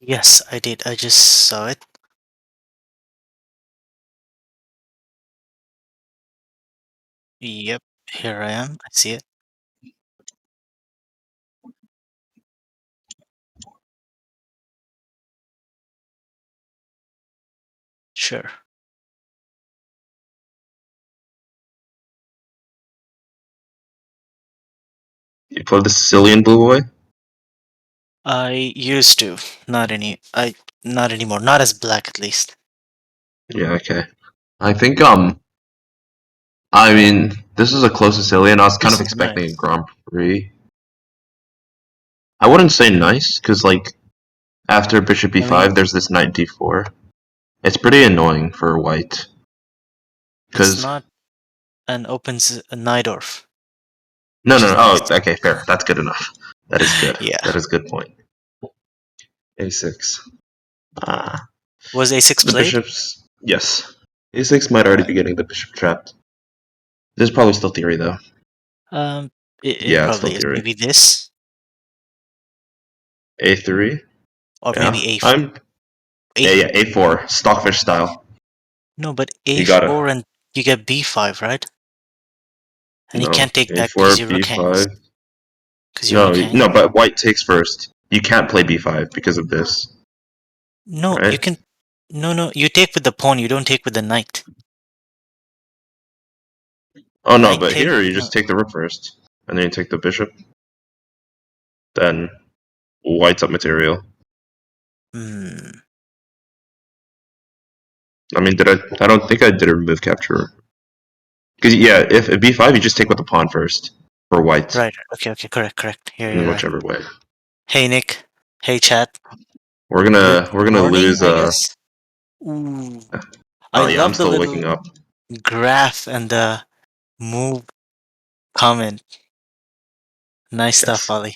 Yes, I did. I just saw it. Yep, here I am. I see it. Sure. You play the Sicilian Blue Boy? I used to. Not anymore. Not as black at least. Yeah, okay. I think I mean this is a close Sicilian. I was kind of It's expecting a nice. Grand Prix. I wouldn't say nice, because like after Bishop I mean, B5 there's this Knight D4. It's pretty annoying for white. it's Cause not an Najdorf, no which no is no nice. okay, fair. That's good enough. That is good. Yeah. That is a good point. A6. Ah. Was A6 The played? bishops, yes. A6 might already be Right. getting the bishop trapped. This is probably still theory though. Um, it Yeah, it's still probably is. theory. Maybe this, A3. or maybe Yeah. A4. I'm yeah, A4. Stockfish style. No, but You gotta A4 and you get B5, right? And you no. can't take back because A4, your rook hangs. B5. Because your No, rook hangs. no, but white takes first. You can't play B5 because of this, No, you right? can. No. You take with the pawn. You don't take with the knight. Oh no, Knight but take. here you No. just take the rook first, and then you take the bishop. Then white's up material. Hmm. I mean, did I? I don't think I did a remove capture. Because yeah, if at B5 you just take with the pawn first for white, Right. Okay. Correct. Here in you're right. whichever way. Hey Nick. Hey chat. We're Good gonna we're gonna morning, lose. I guess. Ooh. I Oh yeah, I'm love the still waking little up. graph and the move comment. Nice stuff, Yes, Ollie.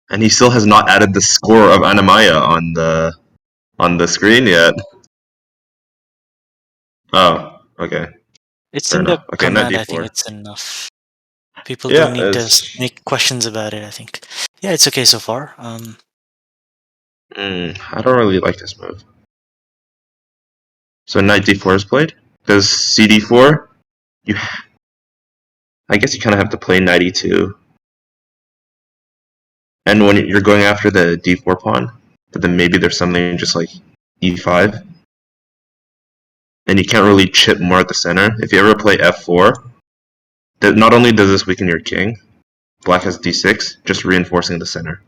and he still has not added the score of Anna-Maja on the screen yet. Oh, okay, It's fair in the enough. Okay, knight command. I think d4. it's enough. People don't Yeah, need to it's. make questions about it, I think. Yeah, it's okay so far. I don't really like this move. So knight d4 is played. Does cd4? You, I guess you kind of have to play knight e2, and when you're going after the d4 pawn, but then maybe there's something just like e5, and you can't really chip more at the center. If you ever play f4, that not only does this weaken your king, black has d6, just reinforcing the center.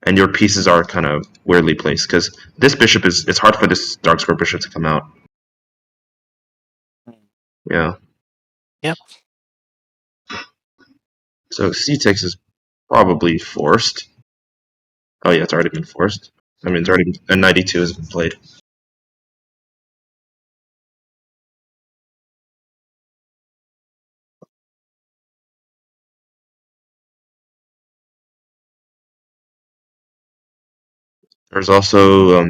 And your pieces are kind of weirdly placed because this bishop is it's hard for this dark square bishop to come out. Yeah. yep. So c6 is probably forced. Oh yeah, it's already been forced. I mean, it's already a 92 has been played. There's also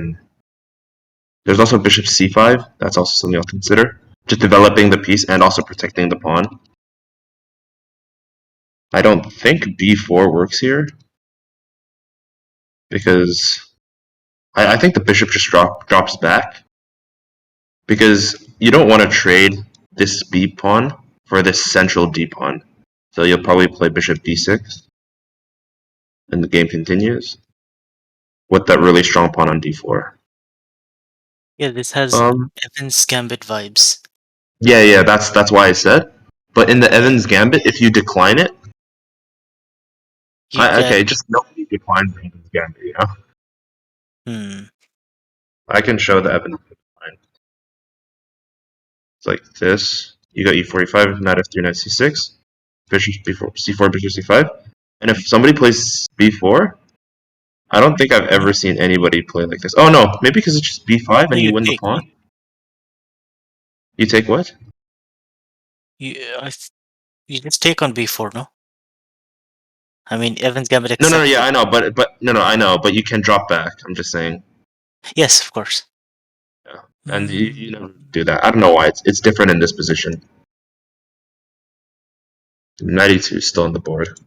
there's also bishop c5. That's also something I'll consider. Just developing the piece and also protecting the pawn. I don't think b4 works here because I think the bishop just drops back because you don't want to trade this b pawn for this central d pawn. So you'll probably play bishop d6, and the game continues with that really strong pawn on d4. Yeah, this has Um, Evan's Gambit vibes. yeah, that's why I said. But in the Yeah. Evans Gambit, if you decline it, You get okay, just nobody declines the Evans Gambit. You know, hmm. I can show the Evans decline. It's like this. You got e45, knight f3, knight c6, bishop b4, c4, bishop c5. And if somebody plays b4, I don't think I've ever seen anybody play like this. Oh no, maybe because it's just b5 No, and you you win the take. pawn. You take what? You you just take on B4, no? I mean, Evan's Gambit No, accepts yeah, it. I know, but no, I know, but you can drop back. I'm just saying, Yes, of course. yeah. And you Mm, never do that. I don't know why it's different in this position. 92 is still on the board.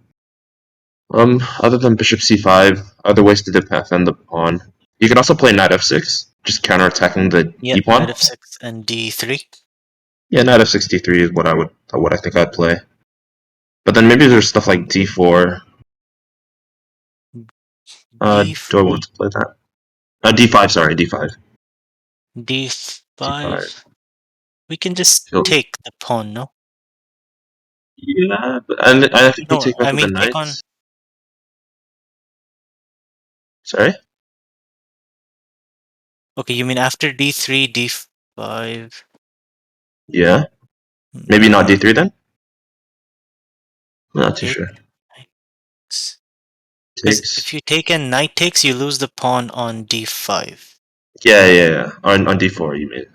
Other than bishop c5, other ways to defend the pawn. You can also play knight f6, just counterattacking the Yep, e knight pawn. f6 and d3. Yeah, knight f6 d3 is what I think I'd play. But then maybe there's stuff like d4. Do I d4, want to play that? D5, sorry, d5. d5. d5. We can just take the pawn, no? Yeah, and I think you No, take back I with the mean take on. knights. Sorry? Okay, you mean after d3, d5? Yeah. Maybe not Mm, d3 then? Not too take sure. because Takes. if you take and knight takes, you lose the pawn on d5. Yeah. On d4, you mean?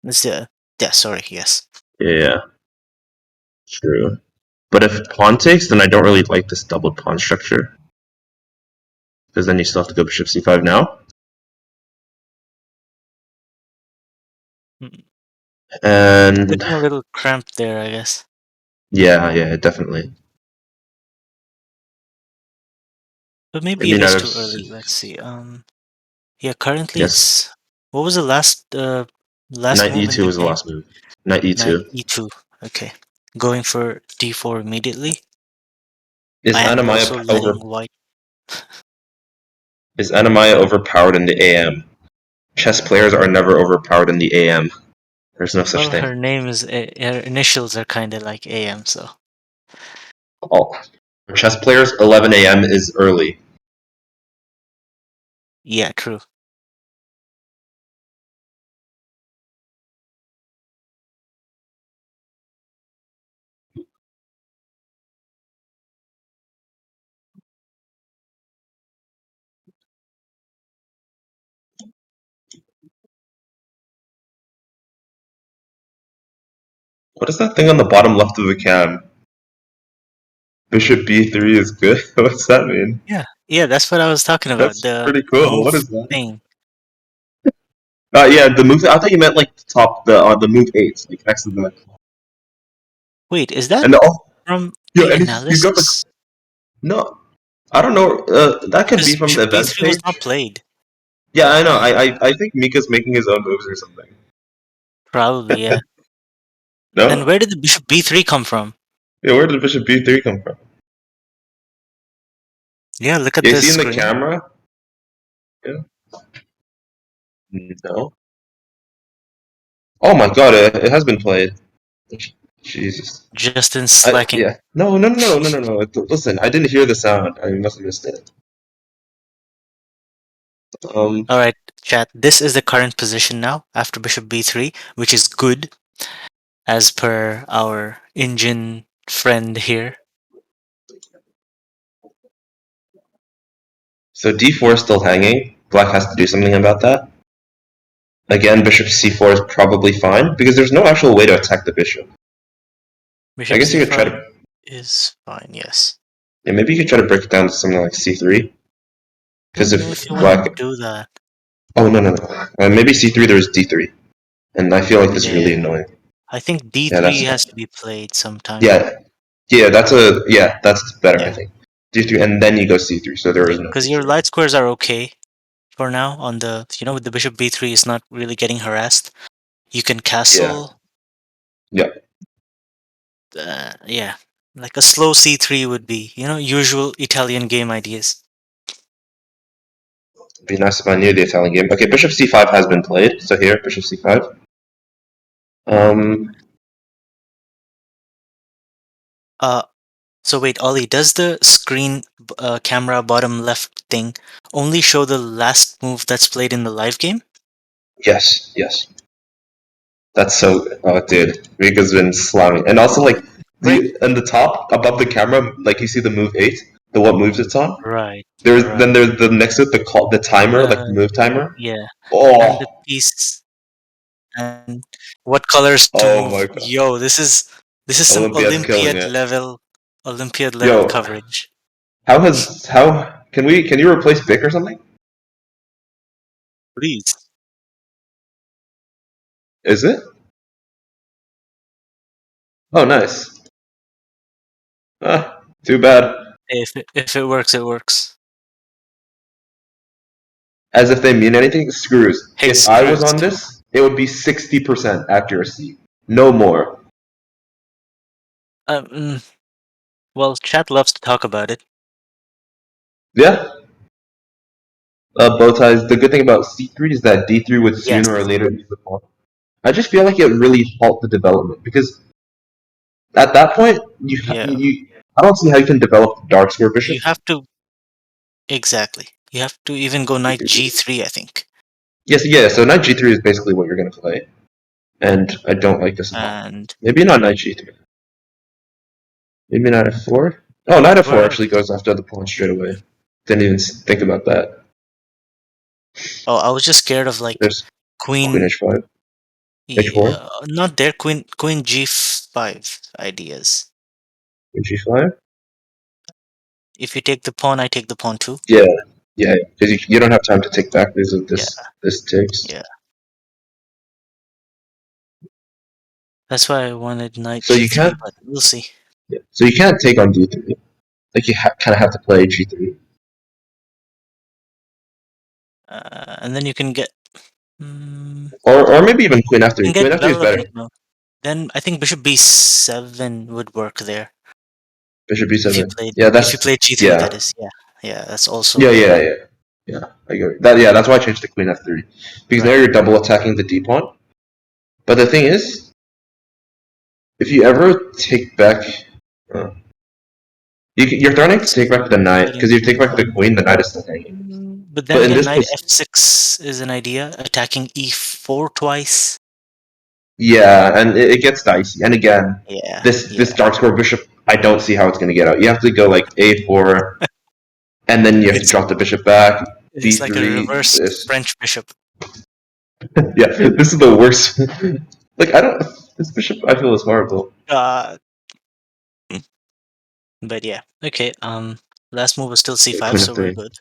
That's the yeah. Sorry, yes. Yeah, true. But if pawn takes, then I don't really like this double pawn structure. Because then you still have to go bishop c5 now. Mm, And Getting a little cramped there, I guess. yeah, definitely. But maybe Maybe it knight is of too early. Let's see. Yeah. Currently, yes, it's what was the last knight move in e2 the was the game? last move. Knight Knight e2. e2. Okay. Going for d4 immediately. Is I am Anna-Maja also letting over? white. Is Anna-Maja overpowered in the AM? Chess players are never overpowered in the AM. There's no such Well, thing. her name is her initials are kind of like AM, so All chess players, 11 a.m. is early. yeah, true. What is that thing on the bottom left of the cam? Bishop b3 is good. What's that mean? Yeah, yeah, that's what I was talking about. That's The pretty cool. What move is that? thing. Yeah, the move. I thought you meant like the top, the move eight, like next to the. Wait, is that And oh, from yo, the and he's got the analysis? no. I don't know. That could be Because from the bishop events b3 was not page. played. Yeah, I know. I think Mika's making his own moves or something. Probably, yeah. Then No. where did the bishop b3 come from? Yeah, where did Bishop b3 come from? Yeah, look at Yeah, you the see in the screen. camera? Yeah. No. Oh my god, it has been played. Jesus. Justin's slacking. Yeah. No. Listen, I didn't hear the sound. I must have missed it. Um. All right, chat. This is the current position now after bishop b3, which is good as per our Indian friend here. So d4 is still hanging. Black has to do something about that. Again, bishop c4 is probably fine because there's no actual way to attack the bishop. I Bishop guess you could try c5 to. is fine, yes. Yeah, maybe you could try to break it down to something like c3. I Because don't know if if you want to black. do that. Oh, no. Maybe c3 there's d3. And I feel like this is really Yeah. annoying. I think Yeah, d3 that's. has to be played sometime. Yeah, that's better, I Yeah. think. d3, and then you go c3, so there Yeah, is no because your d3. light squares are okay for now on the, with the bishop b3 is not really getting harassed. You can Yeah, castle. yeah. Yeah. Like a slow c3 would be, usual Italian game ideas. Be nice if I knew the Italian game. Okay, bishop c5 has been played, so here, bishop c5. Um, Uh, so wait, Ollie, does the screen camera bottom left thing only show the last move that's played in the live game? yes. That's so. Oh, dude, Rika's been slamming, and also like Right. in the top above the camera, like you see the move eight, the what moves it's on. Right. Right. There's the next to it, the timer, like the The move timer. yeah, and the Oh, piece and what colors to oh move. my god, Yo, this is some Olympiad's killing it. Olympiad level Yo, coverage. how can you replace Vic or something? Please. Is it? Oh, nice. Too bad. If it works, it works. as if they mean anything. Screws. Hey, If I was screws. on this, it would be 60% accuracy, no more. Mm, well, chat loves to talk about it. Yeah. Bow ties. The good thing about C3 is that D3 would Yes. sooner or later be the pawn. I just feel like it really halt the development because at that point Yeah. you I don't see how you can develop dark square bishop. You have to exactly. You have to even go knight g3, I think. Yes, yeah. So knight G3 is basically what you're gonna play, and I don't like this at all. And Maybe not knight G3. Maybe knight F4. Oh, knight F4 where? actually goes after the pawn straight away. Didn't even think about that. Oh, I was just scared of like There's queen queen. H5, H4, Yeah, not there. Queen g5 ideas. queen G5. If you take the pawn, I take the pawn too. Yeah, yeah, because you don't have time to take back because of Yeah, this takes. yeah. That's why I wanted knight So you g3, can't. but we'll see. Yeah. So you can't take on D3. Like you kind of have to play G3, And then you can get. Mm, or maybe even queen you can F3. get Queen F3 is better. relevant. No. Then I think bishop b7 would work there. Bishop If you B7. played, Yeah, if you that's played g3, yeah, that is. Yeah, yeah. That's also yeah, good. yeah, yeah, yeah. I agree. That yeah, that's why I changed to queen F3 because now Right. you're double attacking the D pawn. But the thing is, if you ever take back, uh, you're threatening to take back the knight Getting because if you take back the fine. queen, the knight is still hanging. But then But in again, this knight position, f6 is an idea. Attacking e4 twice. yeah, and it gets dicey. And again, Yeah, this yeah. dark square bishop, I don't see how it's going to get out. You have to go like A4, and then you have to It's drop the bishop back. it's like a B3. reverse This, French bishop. yeah, this is the worst. Like I don't. This bishop, I feel is horrible. Uh, but yeah. Okay. Last move was still Yeah, c5, queen so we're F3, good.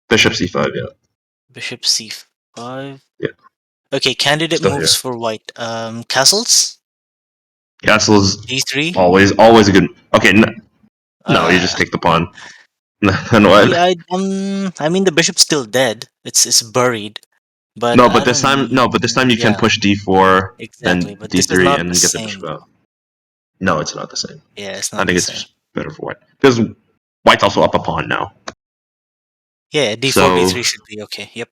bishop C5. Yeah, Bishop c5. yeah, Okay. Candidate still moves here. for white. Castles. Castle's d3. always a good. Okay, no, you Uh, just take the pawn. And what? yeah. I mean the bishop's still dead. It's buried. But No, I don't. but this time you can Yeah. push D4, Exactly. then But this is D3, not and the then get the bishop same. out. No, it's not the same. Yeah, it's I not the think it's same. just better for white because white's also up a pawn now. Yeah, d4, So b3 should be okay. Yep.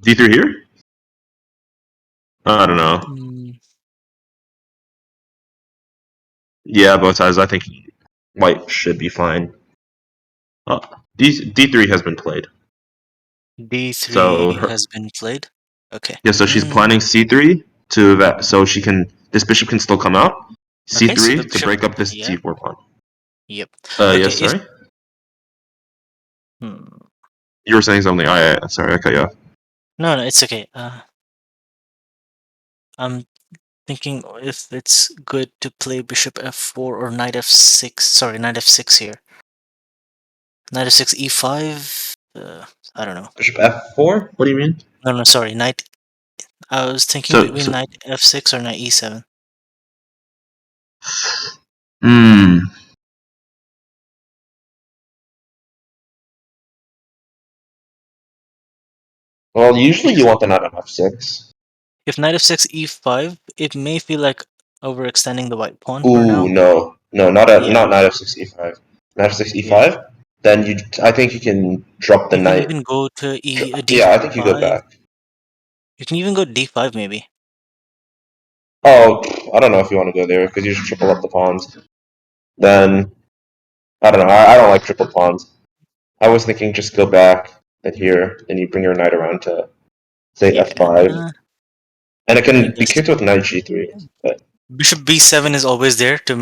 D3 here. I don't know. Mm, Yeah, both sides. I think white should be fine. Oh, D3 has been played. So d3 has been played. Okay. yeah, so she's planning C3 to that, so she can this bishop can still come out. Okay, so C3 the to bishop. break up this Yeah. C4 pawn. Yep. Okay. Yes, If sorry. hmm, You were saying something. Sorry, I cut you off. no, no, it's okay. I'm thinking if it's good to play bishop f4 or knight f6. Sorry, knight f6 here. Knight f6, e5. I don't know. Bishop F4. What do you mean? No, no, sorry. Knight. I was thinking So, between knight f6 or knight e7. hmm. Well, usually you Because want the knight on F6. if knight f6, e5, it may feel like overextending the white pawn for Ooh, now. no, no, Yeah, not knight F6 E5. Knight F6 yeah. E5. Then I think you can drop the You can knight. even go to Yeah, I think you go d5. back. You can even go d5 maybe. Oh, I don't know if you want to go there because you just triple up the pawns. Then I don't know. I don't like triple pawns. I was thinking just go back and here, and you bring your knight around to say Yeah. F5, and it I can be guess kicked with knight G3. But bishop b7 is always there to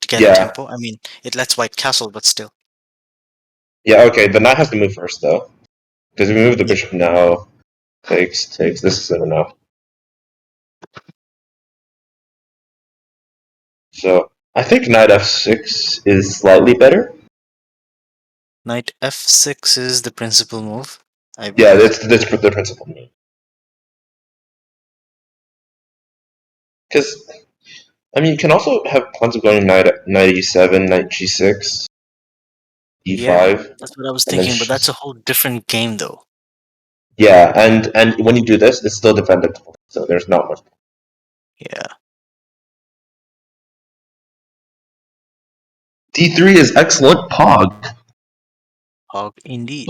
get a yeah, tempo. I mean, it lets white castle, but still. yeah, okay. The knight has to move first though, because if we move the Yep. bishop now, takes. This isn't enough. So I think knight F6 is slightly better. Knight f6 is the principal move, I Yeah, believe. that's the principal move. Because I mean, you can also have plans of going knight e7, knight g6. Yeah, e5, that's what I was and then thinking, but that's a whole different game, though. yeah, and when you do this, it's still defendable. So there's not much. Yeah, D3 is excellent. Pog. hog indeed.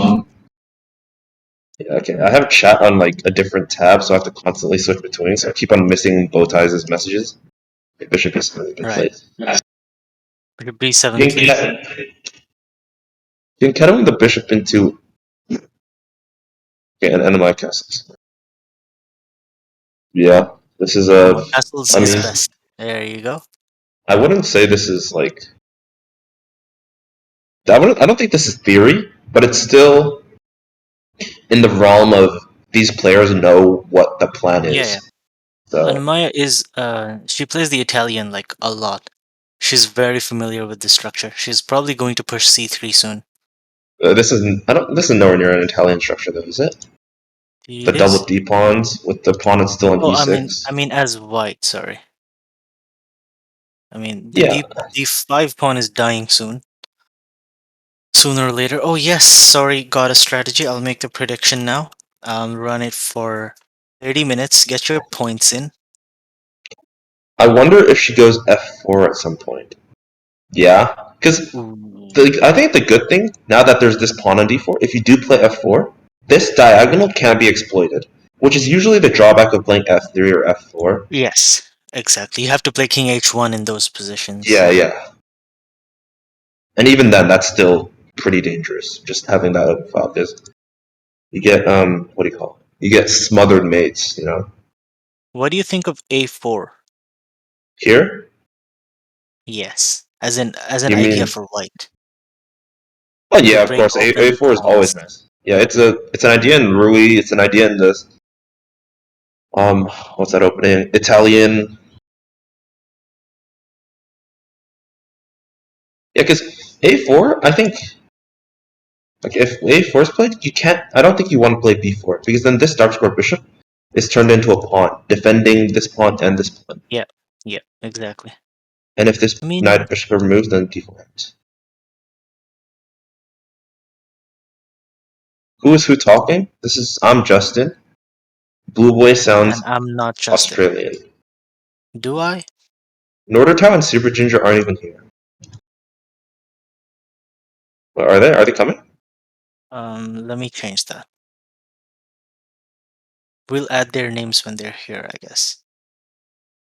Yeah, okay, I have chat on like a different tab, so I have to constantly switch between. So I keep on missing Bowties' messages. Bishop is been Right. played. Bishop B7, You can, please. you can kettling the bishop into okay, an Anna-Maja castles. Yeah, this is More a. castles I is mean, best. There you go. I wouldn't say this is like. I wouldn't. I don't think this is theory, but it's still in the realm of these players know what the plan Yeah, yeah. is. So Anna-Maja is, she plays the Italian, like, a lot. She's very familiar with the structure. She's probably going to push C3 soon. this is. I don't. This is nowhere near an Italian structure, though, is it? The It double is? D pawns with the pawn that's still on Oh, I E6. mean, as white, sorry. I mean, the Yeah, D5 pawn is dying soon. Sooner or later. Oh, yes, sorry, got a strategy. I'll make the prediction now. Run it for 30 minutes, get your points in. I wonder if she goes F4 at some point. Yeah, because Ooh. I think the good thing now that there's this pawn on D4, if you do play F4, this diagonal can be exploited, which is usually the drawback of playing F3 or F4. Yes, exactly. You have to play King H1 in those positions. Yeah, yeah, and even then, that's still pretty dangerous. Just having that open file because you get what do you call it? You get smothered mates. You know, What do you think of A4? here Yes, as an you idea mean for white oh to yeah, of break course. open the A4 is always pawns. nice. Yeah, it's an idea in Rui. It's an idea in this what's that opening? Italian. Yeah, because A4, I think like if A4 is played, you can't. I don't think you want to play B4 because then this dark square bishop is turned into a pawn, defending this pawn and this pawn. Yeah, yeah, exactly. And if this I mean, knight bishop are removed, then D4 ends. Who is who talking? This is I'm Justin. Blue Boy and sounds I'm not Justin. Australian. Do I? Nordertow and Super Ginger aren't even here. Well, are they? Are they coming? Let me change that. We'll add their names when they're here, I guess.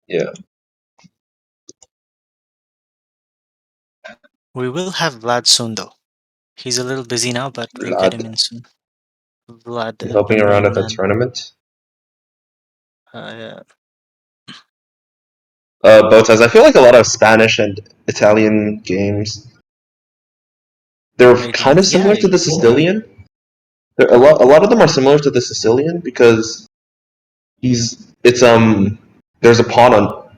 Yeah. We will have Vlad soon, though. He's a little busy now, but we'll get him Vlad. in soon. Vlad, the Helping around main at the man. tournament. Yeah. Botas. I feel like a lot of Spanish and Italian games, they're Made kind of wins. Yeah, similar to the Sicilian. A lot of them are similar to the Sicilian because it's there's a pawn on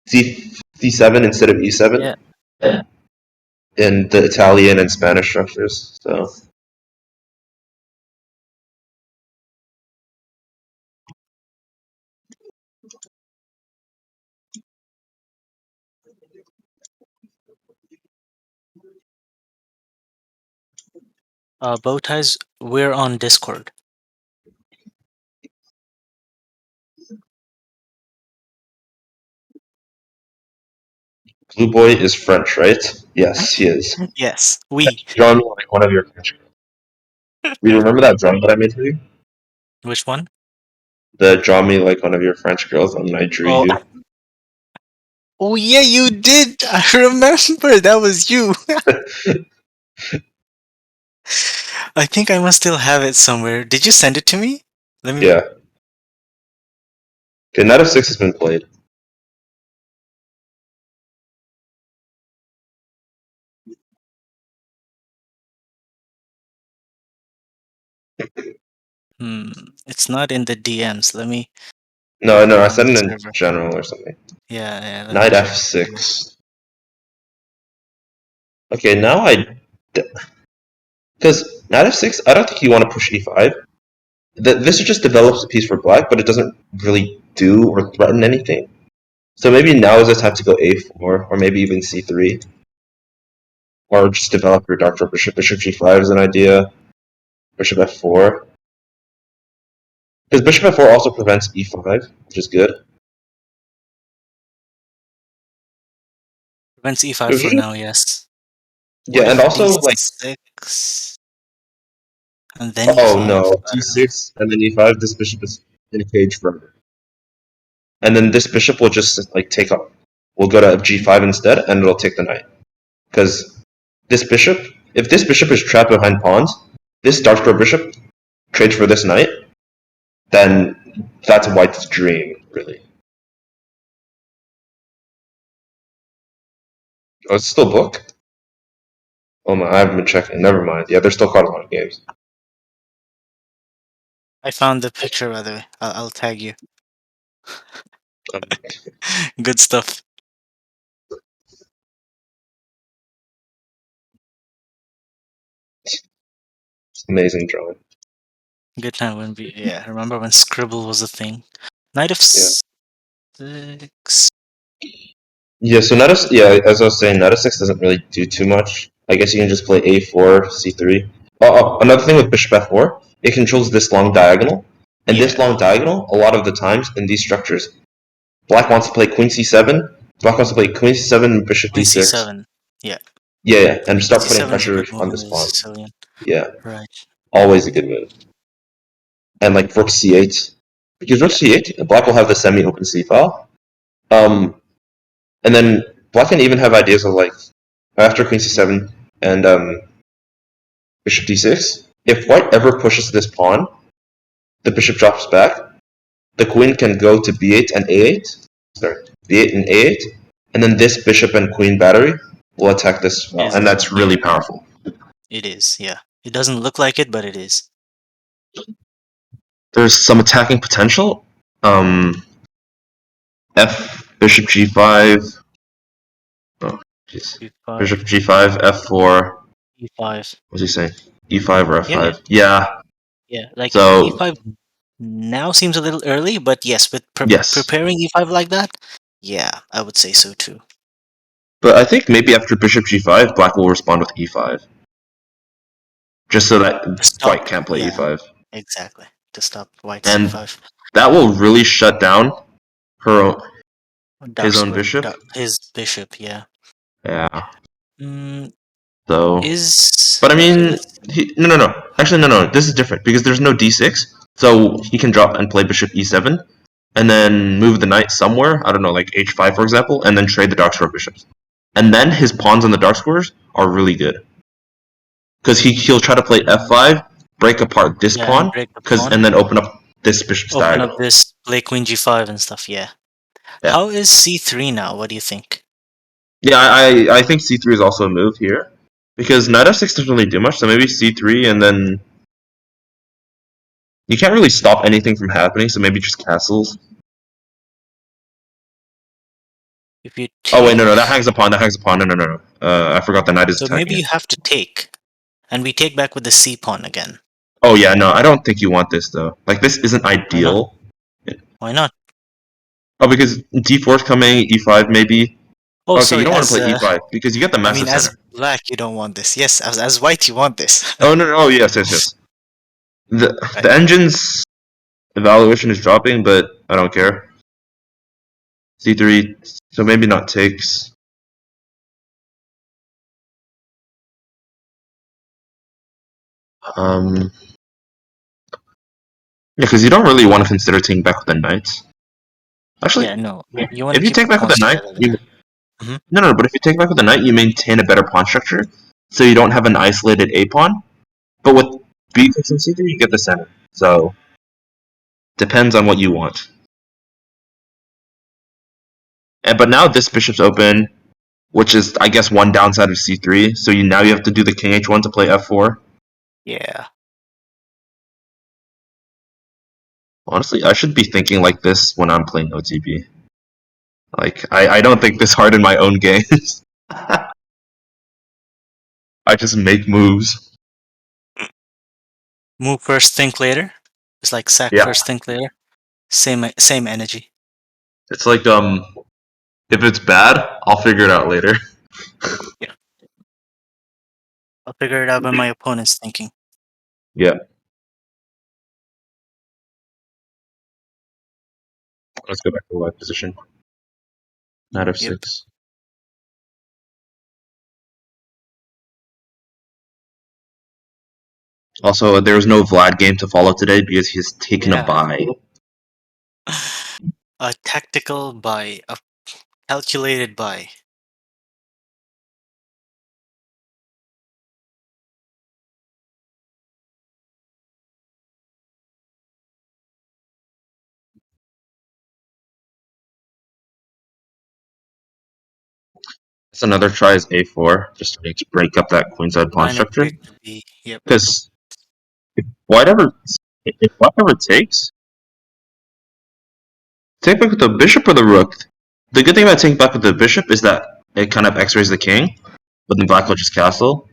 C7 instead of E7 yeah. in the Italian and Spanish structures. So Bow ties. We're on Discord. Blue Boy is French, right? Yes, he is. Yes, we. Draw me like one of your French girls. You remember that drawing that I made for you? Which one? The draw me like one of your French girls, and I drew Oh, you. oh yeah, you did. I remember that was you. I think I must still have it somewhere. Did you send it to me? Let me. Yeah. Okay, Knight f6 has been played. Hmm. It's not in the DMs. Let me No, no, go I on said the it in server. general or something. Yeah, yeah. Let me Knight check. Here. f6. Okay, now because knight f6, I don't think you want to push e5. This just develops a piece for black, but it doesn't really do or threaten anything. So maybe now is the time to go a4 or maybe even c3. or just develop your doctor bishop. Bishop g5 is an idea. Bishop f4. Because bishop f4 also prevents e5, which is good. Prevents e5 for now, yes. What Yeah, and if also like, d6 and then oh e5? no, I don't know. d6 and then e5. This bishop is in a cage forever. And then this bishop will just like take up. We'll go to g5 instead, and it'll take the knight. Because this bishop, if this bishop is trapped behind pawns, this dark square bishop trades for this knight, then that's white's dream, really. Oh, it's still book? Oh my, I haven't been checking. Never mind. Yeah, there's still quite a lot of games. I found the picture, by the way. I'll tag you. Um, Good stuff. it's amazing drawing. Good time when we, yeah, remember when Scribble was a thing? Knight of Yeah. 6. Yeah, so yeah, as I was saying, knight of 6 doesn't really do too much. I guess you can just play a4, c3. Another thing with bishop f4, it controls this long diagonal. And this Yeah. long diagonal, a lot of the times in these structures, black wants to play queen c7, black wants to play queen c7, bishop Queen d6. c7. Yeah. Yeah, yeah, and Queen start putting c7 is a pressure good move on in this the pawn. Sicilian. Yeah, Right. always a good move. And like rook c8. Because rook Yeah. c8, black will have the semi-open c file. And then black can even have ideas of like, after queen c7 and bishop d6, if white ever pushes this pawn, the bishop drops back, the queen can go to b8 and a8, sorry, b8 and a8, and then this bishop and queen battery will attack this file, Is and that's yeah. really powerful. It is. Yeah. It doesn't look like it, but it is. There's some attacking potential. F bishop g5. Oh, jeez. Bishop b5. g5, f4. e5. What's he saying? e5 or Yeah. Yeah. f5? Yeah. Yeah. Like So e5 now seems a little early, but yes, with yes, preparing e5 like that, yeah, I would say so too. but I think maybe after bishop g5, black will respond with e5, just so that To stop. white can't play Yeah. e5, Exactly. To stop white and c5. that will really shut down her own, Dark his own square. bishop. His bishop. Yeah. Yeah. Mm, So, is but I okay. mean, Let's no, no, no. Actually, no, no. This is different because there's no d6, so he can drop and play bishop e7, and then move the knight somewhere. I don't know, like h5 for example, and then trade the dark square bishops. And then his pawns on the dark squares are really good because he'll try to play f5, break apart this yeah, and pawn, break the cause pawn. and then open up this bishop's Open up diagonal. this play queen g5 and stuff. Yeah. Yeah, How is c3 now? What do you think? yeah. I think c3 is also a move here because knight f6 doesn't really do much. So maybe c3, and then you can't really stop anything from happening. So maybe just castles. If you Oh wait, no, no, take, that hangs a pawn. That hangs a pawn. No, no, no, no. I forgot the knight is so maybe attacking you it. have to take, and we take back with the c pawn again. Oh yeah, no, I don't think you want this though. Like this isn't Why not? ideal. Why not? Oh, because d4 is coming, e5 maybe. Oh, Okay, you sorry. don't want to As play e5 because you get the I mean, massive as center. black, you don't want this. Yes, as white, you want this. Oh no, no, oh yes, yes, yes. The Right. engine's evaluation is dropping, but I don't care. c3, so maybe not takes. Yeah, because you don't really want to consider taking back with the knight. Yeah. Actually, No. You want to if you keep the take back with the pawns knight, together you there. Hmm. no, no, but if you take back with the knight, you maintain a better pawn structure, so you don't have an isolated a pawn. But with b6 and c3, you get the center. So depends on what you want. And but now this bishop's open, which is I guess one downside of c3. So now you have to do the king h1 to play f4. Yeah. Honestly, I should be thinking like this when I'm playing OTB. Like I don't think this hard in my own games. I just make moves. Move first, think later. It's like sack Yeah, first, think later. Same energy. it's like if it's bad, I'll figure it out later. Yeah. I'll figure it out by my opponent's thinking. Yeah. Let's go back to the live position. Knight Yep. f6. Also, there was no Vlad game to follow today because he's taken a Yeah. bye. A tactical buy, a calculated buy. That's another try is a4, just to break up that queenside pawn Line structure. appeared to be, yep. Because if white ever takes, take back with the bishop or the rook. The good thing about taking back with the bishop is that it kind of x-rays the king, but then black will just castle.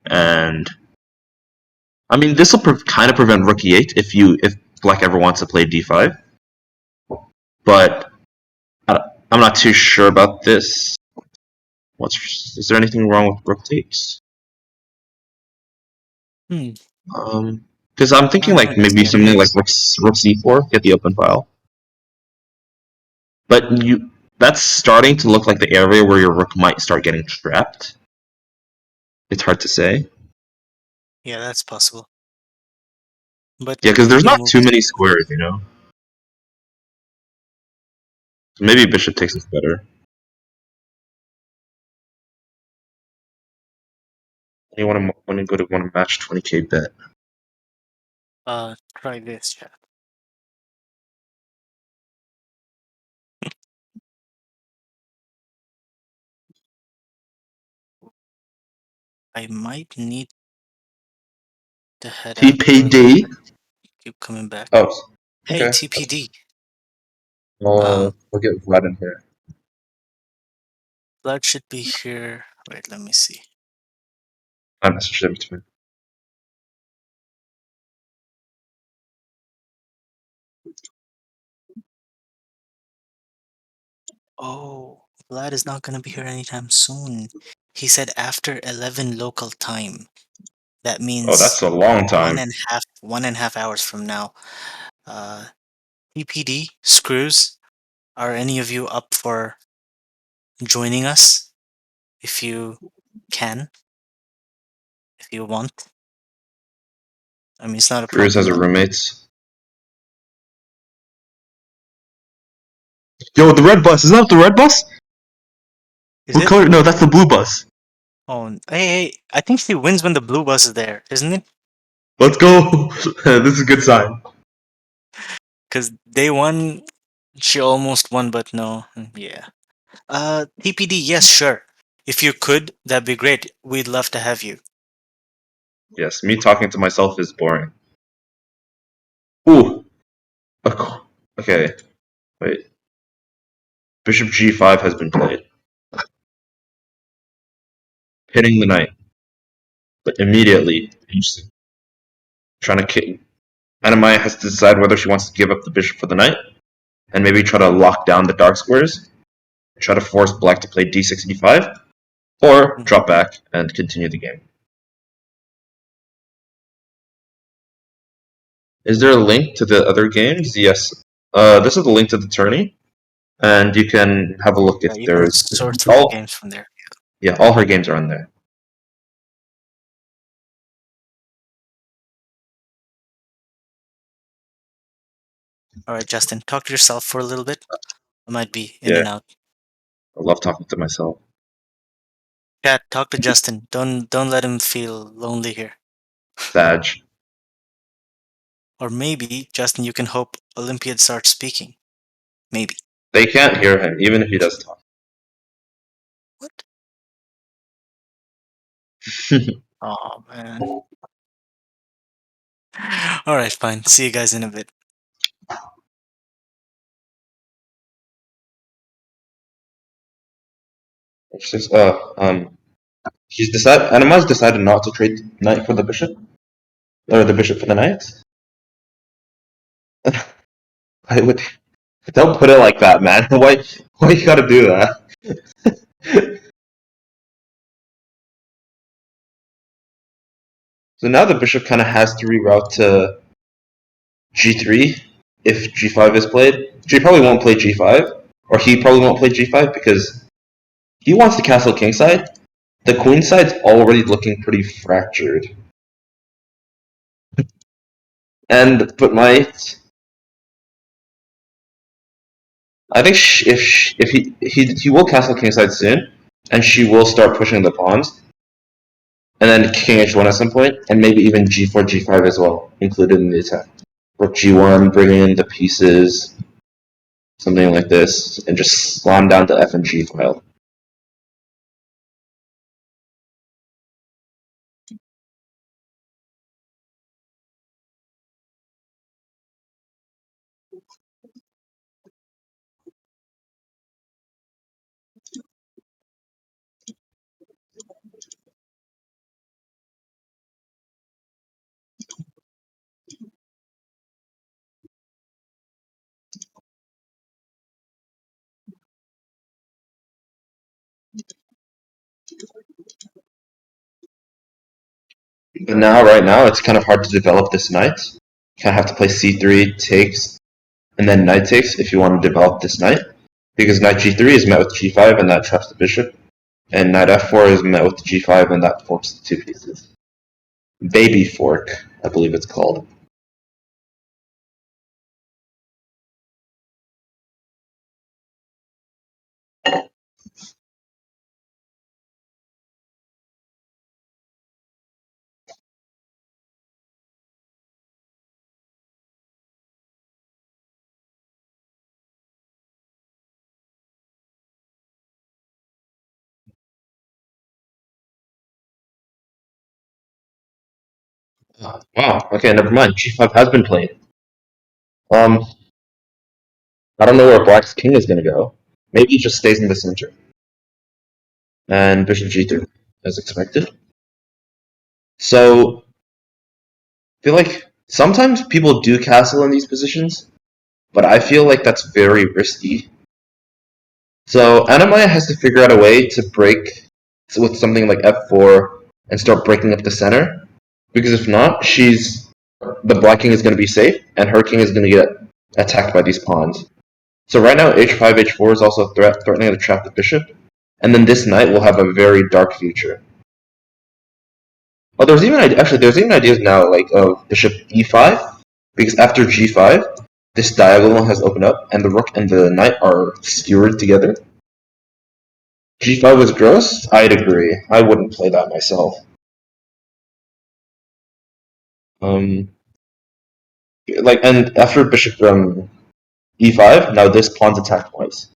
And I mean, this will kind of prevent rook e8 if black ever wants to play d5. But I'm not too sure about this. Is there anything wrong with rook takes? Hmm. Because I'm thinking I like guess maybe there something like is. rook c4, get the open file. But that's starting to look like the area where your rook might start getting trapped. It's hard to say. Yeah, that's possible. But Yeah, because there's maybe not move too it. many squares, you know. So maybe bishop takes is better. You want to go to want to match 20k bet. Try this, chat. I might need to head out for a little TPD. bit. Keep coming back. Oh, Hey, okay. TPD. We'll get Vlad in here. Blood should be here. Wait, let me see. I messaged him too. Oh, Vlad is not gonna be here anytime soon. He said after 11 local time. That Oh, that's means a long time. 1.5 hours from now. TPD, Screws, are any of you up for joining us? If you can, if you want. I mean, it's not a Cruz has problem. a roommate. Yo, the red bus. Isn't that the red bus? Is What it? color? No, that's the blue bus. Oh, hey, I think she wins when the blue bus is there, isn't it? Let's go. This is a good sign. Because day one, she almost won, but no. Yeah. TPD, yes, sure. If you could, that'd be great. We'd love to have you. Yes, me talking to myself is boring. Ooh. Okay. Wait. Bishop g5 has been played. Hitting the knight. But immediately, he's trying to kick. Anna-Maja has to decide whether she wants to give up the bishop for the knight, and maybe try to lock down the dark squares, try to force black to play d6 d5, or Mhm. drop back and continue the game. Is there a link to the other games? Yes. This is the link to the tourney, and you can have a look Yeah, if you can there's sort through the all. games from there. Yeah, all her games are on there. All right, Justin, talk to yourself for a little bit. I might be in Yeah, and out. I love talking to myself. Chat, talk to Justin. Don't let him feel lonely here. Sag. Or maybe, Justin, you can hope Olympiad starts speaking. Maybe. They can't hear him, even if he does talk. What? Oh man. All right, fine. See you guys in a bit. It's just, he's decided. Anama's decided not to trade knight for the bishop, or the bishop for the knight. I would. Don't put it like that, man. Why you gotta do that? So now the bishop kind of has to reroute to g3 if g5 is played. She probably won't play g5, or he probably won't play g5 because he wants to castle kingside. The queen side's already looking pretty fractured. And but I think if he will castle kingside soon, and she will start pushing the pawns, and then king h1 at some point, and maybe even g4 g5 as well included in the attack. Rook g1, bringing in the pieces, something like this, and just slam down the f and g file. But now, right now, it's kind of hard to develop this knight. You kind of have to play c3, takes, and then knight takes if you want to develop this knight. Because knight g3 is met with g5 and that traps the bishop. And knight f4 is met with g5 and that forks the two pieces. Baby fork, I believe it's called. Wow, okay, never mind. g5 has been played. Um, I don't know where black's king is going to go. Maybe he just stays in the center. And bishop g3, as expected. So, I feel like sometimes people do castle in these positions, but I feel like that's very risky. So Anna-Maja has to figure out a way to break with something like f4 and start breaking up the center, because if not, the black king is going to be safe, and her king is going to get attacked by these pawns. So right now, h5, h4 is also threatening to trap the bishop, and then this knight will have a very dark future. Oh, there's even ideas now like of bishop e5, because after g5, this diagonal has opened up, and the rook and the knight are skewered together. G5 was gross? I'd agree. I wouldn't play that myself. Um, and after bishop e5, now this pawn's attacked twice.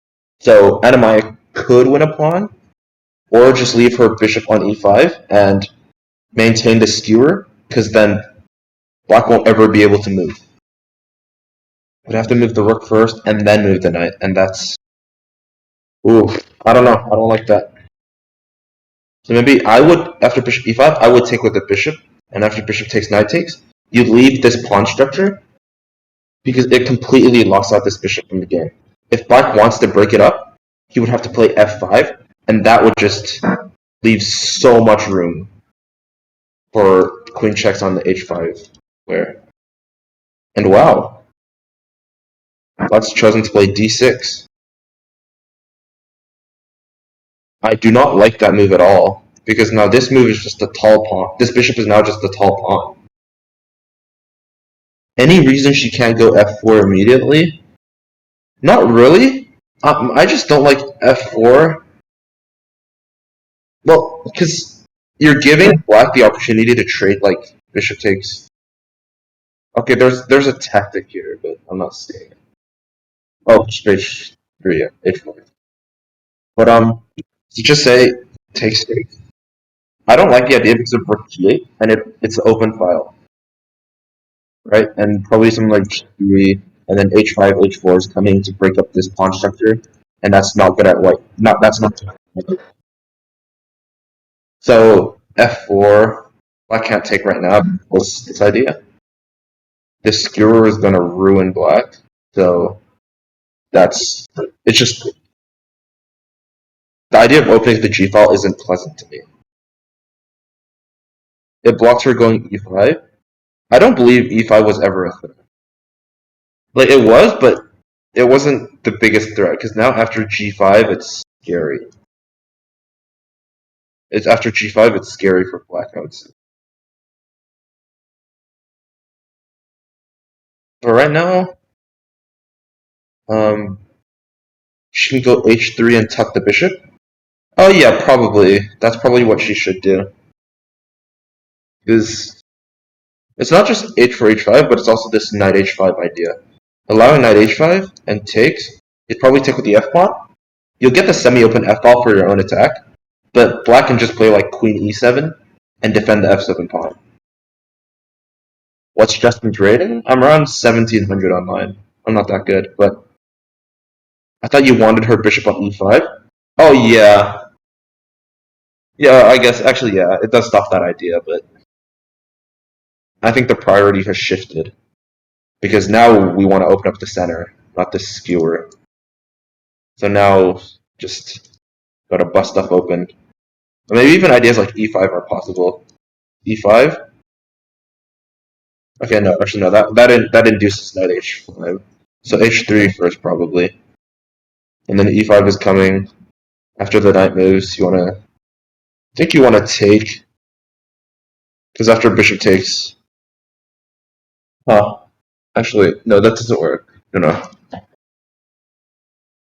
So Anna-Maja could win a pawn, or just leave her bishop on e5 and maintain the skewer, because then black won't ever be able to move. Would have to move the rook first, and then move the knight, and that's... Ooh, I don't know. I don't like that. So maybe I would, after bishop e5, I would take with the bishop, and after bishop takes, knight takes, you leave this pawn structure, because it completely locks out this bishop from the game. If black wants to break it up, he would have to play f5, and that would just leave so much room for queen checks on the h5 square. And wow, black's chosen to play d6. I do not like that move at all, because now this move is just a tall pawn. This bishop is now just a tall pawn. Any reason she can't go f4 immediately? Not really. I just don't like f4. Well, because you're giving black the opportunity to trade like bishop takes. Okay, there's a tactic here, but I'm not saying it. Oh, h3, yeah, h4. But to just say takes take. I don't like the idea because of rook g8, and it's an open file, right? And probably something like g3, and then h5, h4 is coming to break up this pawn structure, and that's not good at white. Not that's not. So f4, black can't take right now. What's this idea? This skewer is going to ruin black. So it's just the idea of opening the g file isn't pleasant to me. It blocks her going e5. I don't believe e5 was ever a threat. Like it was, but it wasn't the biggest threat because now after g5 it's scary. It's after g5 it's scary for black, I would say. But right now, um, she can go h3 and tuck the bishop. Oh yeah, probably. That's probably what she should do. Because it's not just h4 h5, but it's also this knight h5 idea. Allowing knight h5 and takes, you'd probably take with the f pawn. You'll get the semi-open f file for your own attack, but black can just play like queen e7 and defend the f7 pawn. What's Justin's rating? I'm around 1700 online. I'm not that good, but I thought you wanted her bishop on e5. Oh yeah, yeah. I guess actually yeah, it does stop that idea, but I think the priority has shifted because now we want to open up the center, not this skewer. So now just gotta bust stuff open. Maybe even ideas like e5 are possible. e5. Okay, no, actually no. That induces knight h5. So h3 first probably, and then e5 is coming after the knight moves. I think you wanna take because after bishop takes. Huh. Actually, no, that doesn't work. No, no.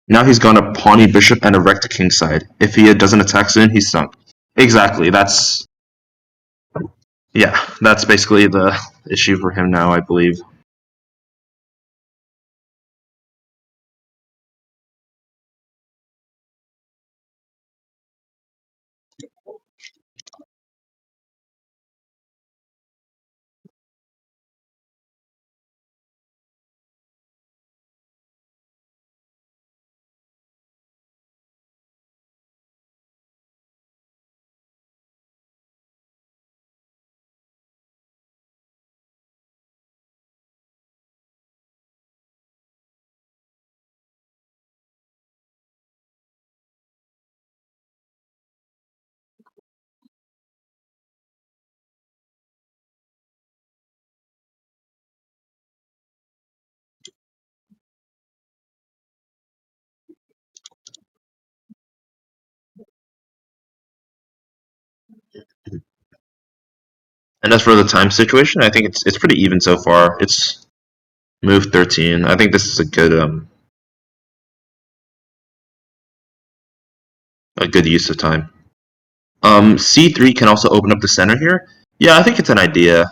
Now he's gone a pawny bishop and a wreck to king side. If he doesn't attack soon, he's sunk. Exactly. That's basically the issue for him now, I believe. And as for the time situation, I think it's pretty even so far. It's move 13. I think this is a good use of time. C3 can also open up the center here. Yeah, I think it's an idea.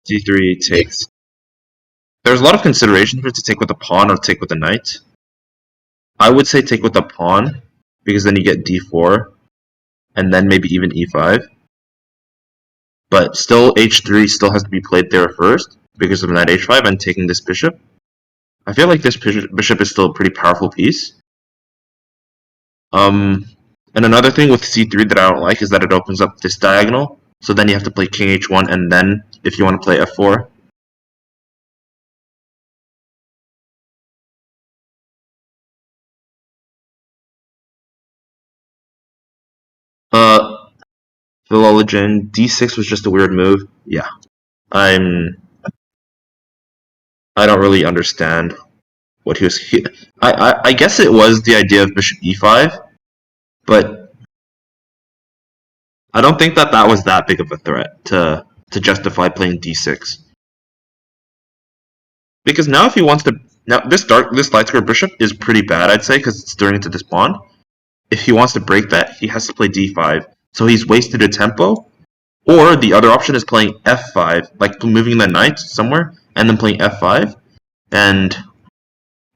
C3 takes. There's a lot of consideration here to take with the pawn or take with the knight. I would say take with the pawn because then you get d4 and then maybe even e5. But still, h3 still has to be played there first because of knight h5 and taking this bishop. I feel like this bishop is still a pretty powerful piece. Um, and another thing with c3 that I don't like is that it opens up this diagonal. So then you have to play king h1 and then if you want to play f4. Uh, Philologen, d6 was just a weird move. Yeah, I'm. I don't really understand what he was. I guess it was the idea of bishop e5, but I don't think that was that big of a threat to justify playing d6. Because now if he wants to now this light square bishop is pretty bad I'd say because it's stirring into this pawn. If he wants to break that, he has to play d5. So he's wasted a tempo. Or the other option is playing f5, like moving the knight somewhere and then playing f5, and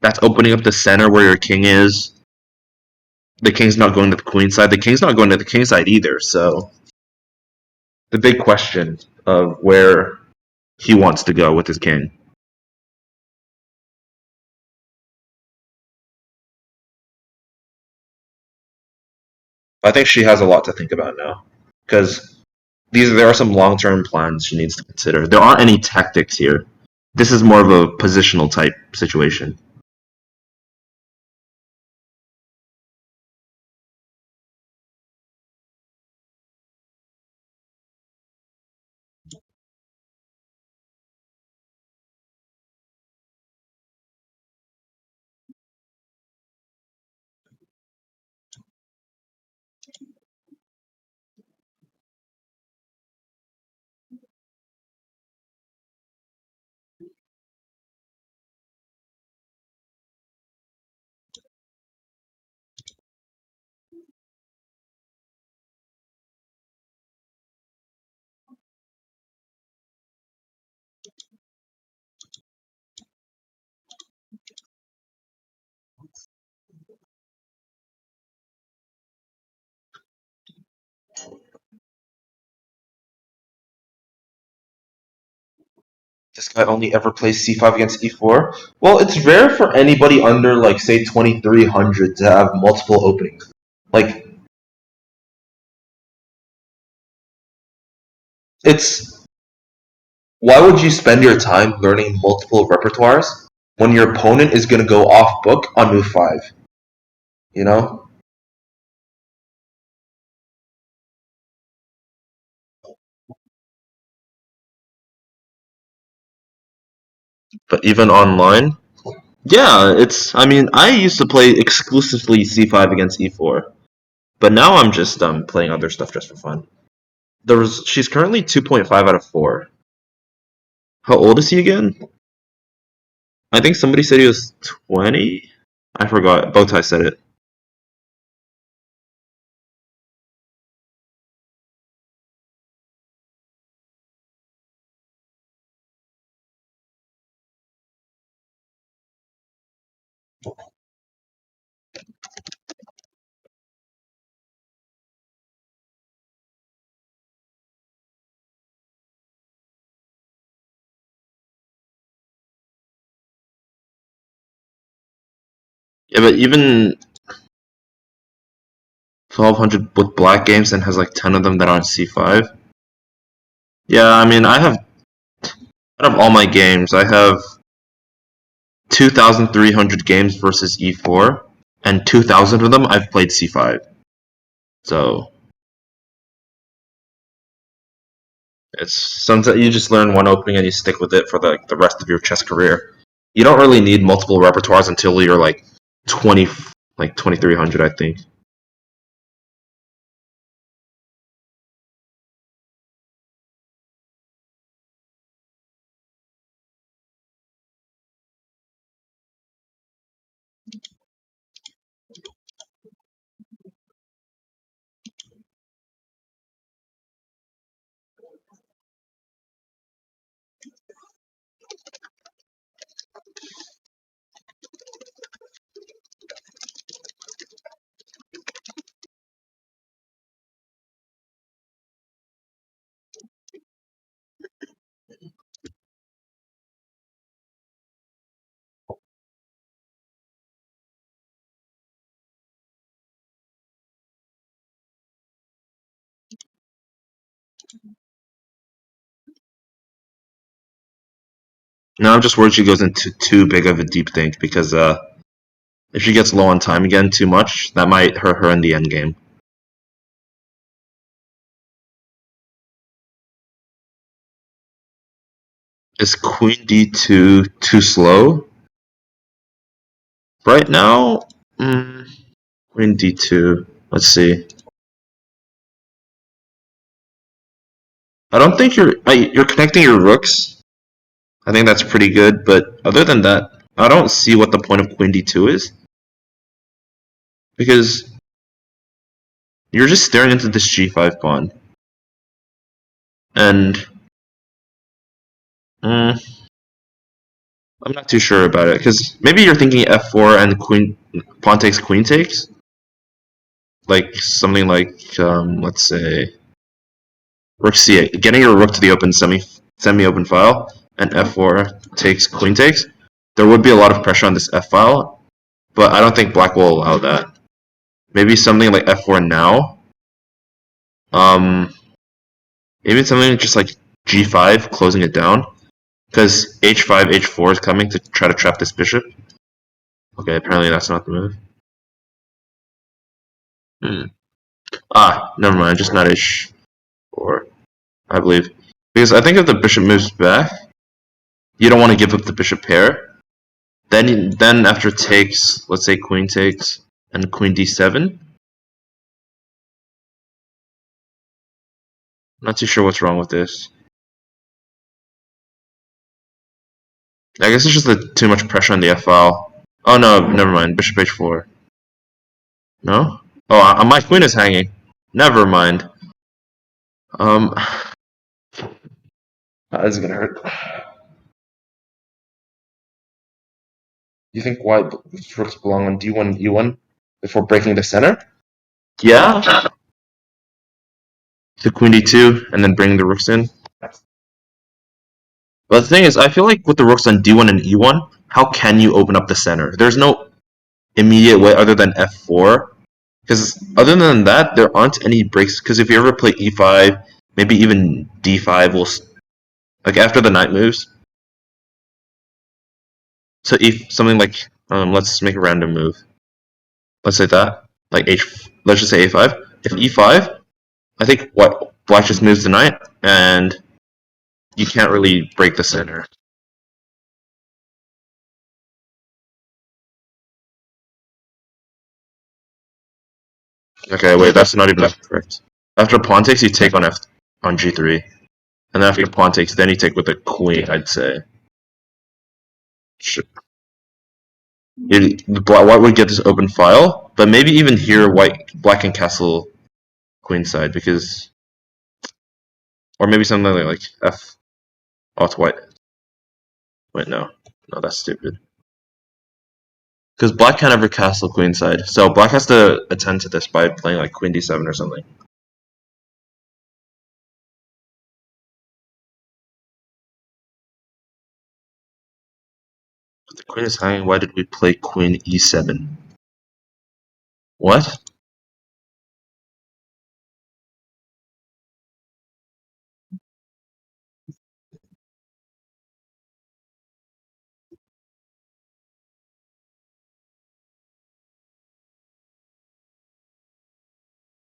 that's opening up the center where your king is. The king's not going to the queen side. The king's not going to the king side either. So the big question of where he wants to go with his king. I think she has a lot to think about now because there are some long term plans she needs to consider. There aren't any tactics here. This is more of a positional type situation. This guy only ever plays c5 against e4. Well, it's rare for anybody under like say 2300 to have multiple openings. Like it's why would you spend your time learning multiple repertoires when your opponent is going to go off book on move 5? You know? But even online, yeah, it's. I mean, I used to play exclusively c5 against e4, but now I'm just playing other stuff just for fun. She's currently 2.5 out of 4. How old is he again? I think somebody said he was 20. I forgot. Bowtie said it. Yeah, but even 1200 with black games and has like 10 of them that are on c5. Yeah, I mean, out of all my games, I have 2,300 games versus e4, and 2,000 of them I've played c5. So it's sometimes you just learn one opening and you stick with it for the rest of your chess career. You don't really need multiple repertoires until you're like 20, like 2,300, I think. Now I'm just worried she goes into too big of a deep think because if she gets low on time again too much, that might hurt her in the end game. Is Queen D2 too slow? Right now, Queen D2. Let's see. I don't think you're connecting your rooks. I think that's pretty good, but other than that, I don't see what the point of Queen D2 is because you're just staring into this G5 pawn, and mm, I'm not too sure about it because maybe you're thinking F4 and Queen pawn takes Queen takes, like something like let's say Rook C8, getting your rook to the open semi open file, and F4 takes Queen takes. There would be a lot of pressure on this F file, but I don't think Black will allow that. Maybe something like F4 now. Um, Maybe something just like G5, closing it down, because H5, H4 is coming to try to trap this bishop. Okay, apparently that's not the move. Hmm. Never mind, just not H4, I believe. Because I think if the bishop moves back, you don't want to give up the bishop pair. Then after takes, let's say queen takes and queen d7. Not too sure what's wrong with this. I guess it's just too much pressure on the f file. Oh no, never mind. Bishop h4. No? Oh, my queen is hanging. Never mind. Um, this is gonna hurt. You think white rooks belong on d1 and e1 before breaking the center? Yeah. To queen d2 and then bring the rooks in. But the thing is, I feel like with the rooks on d1 and e1, how can you open up the center? There's no immediate way other than f4. Because other than that, there aren't any breaks. Because if you ever play e5, maybe even d5 will, like after the knight moves. So if something like, let's make a random move. Let's say that, like let's just say a5. If e5, I think what black just moves the knight, and you can't really break the center. Okay, wait, that's not even correct. After pawn takes, you take on on g3, and then after pawn takes, then you take with the queen. I'd say. White would get this open file, but maybe even here, black can castle queenside because, or maybe something like f aught white. Wait, no, that's stupid. Because black can't ever castle queenside, so black has to attend to this by playing like queen d7 or something. But the queen is hanging. Why did we play queen e7? What?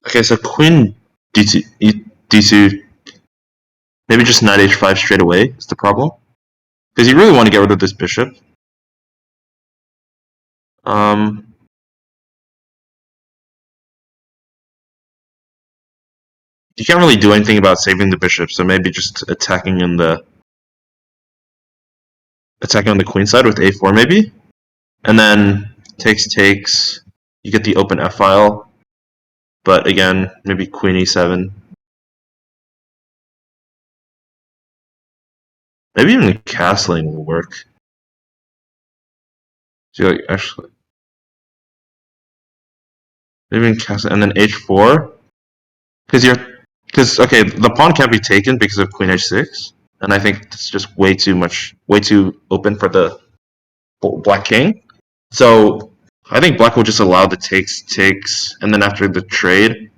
Okay, so queen d2, d2, maybe just knight h5 straight away is the problem. Because you really want to get rid of this bishop. Um, you can't really do anything about saving the bishop, so maybe just attacking on the queen side with a4 maybe, and then takes. You get the open f file, but again maybe queen e7. Maybe even castling will work. So like, actually, maybe even castling and then h4 because okay the pawn can't be taken because of queen h6, and I think it's just way too open for the black king. So I think black will just allow the takes, and then after the trade,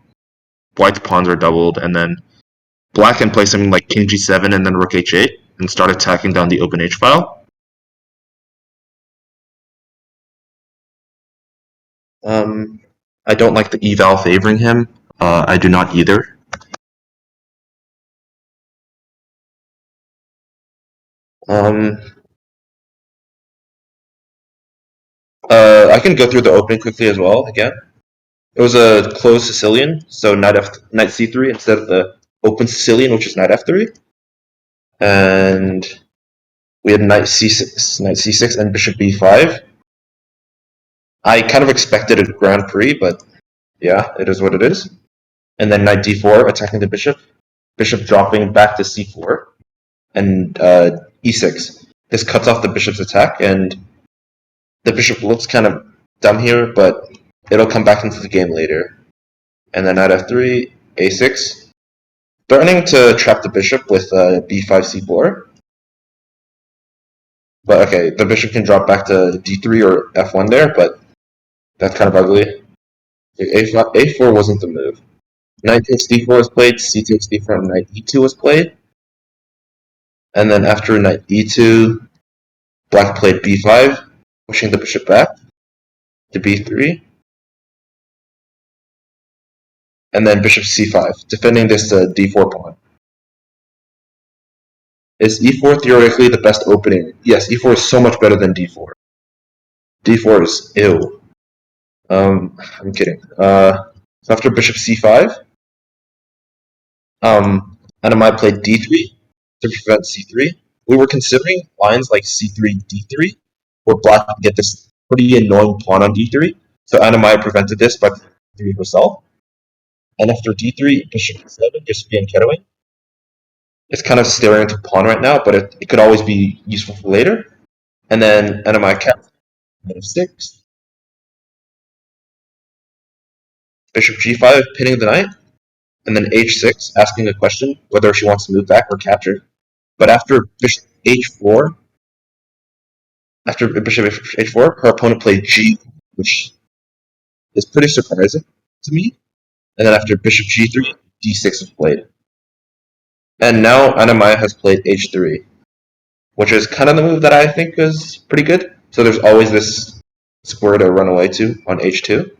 white's pawns are doubled, and then black can play something like king g7 and then rook h8 and start attacking down the open h file. Um, I don't like the eval favoring him. I do not either. Um, I can go through the opening quickly as well. Again, it was a closed Sicilian, so knight c3 instead of the open Sicilian, which is knight f3, and we had knight c6, and bishop b5. I kind of expected a Grand Prix, but yeah, it is what it is. And then knight d4, attacking the bishop dropping back to c4, and e6. This cuts off the bishop's attack, and the bishop looks kind of dumb here, but it'll come back into the game later. And then knight f3, a6, threatening to trap the bishop with b5, c4. But okay, the bishop can drop back to d3 or f1 there, but that's kind of ugly. A4 wasn't the move. Knight takes d4 was played, c takes d4, and knight e2 was played. And then after knight e2, black played b5, pushing the bishop back to b3. And then bishop c5, defending this d4 pawn. Is e4 theoretically the best opening? Yes, e4 is so much better than d4. d4 is ill. I'm kidding. So after bishop c5, Anna-Maja played d3 to prevent c3. We were considering lines like c3, d3, where black could get this pretty annoying pawn on d3. So Anna-Maja prevented this by playing d3 herself. And after d3, bishop e7, just being kettling. It's kind of staring into pawn right now, but it could always be useful for later. And then Anna-Maja caps knight f6, bishop g5, pinning the knight, and then h6, asking a question whether she wants to move back or capture. But after bishop h4, after bishop h4, her opponent played g, which is pretty surprising to me. And then after bishop g3, d6 was played. And now Anna-Maja has played h3, which is kind of the move that I think is pretty good. So there's always this square to run away to on h2.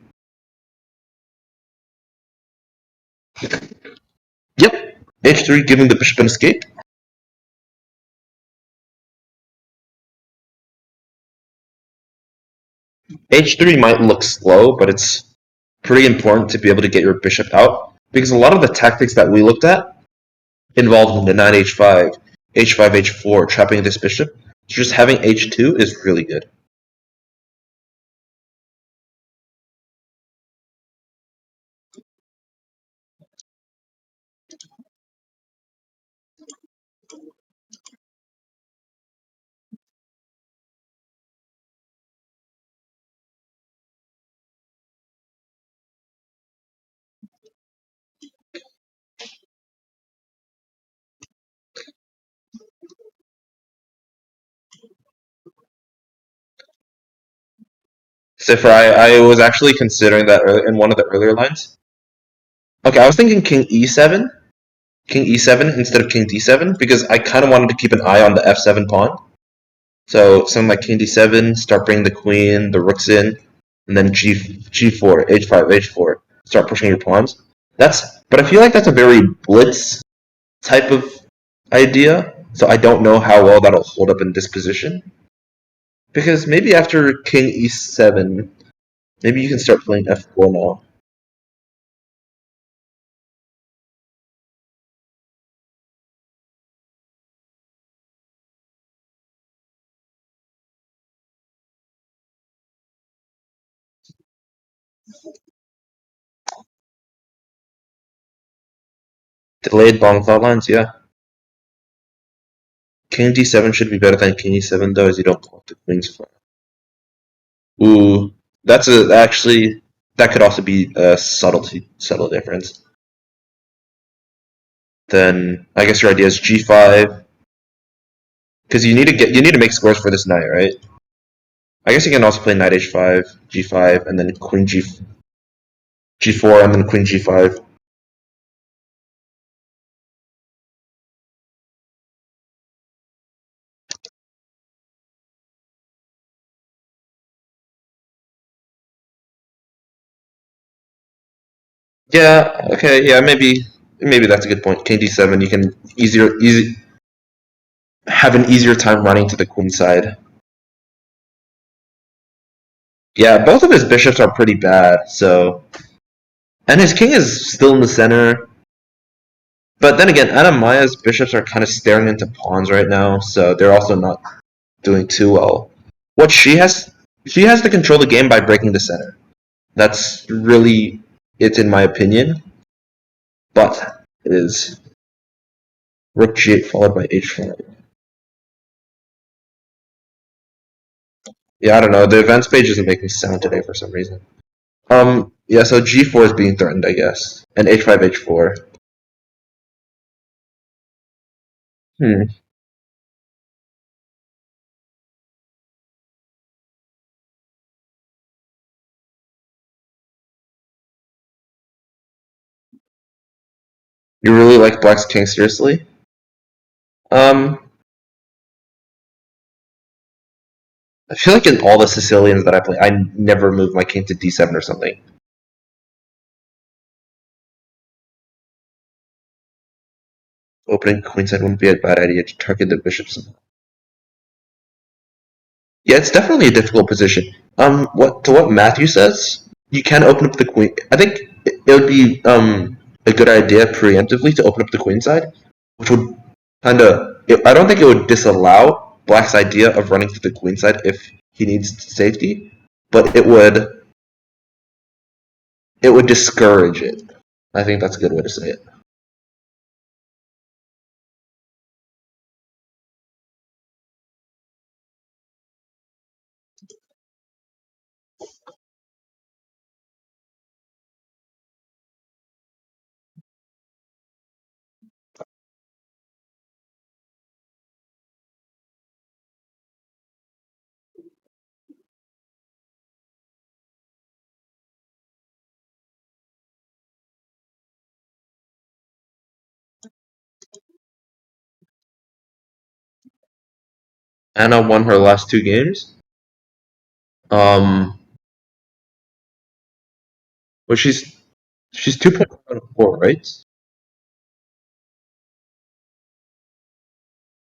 Yep, h3 giving the bishop an escape. h3 might look slow, but it's pretty important to be able to get your bishop out because a lot of the tactics that we looked at involved the knight h5, h5, h4, trapping this bishop. So just having h2 is really good. So for I was actually considering that in one of the earlier lines. Okay, I was thinking king e7 instead of king d7 because I kind of wanted to keep an eye on the f7 pawn. So something like king d7, start bringing the queen, the rooks in, and then g4, h5, h4, start pushing your pawns. But I feel like that's a very blitz type of idea. So I don't know how well that'll hold up in this position. Because maybe after king e7, maybe you can start playing f4 now. Delayed long thought lines, yeah. King d7 should be better than king e7 though, as you don't block the queen's file. Ooh, that could also be a subtle difference. Then I guess your idea is g5 because you need to make squares for this knight, right? I guess you can also play knight h5, g5, and then queen g4, and then queen g5. Yeah, okay, yeah, maybe that's a good point. King d7, you can easy have an easier time running to the queen side. Yeah, both of his bishops are pretty bad, so and his king is still in the center. But then again, Anna-Maja's bishops are kind of staring into pawns right now, so they're also not doing too well. What she has to control the game by breaking the center. That's really it in my opinion. But it is rook g8 followed by h5. Yeah, I don't know. The events page isn't making sound today for some reason. Yeah, so g4 is being threatened, I guess, and h5, h4. Hmm. You really like Black's king, seriously? Um, I feel like in all the Sicilians that I play, I never move my king to d7 or something. Opening queenside wouldn't be a bad idea to target the bishops. Yeah, it's definitely a difficult position. What Matthew says, you can open up the queen. I think it would be a good idea preemptively to open up the queen side, which would kind of. I don't think it would disallow Black's idea of running to the queen side if he needs safety, but it would discourage it. I think that's a good way to say it. Anna won her last two games. Um, well, she's 2.5 out of 4, right?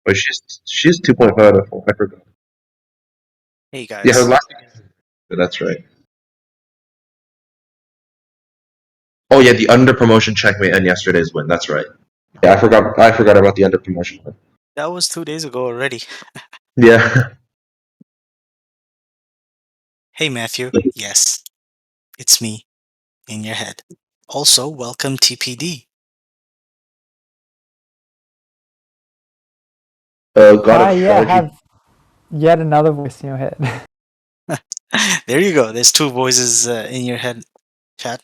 But she's 2.5 out of 4. I forgot. Hey Yeah, her guys. last. That's right. Oh yeah, the under promotion checkmate and yesterday's win. That's right. Yeah, I forgot. I forgot about the under promotion win. That was 2 days ago already. Yeah. Hey Matthew. Yes, it's me in your head. Also, welcome TPD. God Hi, of yeah, strategy. have yet another voice in your head. There you go. There's two voices in your head, chat.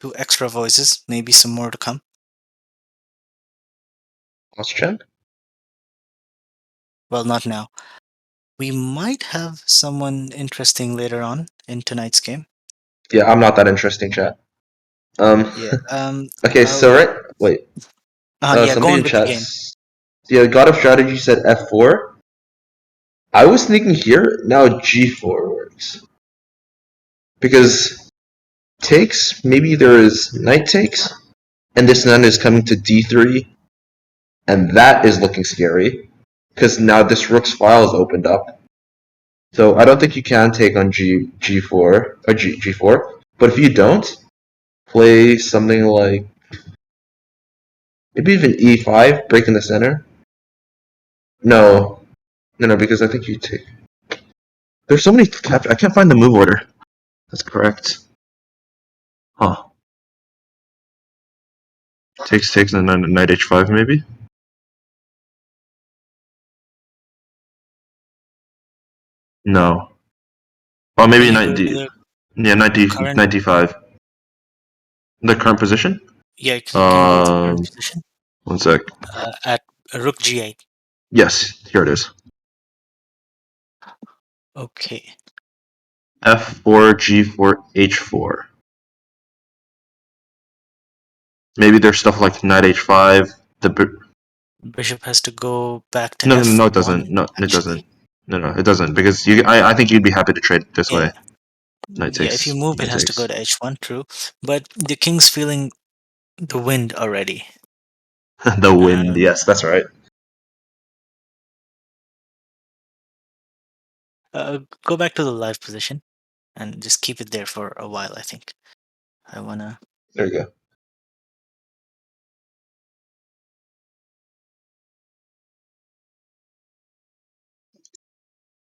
Two extra voices. Maybe some more to come. Question? Well, not now. We might have someone interesting later on in tonight's game. Yeah, I'm not that interesting, chat. Um. Yeah. Okay, Uh. so right. Wait. Yeah. Go Somebody on in with the chat. game. Yeah, God of strategy said F4. I was thinking here now G4 works because takes maybe there is knight takes and this nun is coming to D3 and that is looking scary because now this rook's file is opened up. So I don't think you can take on G4 or G4. But if you don't, play something like maybe even E5, breaking the center. No, no, because I think you take. There's so many. I can't find the move order. That's correct. Huh. Takes and then knight H5 maybe. No. Oh, Can maybe you knight go to D. the Yeah, current? knight D5. The current position. Yeah. Can you go to the current Um, position? one sec. At Rook G8. Yes, here it is. Okay. F4, G4, H4. Maybe there's stuff like knight H5. Bishop has to go back to No, it doesn't. F1. No, it doesn't. Actually, No, it doesn't because I think you'd be happy to trade this yeah. way. Knight Yeah, if you takes. move, it Knight has to go takes. to H1, true. But the king's feeling the wind already. The wind. Um, Yes, that's right. go back to the live position and just keep it there for a while, I think. I wanna. There you go.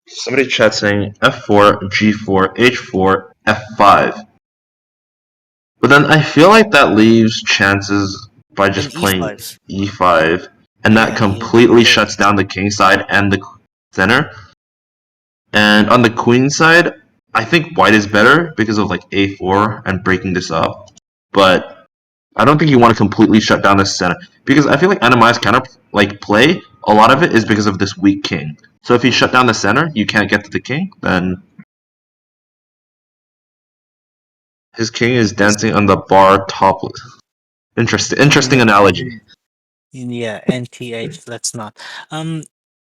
Somebody chat saying F4, G4, H4, F5. But then I feel like that leaves chances by Then just playing E5. E5, and that Yeah, he'll completely play. shuts down the king side and the center. And on the queen side, I think white is better because of like A4 and breaking this up. But I don't think you want to completely shut down the center because I feel like Anna-Maja's counter like play. A lot of it is because of this weak king. So if you shut down the center, you can't get to the king. Then his king is This, dancing on the bar topless. Interesting no, analogy. yeah, NTH. Let's not.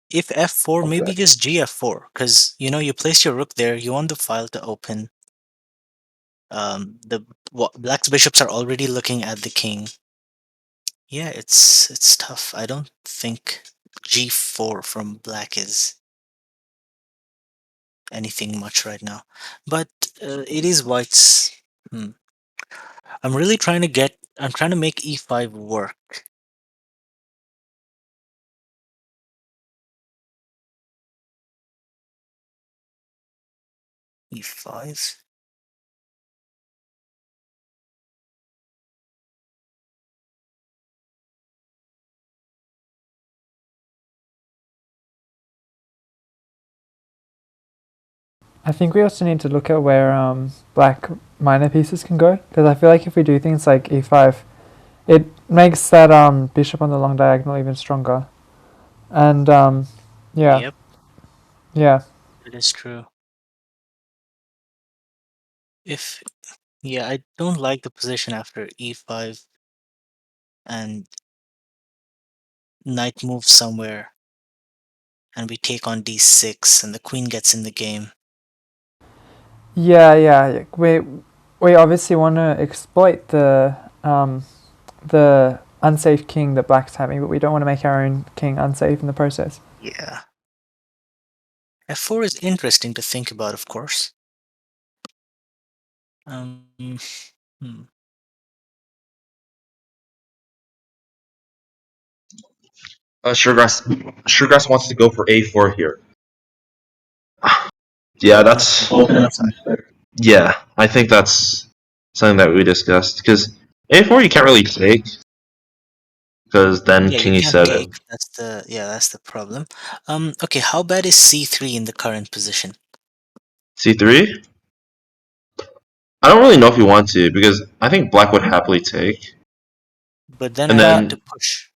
If F4, Okay. maybe just GF4, because you place your rook there. You want the file to open. The black's bishops are already looking at the king. Yeah, it's tough. I don't think G4 from black is anything much right now, but it is white's. Hmm. I'm really trying to get. I'm trying to make E5 work. E5. I think we also need to look at where black minor pieces can go, because I feel like if we do things like e5, it makes that bishop on the long diagonal even stronger. And yeah, Yep, yeah. it is true. If Yeah, I don't like the position after E5 and knight moves somewhere. and we take on d6, and the queen gets in the game. Yeah. We obviously want to exploit the unsafe king that black's having, but we don't want to make our own king unsafe in the process. Yeah. f4 is interesting to think about, of course. Hmm. Sugargrass wants to go for a4 here. Yeah, Open up that's the side. yeah. I think that's something that we discussed because a4 you can't really take because then Yeah, you king can't e7. take. That's the problem. Okay, how bad is c3 in the current position? c3. I don't really know if you want to because I think black would happily take, But then and I get to then push.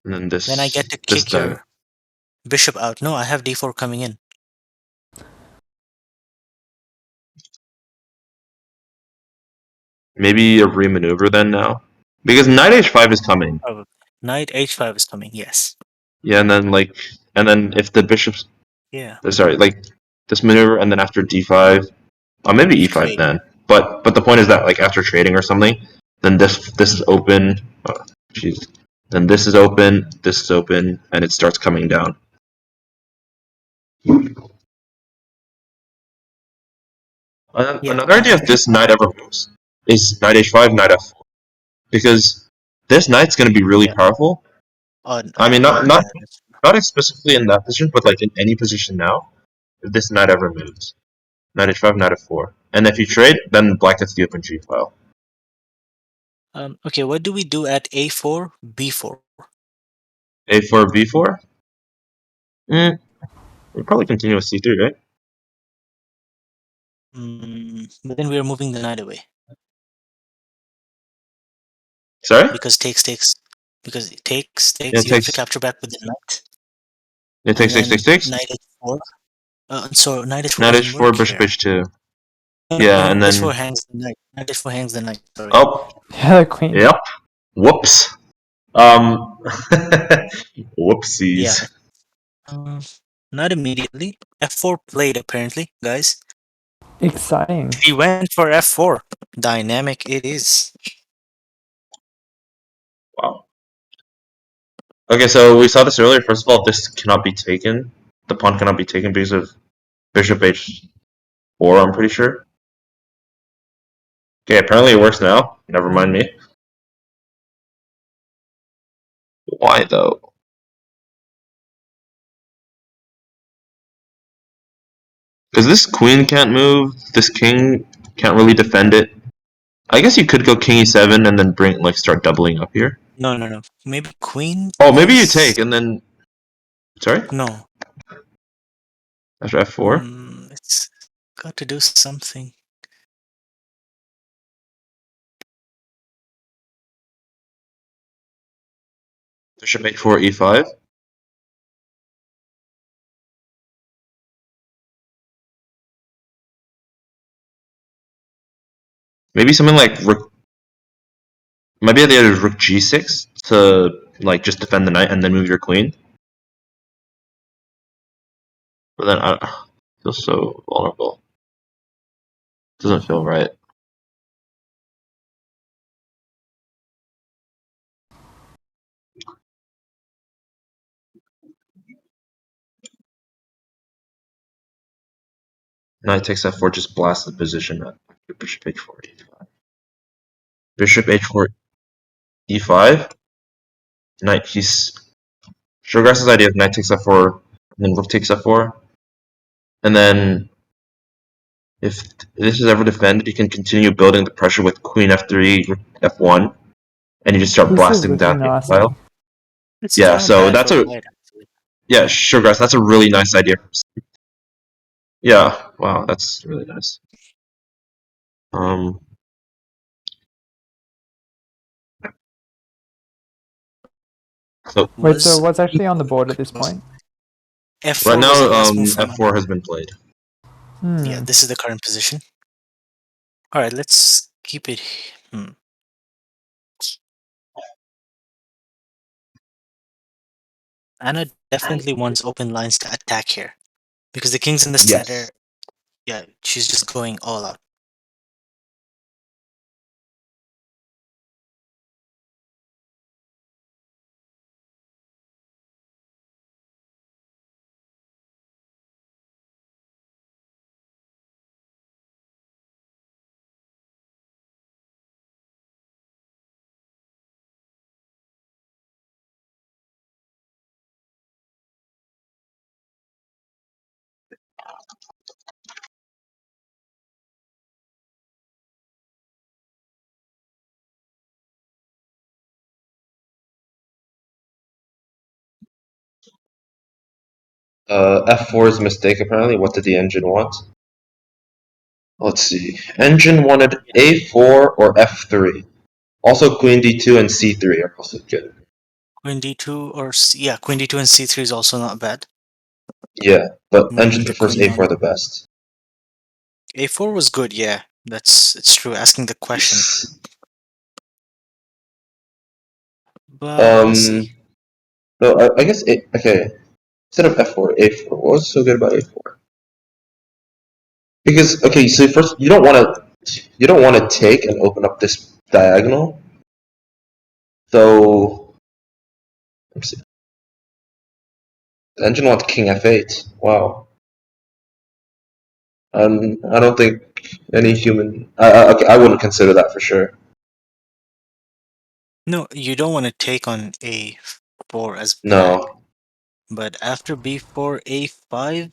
and then Then I get this to this kick die. your bishop out. No, I have d4 coming in. Maybe a remaneuver then now because knight h5 is coming. Probably. Knight h5 is coming. Yes. Yeah, and then if the bishop's Yeah. sorry this maneuver and then after d5, maybe You e5 trade. then. But the point is that like after trading or something, then this is open. Jeez. Then this is open, and it starts coming down. Yeah. Another idea if this knight ever moves is knight h5, knight f4, because this knight's going to be really Yeah. powerful. I mean, Yeah. not explicitly in that position, but like in any position now, if this knight ever moves, knight h5, knight f4, and if you trade, then black gets the open g file. Okay, what do we do at a4, b4? a4, b4. We probably continue with c3, right? But then we are moving the knight away Sorry? because takes. Because it takes. Yeah, it You have to takes capture back with the knight, it and takes then takes. knight h4. So knight h4 Knight doesn't h4, work bishop here. h2. No, no, Yeah, knight and h4 then hangs the knight. Knight h4 hangs the knight. Sorry. oh, Yeah, the queen. yep. Whoops. Yeah. Whoopsies. Uh, Not immediately. f4 played apparently, guys. Exciting. He went for f4. Dynamic it is. Wow. Okay, so we saw this earlier. First of all, this cannot be taken. The pawn cannot be taken because of bishop h4. I'm pretty sure. Okay, apparently it works now. Never mind me. Why though? Because this queen can't move. This king can't really defend it. I guess you could go king e7 and then start doubling up here. No, no, no. Maybe queen Oh, maybe you is take and then sorry no. after f4. It's got to do something. Bishop h4 e5. Maybe something like maybe the other is rook g6 to like just defend the knight and then move your queen. But then I feel so vulnerable. Doesn't feel right. Knight takes f4, just blast the position at bishop h4 e5. Bishop h4 e5. Knight he's Sugargrass's idea of knight takes f4, and then rook takes f4, and then if this is ever defended, you can continue building the pressure with queen f3, f1, and you just start This is blasting down looking the nasty. file. It's Yeah, kind of so bad that's for a white, actually. yeah, Sugargrass. That's a really nice idea. Yeah, wow, that's really nice. Um, so Wait, so Was what's actually on the board at this point? right f4 was now, the last move from f4 Arad. has been played. Yeah, this is the current position. All right, let's keep it. Hmm. Anna definitely wants open lines to attack here because the king's in the center. Yes. Yeah, she's just going all out. F4 is a mistake apparently. What did the engine want? Let's see. Engine wanted A4 or F3. Also Queen D2 and C3 are also good. Queen d2 or yeah, Queen d2 and c3 is also not bad. Yeah, but engine Moving the prefers queen A4 on. the best. A4 was good, yeah. It's true. Asking the question, Yes. but we'll see. No, I guess okay. Instead of F4, A4. What was so good about A4? Because okay, so first you don't want to take and open up this diagonal. So let's see. The engine wants King F8. Wow. I don't think any human. Okay, I wouldn't consider that for sure. No, you don't want to take on a4 as black, No, but after b4, a5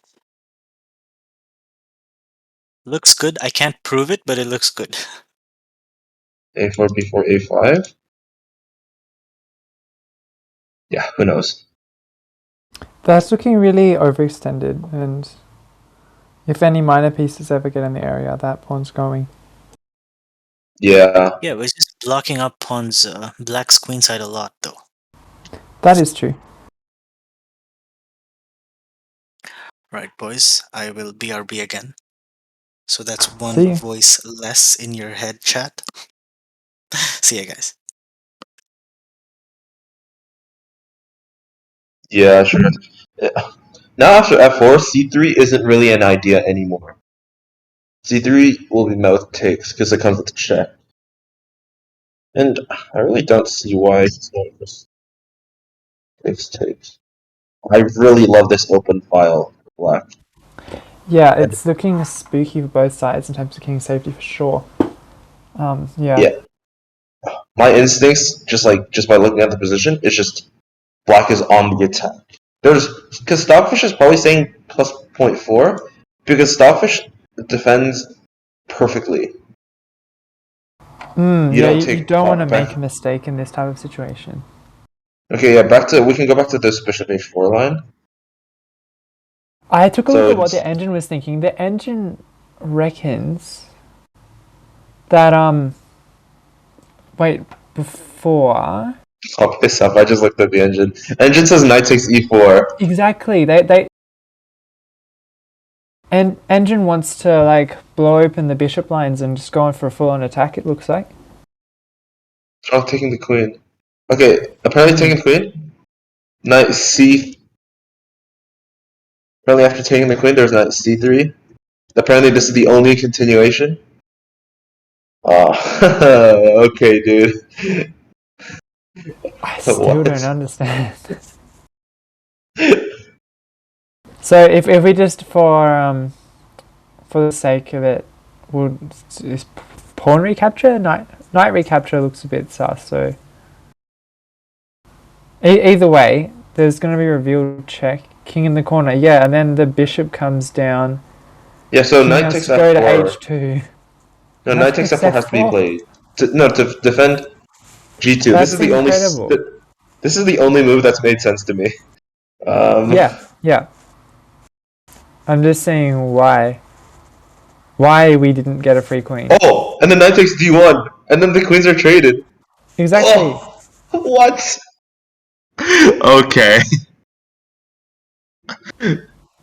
looks good. I can't prove it, but it looks good. A4 before A5. Yeah, who knows? That's looking really overextended, and if any minor pieces ever get in the area, that pawn's going. Yeah, Yeah, but it's just blocking up pawns, black's queen side a lot, though. That is true. Right, boys, I will BRB again. So that's one See you. voice less in your head, chat. See ya, guys. yeah, sure. Yeah. Now after F4, C3 isn't really an idea anymore. C3 will be mouth takes because it comes with check. And I really don't see why it's going for takes. I really love this open file for black. Yeah, it's looking spooky for both sides in terms of king safety for sure. Yeah. Yeah, my instincts, just by looking at the position, is just black is on the attack. Because Stockfish is probably saying plus 0.4 because Stockfish defends perfectly. You Yeah, don't you take don't want to make back. a mistake in this type of situation. Okay, yeah, we can go back to this bishop h4 line. I took a look So at what it's the engine was thinking. The engine reckons that wait, before I'll piss off. I just looked at the engine. Engine says knight takes e4. exactly they and engine wants to like blow open the bishop lines and just go on for a full-on attack. It looks like. Oh, taking the queen. Okay, apparently taking the queen. Knight c. Apparently after taking the queen, there's knight c3. Apparently this is the only continuation. Oh, okay, dude. I still don't What? understand. So if we just for the sake of it, would is pawn recapture knight recapture looks a bit sus. So either way, there's going to be a revealed check. King in the corner, yeah, and then the bishop comes down. Yeah, so King knight has takes to go to f4. h2. No, knight Knight takes takes f4 has to be f4. played. To defend g2. That's incredible. This is the only move that's made sense to me. Um, Yeah. I'm just saying why we didn't get a free queen. oh, and then knight takes d1, and then the queens are traded. Exactly. Oh, what? Okay.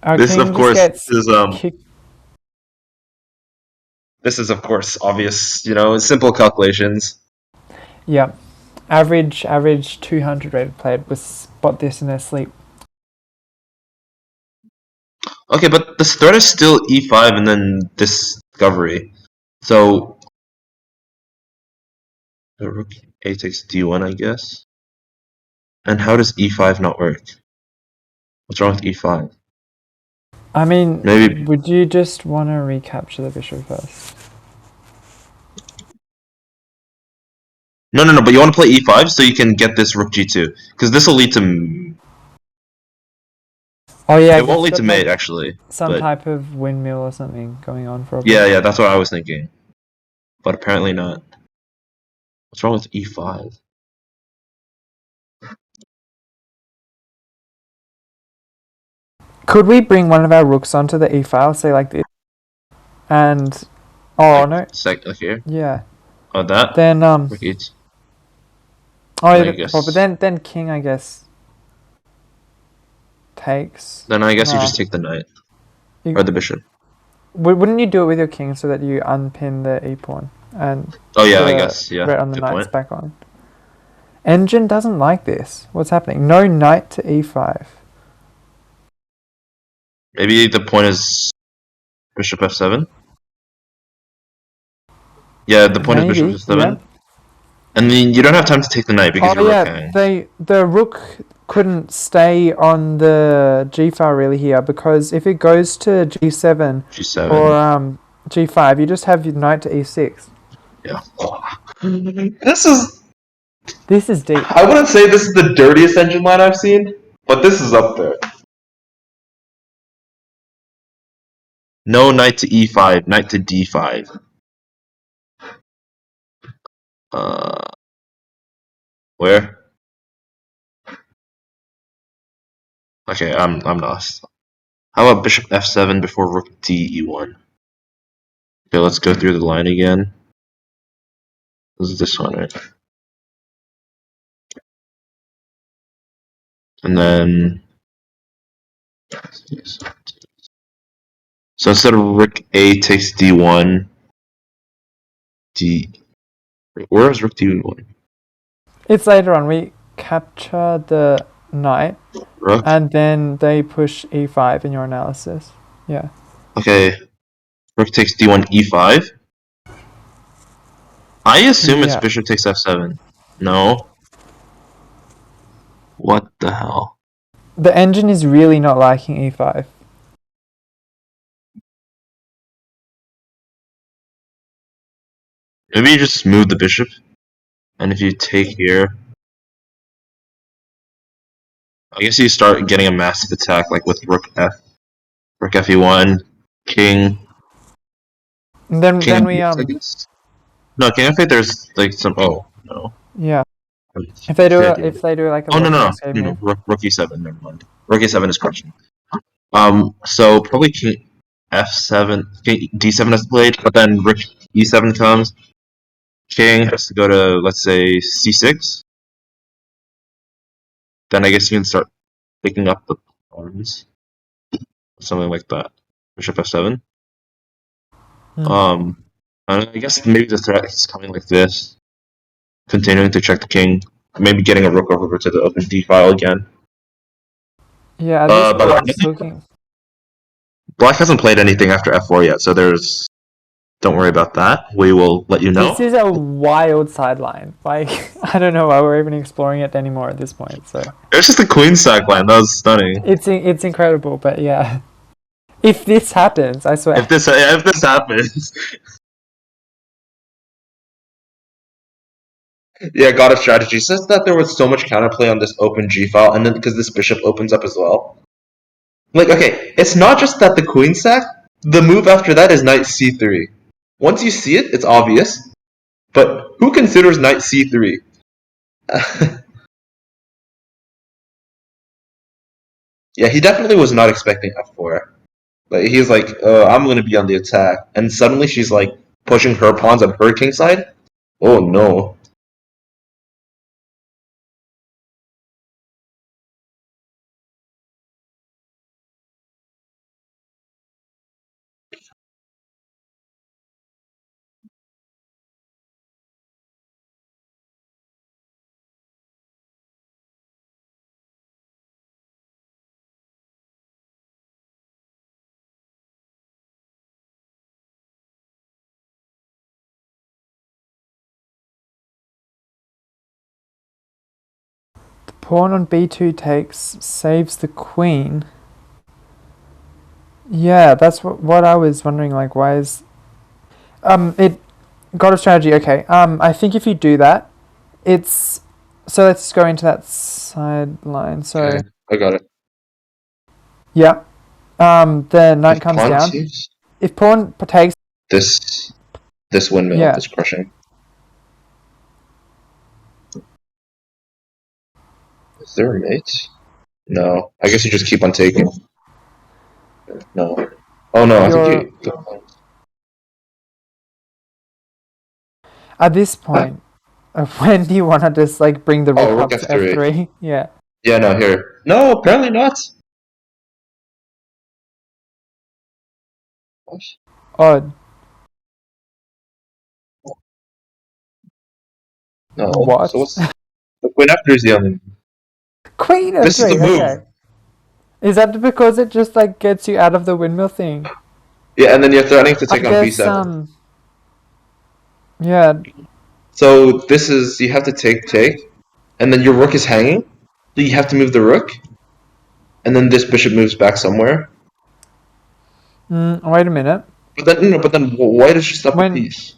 Our This, of king just course, gets is kicked. this is of course obvious. Simple calculations. Yeah. Average 200 rated player would spot this in their sleep. Okay, but this threat is still e5 and then discovery. So the rook a takes d1, I guess. And how does e5 not work? What's wrong with e5? I mean, Maybe would you just want to recapture the bishop first? no. But you want to play e5 so you can get this rook g2 because this will lead to. Oh yeah, I It won't guess you lead got to like mate actually, some but type of windmill or something going on for a bit. yeah, that's what I was thinking. But apparently not. What's wrong with e5? Could we bring one of our rooks onto the e file, say like this, and oh Like no, here. yeah, Oh, that then rook e2. oh I yeah, but guess. then king I guess takes. Then I guess you No, just take the knight you, or the bishop. wouldn't you do it with your king so that you unpin the e pawn and Oh yeah, I the guess yeah. red on the Good knight's point. back on? Engine doesn't like this. What's happening? No knight to e5. Maybe the point is bishop f7. Yeah, the point is bishop Maybe, yeah. f7, and then you don't have time to take the knight because Oh your rook yeah, hang the rook couldn't stay on the g file really here because if it goes to g7 or g7. g5, you just have your knight to e6. Yeah. This is. This is deep. I wouldn't say this is the dirtiest engine line I've seen, but this is up there. No knight to e5, knight to d5. Uh, where? Okay, I'm lost. How about bishop f7 before rook d e1? Okay, let's go through the line again. This is this one, right? And then so instead of rook a takes d1, d where is rook d1? It's later on. We capture the knight Rook. and then they push e5 in your analysis. Yeah. Okay, rook takes d1 e5. I assume it's Yeah. bishop takes f7. No. What the hell? The engine is really not liking e5. Maybe you just move the bishop, and if you take here, I guess you start getting a massive attack like with rook fe1, king, And then king then we f6, I guess. No, king f8. There's like some. Oh no. yeah. Shit. If they do like a Oh no local no escape no no. move. Rook e7. Never mind. Rook e7 is crushing. So probably king f7, king d7 is played, but then rook e7 comes. King has to go to let's say c6. Then I guess you can start picking up the pawns, something like that. Bishop f7. Hmm. Um, and I guess maybe the threat is coming like this, continuing to check the king, maybe getting a rook over to the open d file again. Yeah, at this But point it's looking. Black hasn't played anything after f4 yet, so there's. Don't worry about that. We will let you This know. is a wild sideline. Like I don't know why we're even exploring it anymore at this point. So It was just a queen sack line. That was stunning. it's incredible, but yeah. If this happens, I If swear. this happens, yeah, God of Strategy says that there was so much counterplay on this open G file, and then because this bishop opens up as well. Like, okay, it's not just that the queen sack. The move after that is knight c3. Once you see it, it's obvious. But who considers knight c3? Yeah, he definitely was not expecting f4. Like he's like, I'm gonna be on the attack, and suddenly she's like pushing her pawns on her king side. Oh no! pawn on b2 takes saves the queen. Yeah, that's what I was wondering. Like, why is it got a strategy? Okay. I think if you do that, it's so. Let's go into that sideline. So Okay, I got it. yeah. The knight If comes pawn down. takes If pawn takes, this windmill, yeah. this crushing. Is there a mate? No. I guess you just keep on taking. No. Oh no, I think You're you. at this Huh? point. When do you want to just like bring the Oh, rook rook up to f3. f3? Yeah. Yeah, no, here. No, apparently not. What? Odd. No. So What? what's the queen f3 is the only. Queen This is the f3. move. Okay. Is that because it just like gets you out of the windmill thing? Yeah, and then you're threatening to I take on guess b7. yeah. So this is you have to take, and then your rook is hanging. So you have to move the rook, and then this bishop moves back somewhere. Wait a minute. But then white is just up a When piece.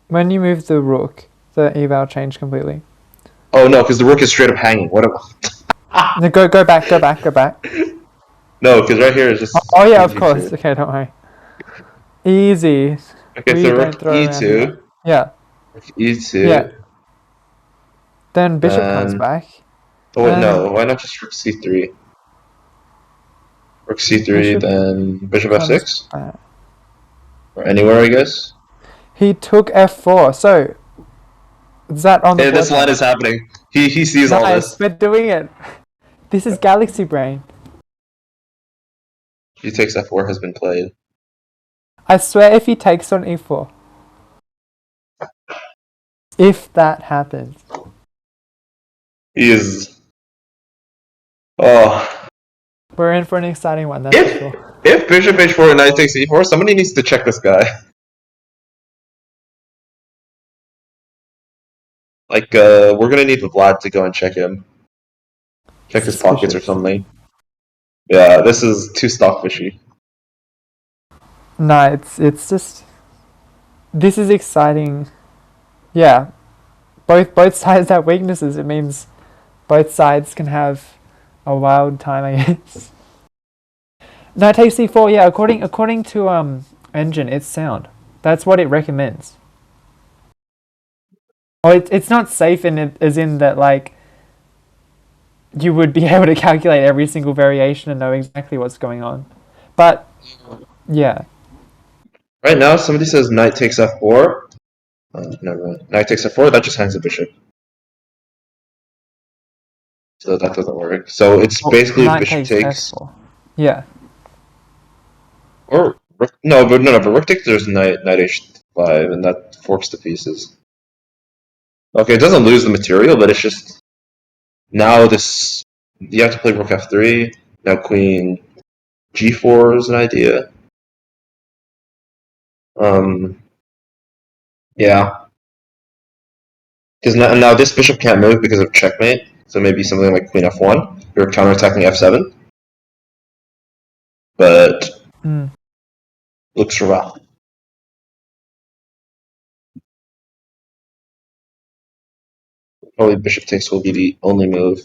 when you move the rook, the eval changed completely. Oh no, because the rook is straight up hanging. What? No, go back, go back, go back. No, because right here is Oh, just oh yeah, queen of course. g2. Okay, don't worry. Easy. Okay, We so don't rook throw around here. e2, Yeah, rook e2, yeah. Then bishop comes then back, oh wait, and no, why not just rook c3? Rook c3, bishop then bishop comes f6, back. or anywhere, I guess. He took f4. So is that on the Hey, board this line now? is happening. He sees all Nice, this. we're doing it. This is Galaxy Brain. G takes f4 has been played. I swear if he takes on e4. If that happens. He is. Oh, We're in for an exciting one, that's for if sure. if bishop h4 and knight takes e4, somebody needs to check this guy. Like, we're gonna need Vlad to go and check him, check his pockets or Suspicious. something. Yeah, this is too stockfishy. No, it's just this is exciting. Yeah. Both sides have weaknesses. It means both sides can have a wild time, I guess. Knight takes c4, yeah, according to engine, it's sound. That's what it recommends. Oh, it's not safe in it as in that like you would be able to calculate every single variation and know exactly what's going on. But yeah. Right now, somebody says knight takes f4. Never mind. Knight takes f4. That just hangs the bishop, so that doesn't work. So it's Well, basically knight bishop takes takes f4. Yeah. or rook, no, but rook takes. There's knight h5, and that forks to pieces. Okay, it doesn't lose the material, but it's just now this. You have to play rook f3. Now queen g4 is an idea. Yeah, because now this bishop can't move because of checkmate. So maybe something like queen f1. You're counterattacking f7, but Mm. looks rough. Probably bishop takes will be the only move.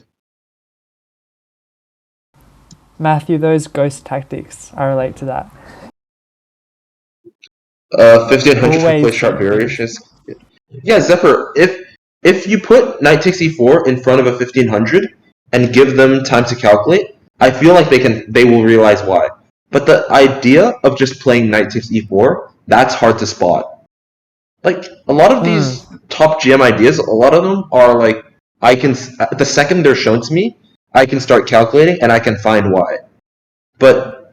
Matthew, those ghost tactics, I relate to that. 1500 for play Always sharp saying things. variations. Yeah, Zephyr. If you put knight takes e4 in front of a 1500 and give them time to calculate, I feel like they will realize why. But the idea of just playing knight takes e4, that's hard to spot. Like a lot of these top GM ideas, a lot of them are like I can the second they're shown to me, I can start calculating and I can find why. But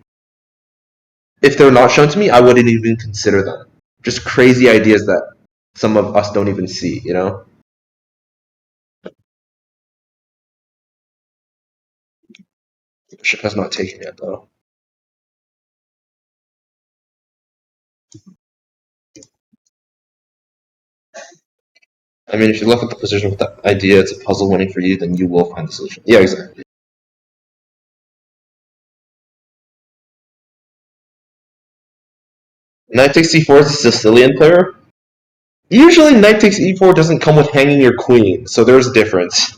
if they're not shown to me, I wouldn't even consider them. Just crazy ideas that some of us don't even see, you know? Bishop has not taken yet, though. I mean, if you look at the position with the idea it's a puzzle winning for you, then you will find the solution. Yeah, exactly. Knight takes c4 is a Sicilian player. Usually, knight takes e4 doesn't come with hanging your queen, so there's a difference.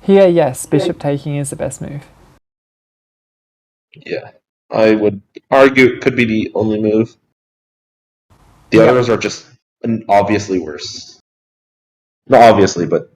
Here, yes, bishop taking is the best move. Yeah, I would argue it could be the only move. The Yep. others are just obviously worse. Not obviously, but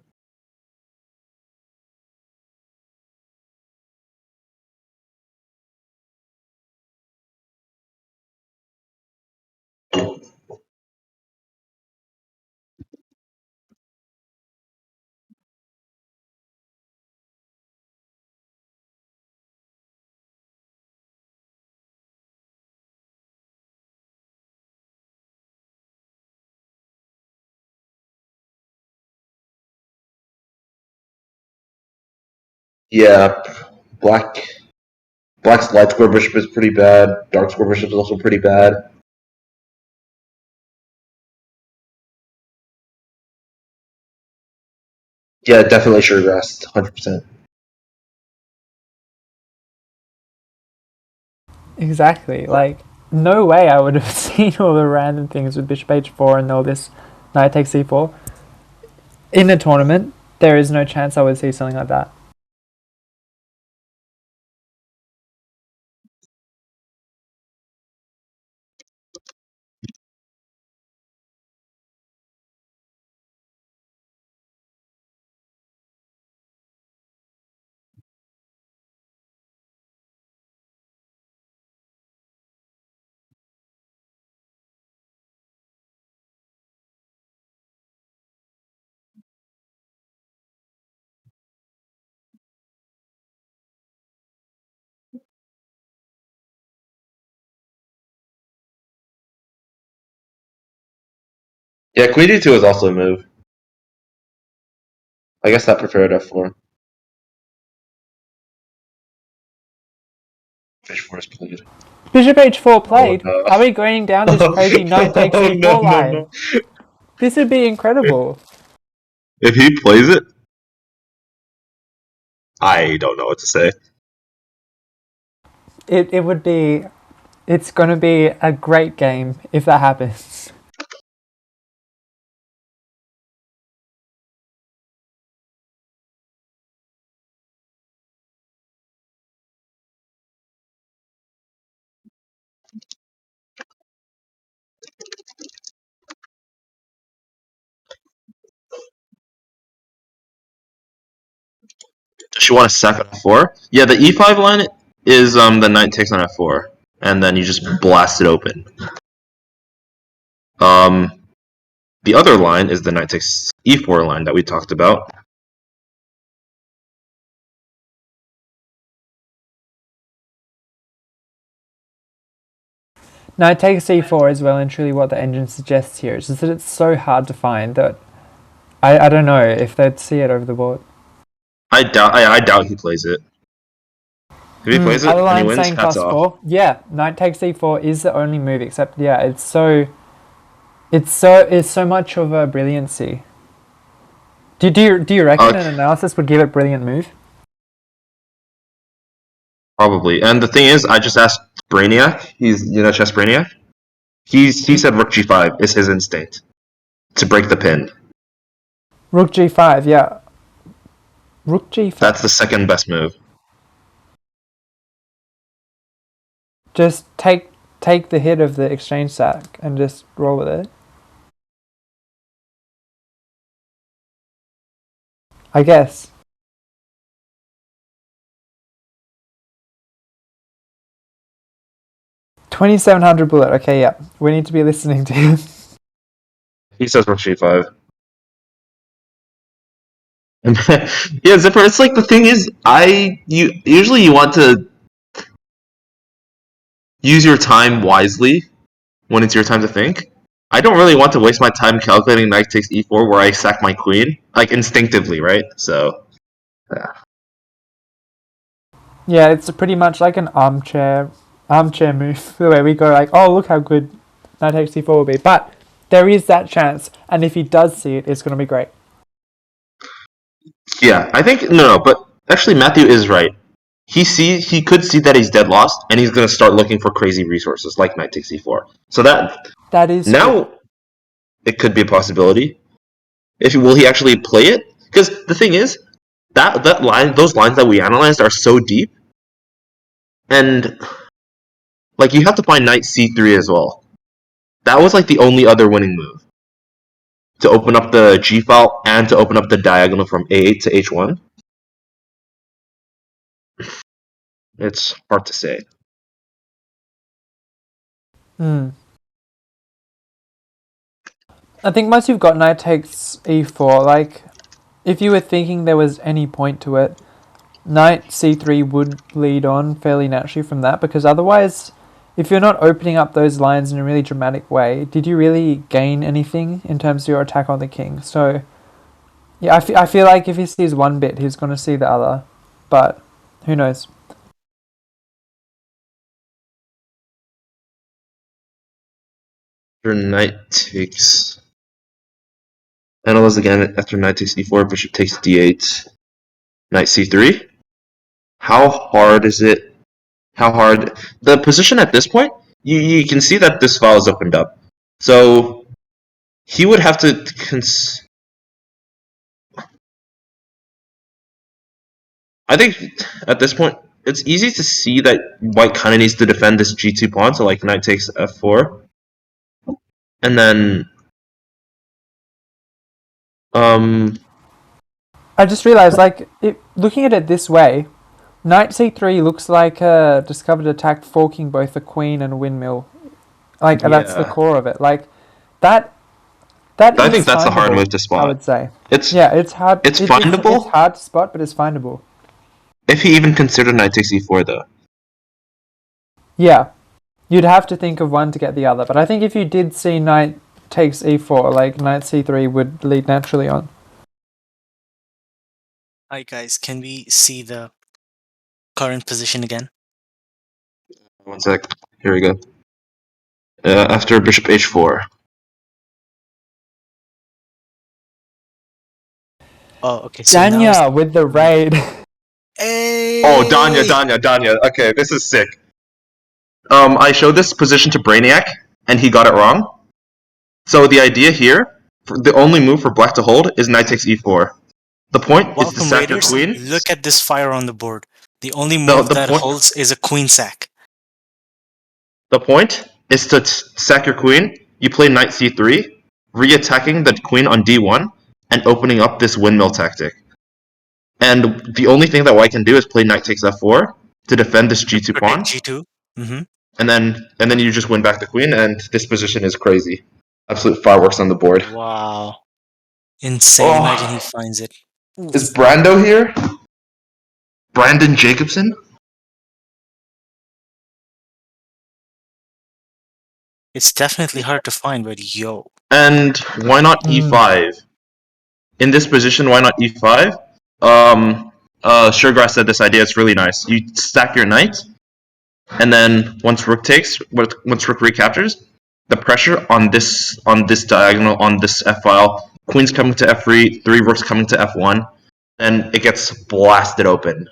yeah, black black's light square bishop is pretty bad. Dark square bishop is also pretty bad. Yeah, definitely sure rest, 100%. Exactly. Like, no way I would have seen all the random things with bishop h4 and all this knight takes c4. In a tournament, there is no chance I would see something like that. Yeah, queen d2 is also a move. I guess that preferred f4. H4 is played. Bishop h4 Oh played? no. Are we going down this crazy knight takes Oh no, c4 no, line? no. This would be incredible. If he plays it, I don't know what to say. It would be. It's going to be a great game if that happens. Does she want to sack on f4? Yeah, the e5 line is the knight takes on f4, and then you just blast it open. Um, the other line is the knight takes e4 line that we talked about. Knight takes c4 is well and truly what the engine suggests here. It's just that it's so hard to find that I don't know if they'd see it over the board. I doubt he plays it. If he plays it Other and he line wins, saying hats plus off. 4. Yeah, knight takes c4 is the only move, except yeah, it's so much of a brilliancy. Do you reckon an analysis would give it brilliant move? Probably. And the thing is, I just asked Brainiac. He's chess Brainiac. He said Rook G5 is his instinct to break the pin. Rook g5, yeah. Rook g5. That's the second best move. Just take the hit of the exchange sack and just roll with it. I guess. 2700 bullet. Okay, yeah. We need to be listening to him. He says rook g5. Yeah, Zipper. It's like the thing is, you usually you want to use your time wisely when it's your time to think. I don't really want to waste my time calculating knight takes e4 where I sack my queen, like instinctively, right? So, yeah. Yeah, it's pretty much like an armchair move. The way we go like, oh, look how good knight takes c4 will be. But there is that chance, and if he does see it, it's going to be great. Yeah, I think no, but actually Matthew is right. He could see that he's dead lost, and he's gonna start looking for crazy resources like knight takes e4. So That is true. now it could be a possibility. If will he actually play it? Because the thing is that line, those lines that we analyzed are so deep, and like you have to find knight c3 as well. That was like the only other winning move to open up the g file and to open up the diagonal from a8 to h1. It's hard to say. Hmm. I think once you've got knight takes e4, like, if you were thinking there was any point to it, knight c3 would lead on fairly naturally from that, because otherwise, if you're not opening up those lines in a really dramatic way, did you really gain anything in terms of your attack on the king? So, yeah, I feel like if he sees one bit, he's going to see the other, but who knows? After knight takes. Analyze again after knight takes e4, bishop takes d8, knight c3. How hard is it? How hard? The position at this point, you can see that this file is opened up. So he would have to. I think at this point, it's easy to see that white kind of needs to defend this g2 pawn, so like knight takes f4. And then. I just realized, like, looking at it this way, knight c3 looks like a discovered attack forking both a queen and a windmill. Like, that's the Yeah. core of it. Like, that that I think is that's a hard findable, move to I spot. would say. It's Yeah, it's hard. it's It's findable hard to spot, but it's findable. if he even considered knight takes e4 though. Yeah, you'd have to think of one to get the other. But I think if you did see knight takes e4, like knight c3 would lead naturally on. Hi guys, can we see the current position again? One sec. Here we go. After bishop h4. Oh, okay. So now is Danya with the raid. Oh, hey. Danya. Okay, this is sick. I showed this position to Brainiac, and he got it wrong. So the idea here, the only move for black to hold is knight takes e4. The point is to Welcome sack your Raiders. queen. Look at this fire on the board. The only No, move the that point. holds is a queen sack. The point is to sack your queen. You play knight c3, re-attacking the queen on d1, and opening up this windmill tactic. And the only thing that white can do is play knight takes f4 to defend this To g2 protect pawn, g2. Mm-hmm. and then you just win back the queen. And this position is crazy. Absolute fireworks on the board. Wow. Insane. Imagine he Oh, finds it. is Oof. Brando here? Brandon Jacobson? It's definitely hard to find, but yo. And why not e5? In this position, why not e5? Suregrass said this idea. It's really nice. You stack your knight, and then once rook recaptures, the pressure on this diagonal on this f file, queen's coming to f3, three rooks coming to f1, then it gets blasted open.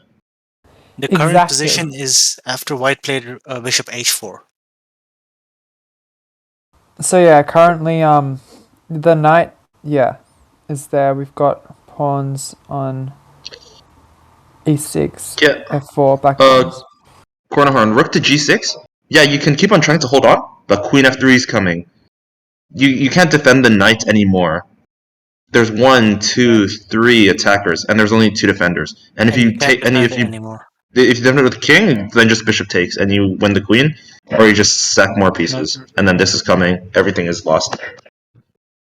The current Exactly. position is after white played bishop h4. So yeah, currently the knight is there. We've got pawns on e6, Yeah. f4, black pawns. Corner horn, rook to g6. Yeah, you can keep on trying to hold on, but queen f3 is coming. You can't defend the knight anymore. there's 1, 2, 3 attackers, and there's only 2 defenders. And if And you you can't take, and defend if it you anymore. defend it with the king, then just bishop takes, and you win the queen, or you just sack more pieces, and then this is coming. Everything is lost.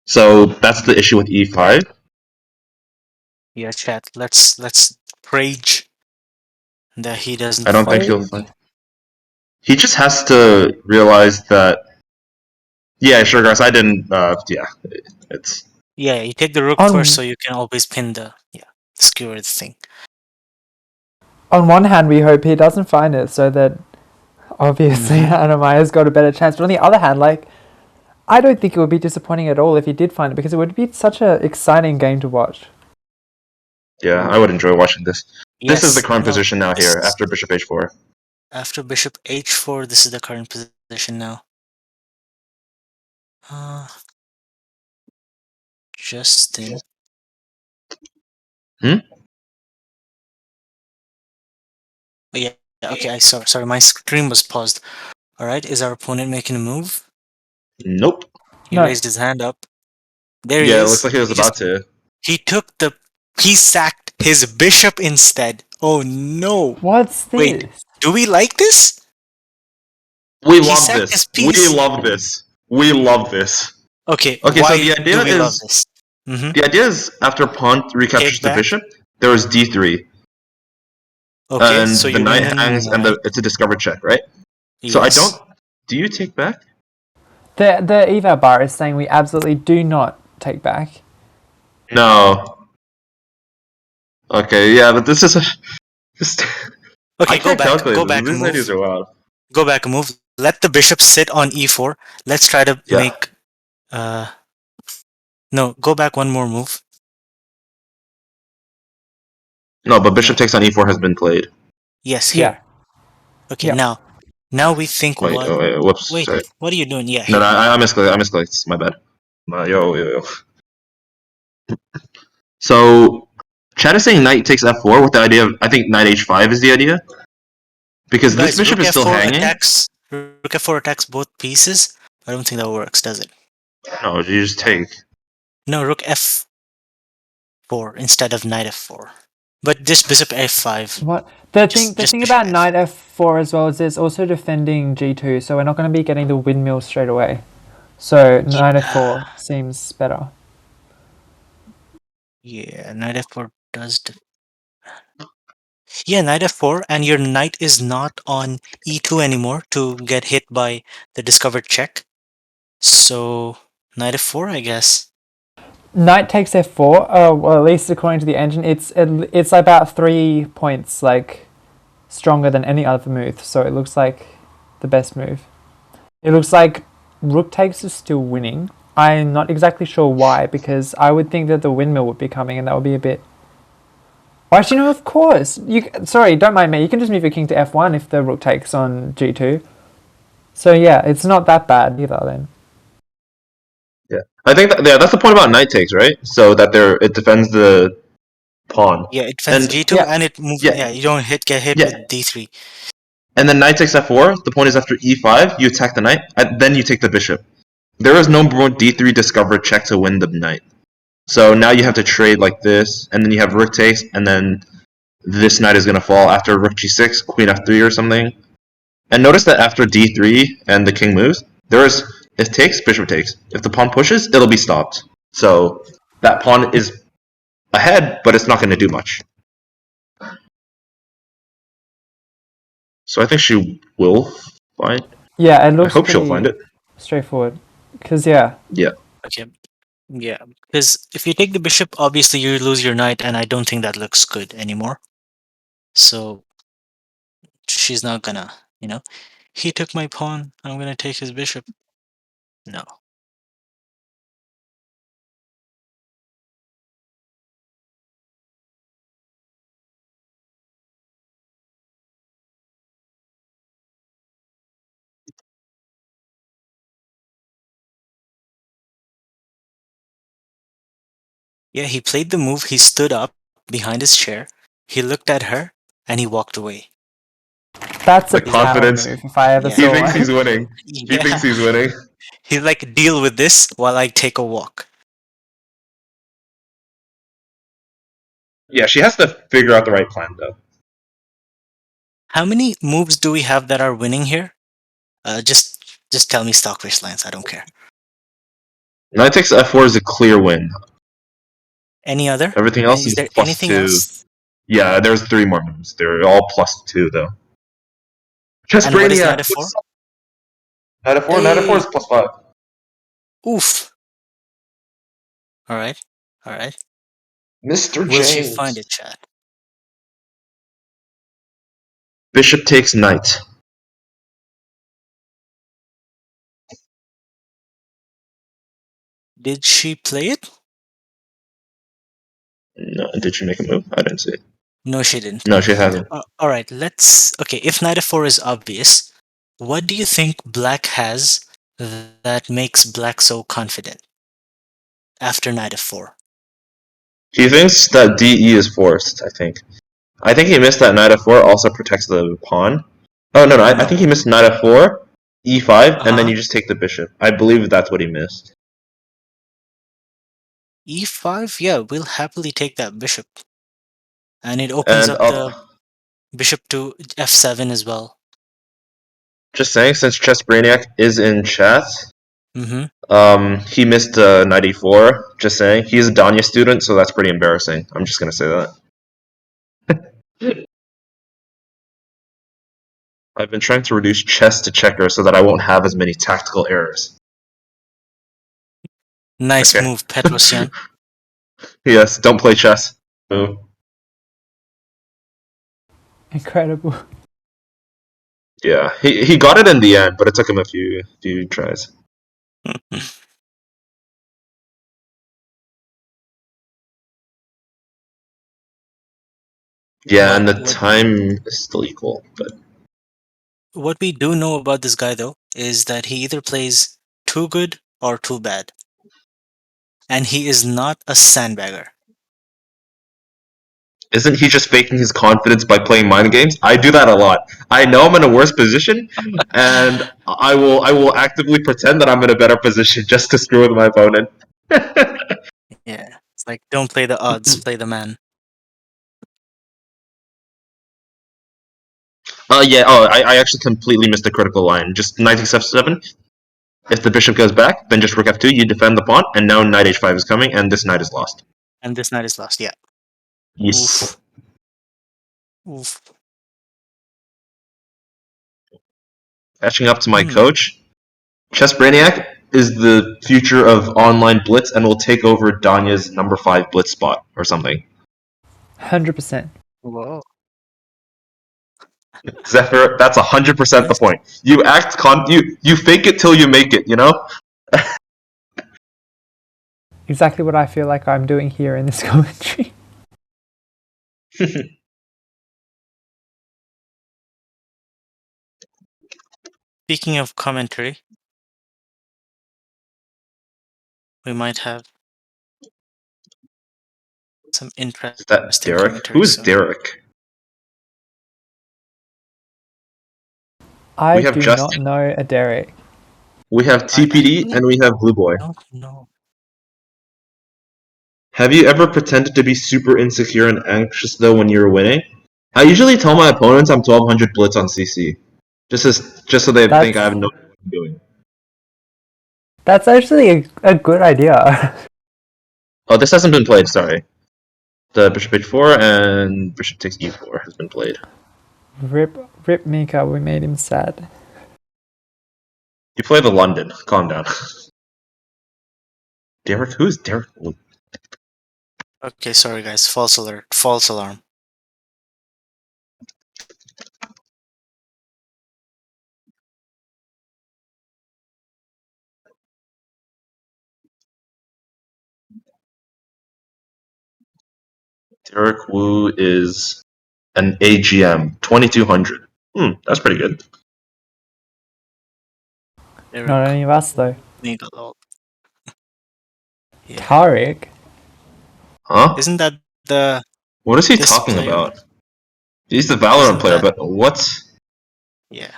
So that's the issue with e5. Yeah, chat. Let's rage that he doesn't I don't think he'll find. fight. He just has to realize that. Yeah, sure, guys. I didn't. Yeah, it's. Yeah, you take the rook first, On so you can always pin the skewer the thing. on one hand, we hope he doesn't find it, so that obviously Mhm. Anna-Maja's got a better chance. But on the other hand, like, I don't think it would be disappointing at all if he did find it, because it would be such an exciting game to watch. Yeah, I would enjoy watching this. This is the Yes. current No. position now here This after bishop h4. after bishop h4. This is the current position now. Uh, Justin. Hmm? Oh, yeah. Okay. I saw. Sorry, my screen was paused. All right. Is our opponent making a move? Nope. He No, raised his hand up. There he Yeah, it looks is. like he was about to. He took the. He sacked his bishop instead. Oh no! what's Wait. this? Do we like this? We He love sacked this. his We piece. love this. We love this. Okay. Okay, so the Why idea do we love is this? Mm-hmm. the idea is after pawn recaptures Take the back. bishop, there is d3, Okay. So and the you win knight the hangs, and knight. it's a discovered check, right? So I don't. Yes. Do you take back? The eval bar is saying we absolutely do not take back. No. Okay, yeah, but this is a. Just, I Okay. Go can't back. calculate Go this. back a These ideas move. are wild. Go back a move. Let the bishop sit on e4. Let's try to Yeah. make. No. Go back one more move. No, but bishop No. takes on e4 has been played. Yes. Yeah, Here. Okay. yeah. Now we think Wait, what? oh, wait, whoops. Wait. Sorry. What are you doing? Yeah. No, Here. no, I misclicked. I misclicked. It's my bad. Yo. So, Chad is saying knight takes f4 with the idea of, I think knight h5 is the idea. Because this Guys, bishop rook is still f4 hanging. attacks. Rook f4 attacks both pieces. I don't think that works, does it? No, you just take. No, rook f4 instead of knight f4. But this bishop f5. What the Just thing bishop about f. knight f4 as well is it's also defending g2, so we're not going to be getting the windmill straight away. So knight f4 seems better. Yeah, knight f4 does. Yeah, knight f4, and your knight is not on e2 anymore to get hit by the discovered check. So knight f4, I guess. Knight takes f4. Well, at least according to the engine, it's about 3 points like stronger than any other move. So it looks like the best move. It looks like rook takes is still winning. I'm not exactly sure why, because I would think that the windmill would be coming, and that would be a bit. Oh, actually, no, of course. Sorry, don't mind me. You can just move your king to f1 if the rook takes on g2. So yeah, it's not that bad either then. Yeah. I think that's the point about knight takes, right? So that it defends the pawn. Yeah, it defends And g2 Yeah, and it moves. yeah, Yeah, you don't get hit yeah. with d3. And then knight takes f4. The point is after e5, you attack the knight, and then you take the bishop. There is no more d3 discovered check to win the knight. So now you have to trade like this, and then you have rook takes, and then this knight is going to fall after rook g6, queen f3 or something. And notice that after d3 and the king moves, there is it takes, bishop takes. If the pawn pushes, it'll be stopped. So that pawn is ahead, but it's not going to do much. So I think she will find. yeah, it I looks hope she'll find pretty it. straightforward. Because yeah, Yeah. Okay. Yeah, because if you take the bishop, obviously you lose your knight, and I don't think that looks good anymore. So she's not gonna, he took my pawn, I'm gonna take his bishop. No. Yeah, he played the move. He stood up behind his chair. He looked at her and he walked away. that's a The He's like, power confidence. move if I ever yeah, He saw thinks one. he's winning. He thinks yeah. he's winning. He's like, deal with this while I take a walk. Yeah, she has to figure out the right plan though. How many moves do we have that are winning here? Just tell me Stockfish Lance. I don't care. Knight takes f4 is a clear win. Any other? Everything And else is is there plus anything two. else? Yeah, there's 3 more moves. They're all plus 2 though. Chess And what is knight Brainiac. f4? Knight f4. Knight f4 is Hey, plus 5. oof. All right, all right. Mr. Will she find James. it, chat? Bishop takes knight. Did she play it? No, did she make a move? I didn't see it. No, she didn't. No, she hasn't. All right, let's. Okay, if knight f4 is obvious, what do you think black has that makes black so confident after knight f4? He thinks that DE is forced, I think. I think he missed that knight f4 also protects the pawn. Oh, no, I think he No. missed knight f4, e5, Uh and then huh. you just take the bishop. I believe that's what he missed. E5? Yeah, we'll happily take that bishop. And it opens And up the bishop to f7 as well. just saying, since Chess Brainiac is in chat, Mm-hmm. he missed knight e4. Just saying, he's a Danya student, so that's pretty embarrassing. I'm just gonna say that. I've been trying to reduce chess to checker so that I won't have as many tactical errors. Nice Okay. move, Petrosian. Yes, don't play chess. Move. Incredible. Yeah, he got it in the end, but it took him a few tries. Yeah, Well, and the time is still equal, but what we do know about this guy though is that he either plays too good or too bad, and he is not a sandbagger. isn't he just faking his confidence by playing mind games? I do that a lot. I know I'm in a worse position, and I will actively pretend that I'm in a better position just to screw with my opponent. Yeah, it's like don't play the odds, play the man. Yeah. Oh, I actually completely missed the critical line. Just knight takes f7. If the bishop goes back, then just rook f2. You defend the pawn, and now knight h5 is coming, and this knight is lost. And this knight is lost. Yeah. Yes. Oof. Oof. Catching up to my Hmm. coach, Chess Brainiac is the future of online blitz and will take over Danya's number 5 blitz spot or something. 100%. Whoa. Zephyr, that's 100% the Nice. point. You fake it till you make it, you know? Exactly what I feel like I'm doing here in this commentary. Speaking of commentary, we might have some Is that interesting Derek? commentary Who is soon. Derek? I We have do not Justin, know a Derek. we have I TPD, actually and we have Blue Boy. don't know. Have you ever pretended to be super insecure and anxious though when you're winning? I usually tell my opponents I'm 1200 blitz on CC, just so they think I That's have no idea what I'm doing. that's actually a good idea. Oh, this hasn't been played. Sorry. The bishop h4 and bishop takes e4 has been played. Rip Mika, we made him sad. You play the London. Calm down. Derek? Who is Derek? Okay, sorry guys. False alert. False alarm. Derek Wu is an AGM 2200. That's pretty good. Eric Not any of us though. Megalol. Yeah. Tariq? Huh? Isn't that the What is he this talking player? about? He's the Valorant Isn't player, that but what's. yeah.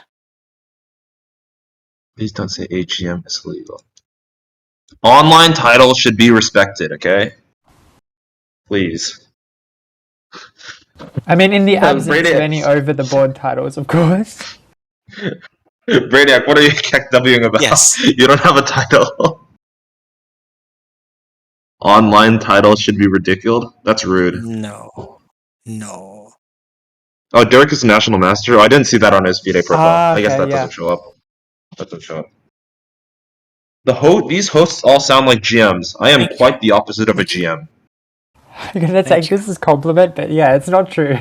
Please don't say AGM is illegal. Online titles should be respected, okay? Please. I mean, in the absence of Brainiac. any over-the-board titles, of course. Brainiac, what are you Wing about? Yes. You don't have a title. Online titles should be ridiculed. That's rude. No. No. Oh, Derek is a national master. Oh, I didn't see that on his VA profile. I guess Okay, that yeah. doesn't show up. That doesn't show up. These hosts all sound like GMs. I am Thank you. quite the opposite of a Thank you. GM. I'm gonna take this as compliment, but yeah, it's not true.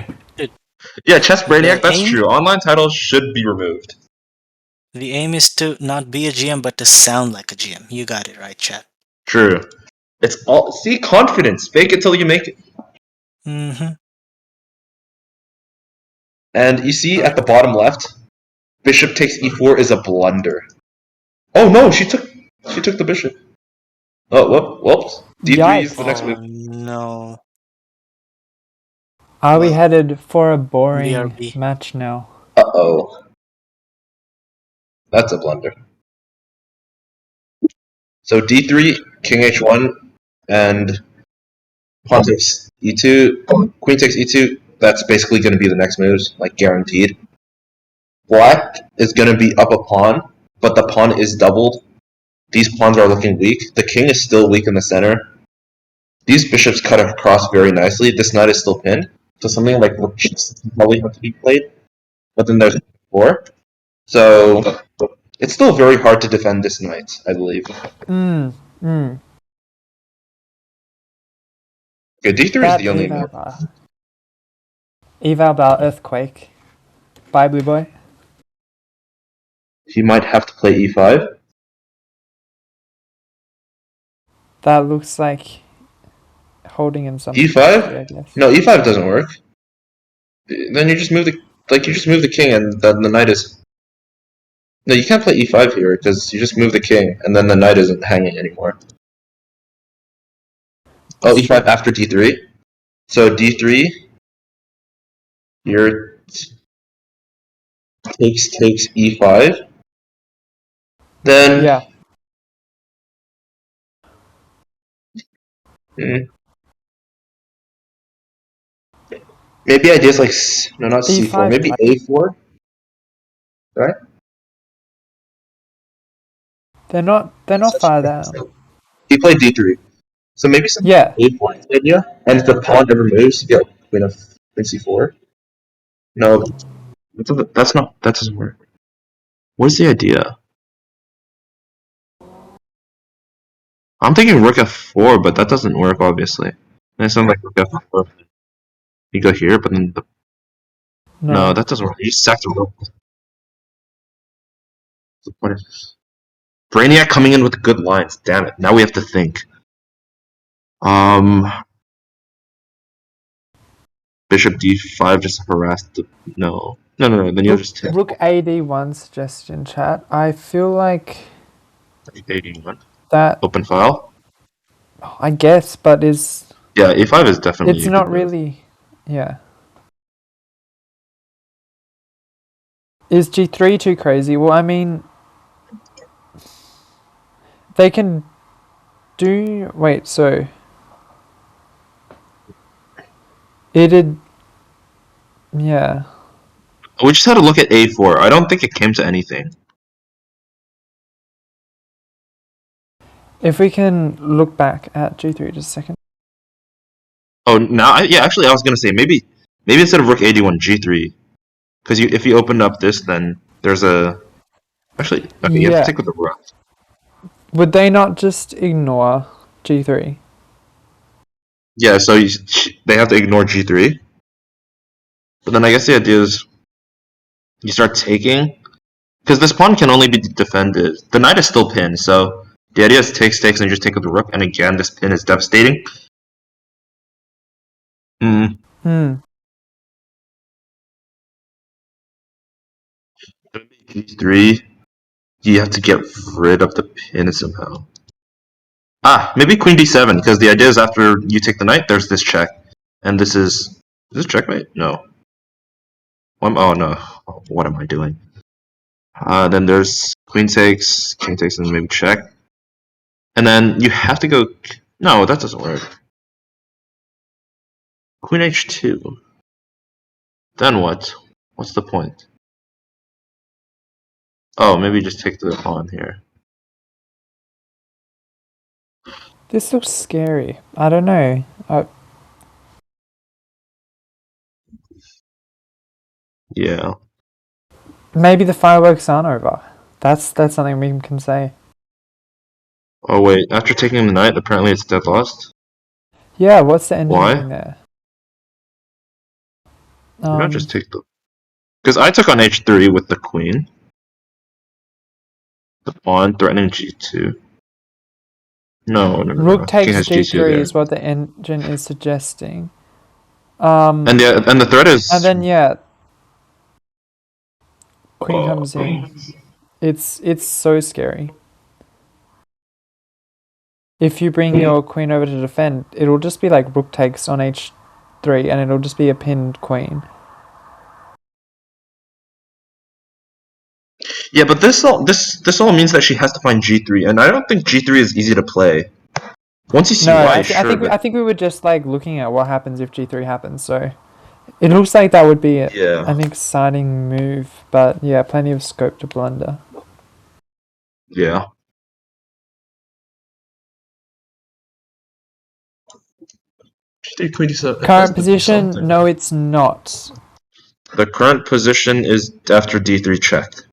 Yeah, Chess Brainiac, The that's aim, true. Online titles should be removed. the aim is to not be a GM, but to sound like a GM. You got it right, chat. True. It's all see confidence. Fake it till you make it. Mm-hmm. And you see at the Correct. bottom left, bishop takes e4 is a blunder. Oh no, she took the bishop. Oh, whoops. D3 is the next Yikes. move. Oh no. Are we Well, headed for a boring BRB. match now? Uh-oh. That's a blunder. So d3, king h1, and pawn takes e2, queen takes e2. That's basically going to be the next moves, like guaranteed. Black is going to be up a pawn, but the pawn is doubled. These pawns are looking weak. The king is still weak in the center. These bishops cut across very nicely. This knight is still pinned. So something like rook probably have to be played. But then there's 4. So it's still very hard to defend this knight, I believe. Mm. Okay, d3 is That the only eval move. bar. Eval bar earthquake. Bye, Blue Boy. He might have to play e5. That looks like holding him some e5? capacity, I guess. No, e5 doesn't work. Then you just move the king, and then the knight is. No, you can't play e5 here because you just move the king, and then the knight isn't hanging anymore. Oh, That's e5 true. after d3. So d3, your takes e5. Then Yeah. maybe ideas like no, not c4, E5 maybe play. a4, right? They're not far down. He played d3, so maybe some Yeah. a4 idea, and if the pawn ever moves, you get queen of queen c4. No, that doesn't work. What's the idea? I'm thinking rook f4, but that doesn't work obviously. And it sounds like rook f4. You go here, but then no, No. that doesn't work. You just sack the rook. The point is Brainiac coming in with good lines. Damn it! Now we have to think. Bishop d5 just harassed the no. Then you'll just take Rook AD1 suggestion, chat. I feel like 81. that. Open file. I guess, but Yeah, a5 is definitely. it's a not good move. really. Yeah. Is G3 too crazy? Well, I mean, they can do. Wait, so it'd. Yeah. We just had to look at a4. I don't think it came to anything. If we can look back at G3 just a second. Oh, now yeah. Actually, I was gonna say maybe instead of rook 81, g3, because if you open up this, then there's a. Actually, okay, you have to Yeah. take with the rook. Would they not just ignore G3? Yeah, so they have to ignore g3. But then I guess the idea is you start taking, because this pawn can only be defended. The knight is still pinned, so the idea is takes, and you just take with the rook. And again, this pin is devastating. G3, you have to get rid of the pin somehow. Maybe queen d7, because the idea is after you take the knight, there's this check. And this is this checkmate? No. Oh no. What am I doing? Then there's queen takes, king takes, and maybe check. And then you have to go. No, that doesn't work. Queen h2. Then what? What's the point? Oh, maybe just take the pawn here. This looks scary. I don't know. Yeah. Maybe the fireworks aren't over. That's something we can say. Oh wait, after taking the knight, apparently it's dead lost. Yeah, what's the engine Why? doing there? Why not just take the... Because I took on h3 with the queen. The pawn threatening g2. Rook No. King takes has g2 g3 there. is what the engine is suggesting. And the threat And is... then yeah, queen Oh, comes in. It's so scary. If you bring your queen over to defend, it'll just be like rook takes on h3, and it'll just be a pinned queen. yeah, but this all means that she has to find g3, and I don't think g3 is easy to play. Once you see No, why, I sure, think but I think we were just like looking at what happens if g3 happens. So it looks like that would be yeah, an exciting move, but yeah, plenty of scope to blunder. yeah. G3 queen d7. It has Current to be position? something. No, it's not. The current position is after d3 checked.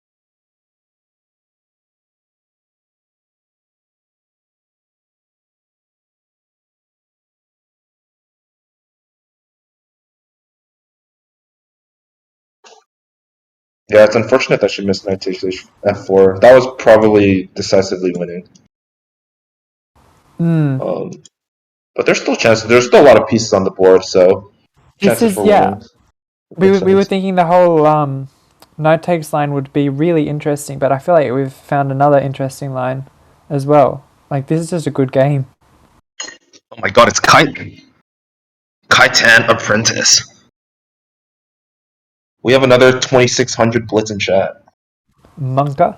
Yeah, it's unfortunate that she missed knight takes f4. That was probably decisively winning. Hmm. But there's still chances. There's still a lot of pieces on the board, so This chances is for yeah. winning We makes we were sense. thinking the whole knight takes line would be really interesting, but I feel like we've found another interesting line as well. Like this is just a good game. Oh my god, it's Kaitan Apprentice. We have another 2600 blitz in chat. Monka.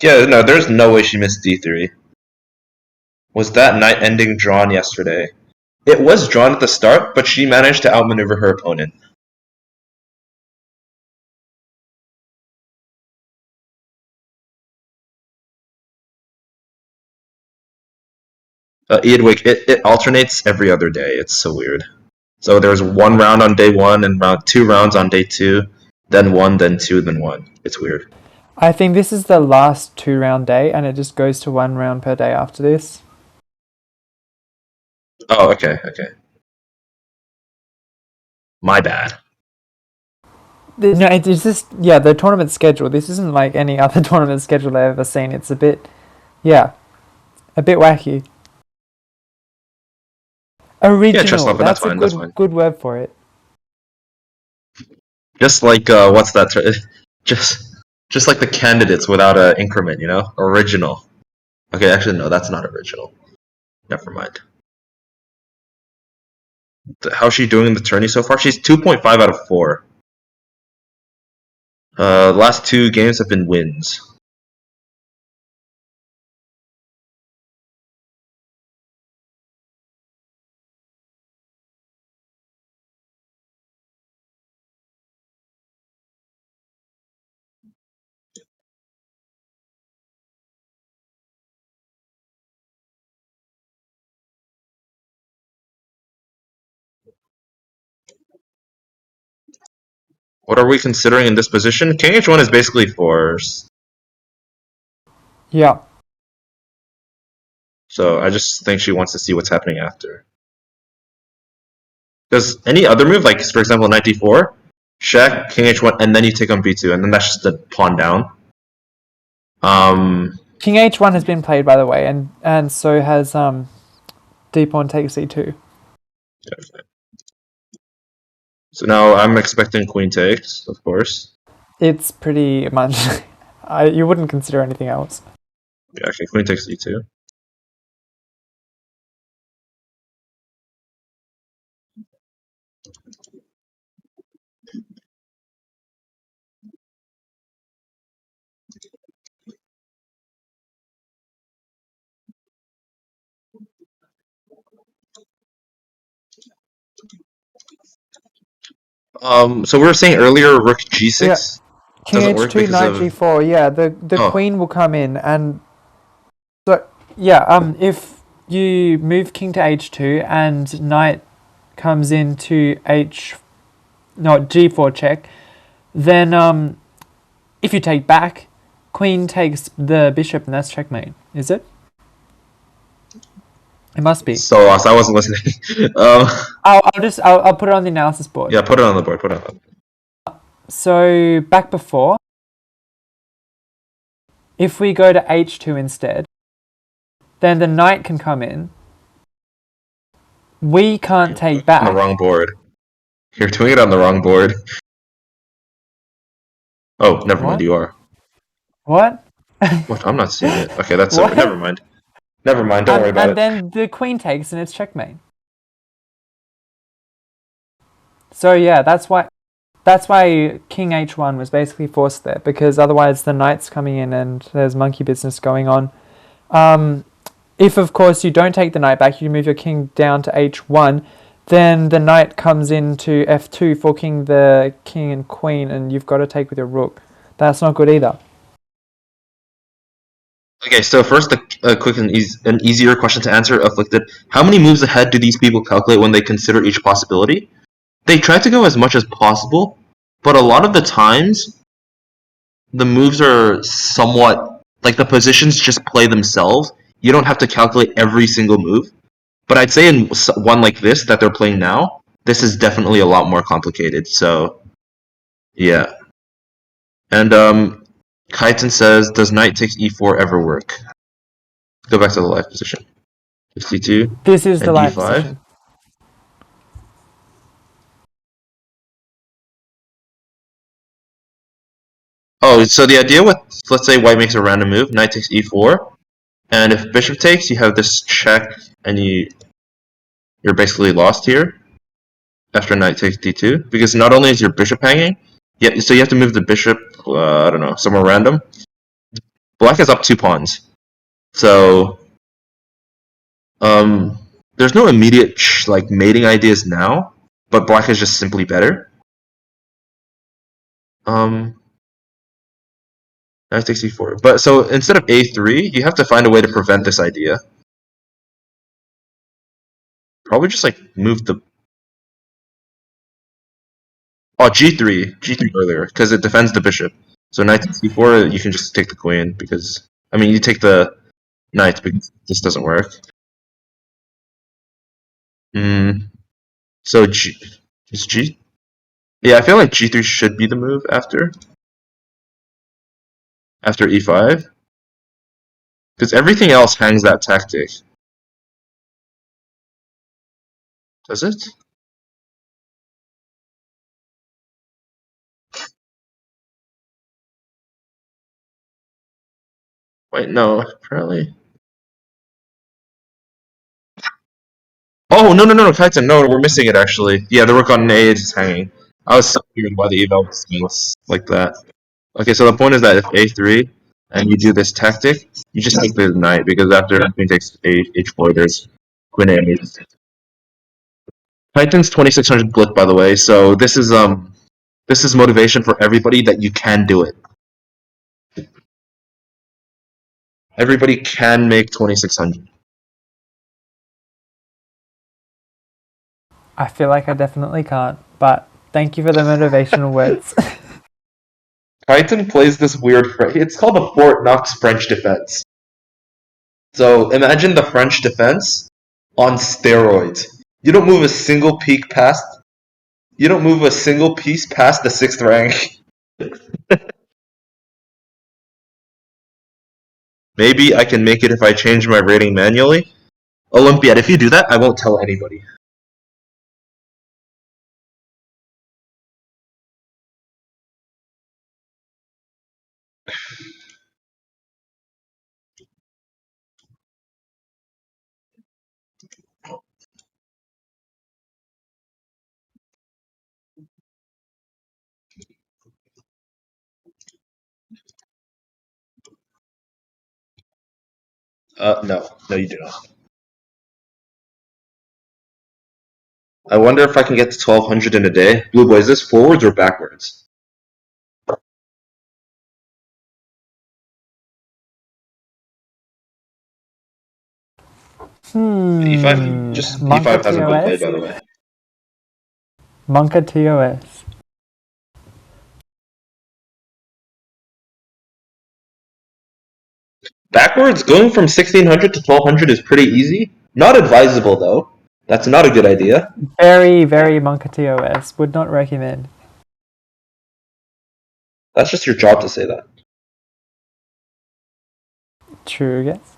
Yeah, no, there's no way she missed d3. Was that knight ending drawn yesterday? It was drawn at the start, but she managed to outmaneuver her opponent. Eadwig, it alternates every other day. It's so weird. So there's one round on day one and two rounds on day two, then one, then two, then one. It's weird. I think this is the last 2 round day, and it just goes to 1 round per day after this. Oh, okay. My bad. No, it's just yeah the tournament schedule. This isn't like any other tournament schedule I've ever seen. It's a bit a bit wacky. Yeah, chest Original. but that's That's a fine. That's fine. good word for it. Just like what's that? Just just like the candidates without an increment, you know? Original. Okay, actually no, that's not original. Never mind. How's she doing in the tourney so far? She's 2.5 out of 4. Last two games have been wins. What are we considering in this position? King h1 is basically fours. Yeah. So I just think she wants to see what's happening after. Does any other move, like for example knight d4, check, king h1, and then you take on b2, and then that's just a pawn down. King h1 has been played, by the way, and so has d pawn takes e2. So now I'm expecting queen takes, of course. It's pretty much. You wouldn't consider anything else. Yeah, okay, queen takes e2. So we were saying earlier, rook Yeah. g6 King doesn't work h2, because knight of g4. Yeah, the oh queen will come in, and so yeah. If you move king to h2 and knight comes into g4 check, then if you take back, queen takes the bishop, and that's checkmate. Is it? It must be. so lost. I wasn't listening. I'll put it on the analysis board. Yeah, put it on the board. Put it on. So back before, if we go to h2 instead, then the knight can come in. We can't You're doing take it on the back. wrong board. You're doing it on the wrong board. Oh, never mind. What? You are. What? What? I'm not seeing it. Okay, that's so. Never What? mind. Never mind. Don't worry about And it. then the queen takes and it's checkmate. So yeah, that's why king h1 was basically forced there, because otherwise the knight's coming in and there's monkey business going on. Um, if of course you don't take the knight back, you move your king down to h1, then the knight comes into f2, forking the king and queen, and you've got to take with your rook. That's not good either. Okay, so first, a quick and an easier question to answer. Afflicted. How many moves ahead do these people calculate when they consider each possibility? They try to go as much as possible, but a lot of the times the moves are somewhat like the positions just play themselves. You don't have to calculate every single move. But I'd say in one like this that they're playing now, this is definitely a lot more complicated. So yeah. And Kaiten says, does knight takes e4 ever work? Go back to the live position. c2 This is the and live d5. position. Oh, so the idea with, let's say white makes a random move, knight takes e4, and if bishop takes, you have this check, and you're basically lost here after knight takes d2, because not only is your bishop hanging, yeah, so you have to move the bishop, I don't know, somewhere random. Black is up 2 pawns, so um, there's no immediate like mating ideas now, but black is just simply better. Um, knight takes e4, but so instead of a3, you have to find a way to prevent this idea. Probably just like move the g3 earlier because it defends the bishop. So knight to c4, you can just take the queen because I mean you take the knight because this doesn't work. Mm, so g is g. Yeah, I feel like g3 should be the move after e5 because everything else hangs that tactic. Does it? Wait, no, apparently. Oh no, Titan, no, we're missing it actually. Yeah, the rook on a is hanging. I was so weird why the eval was like that. Okay, so the point is that if a3 and you do this tactic, you just take the knight because after queen takes h4, there's queen a8. Titan's 2600 blick, by the way. So this is motivation for everybody that you can do it. Everybody can make 2600. I feel like I definitely can't, but thank you for the motivational words. Titan plays this weird. It's called the Fort Knox French defense. So imagine the French defense on steroids. You don't move a single peak past. You don't move a single piece past the 6th rank. Maybe I can make it if I change my rating manually. Olympiad, if you do that, I won't tell anybody. No, you do not. I wonder if I can get to 1200 in a day. Blue boy, is this forwards or backwards? E5, just Monka E5 hasn't been played, TOS? by the way. Monka TOS. Backwards, going from 1600 to 1200 is pretty easy. Not advisable, though. That's not a good idea. Very, very Monka TOS. Would not recommend. That's just your job to say that. True, I guess.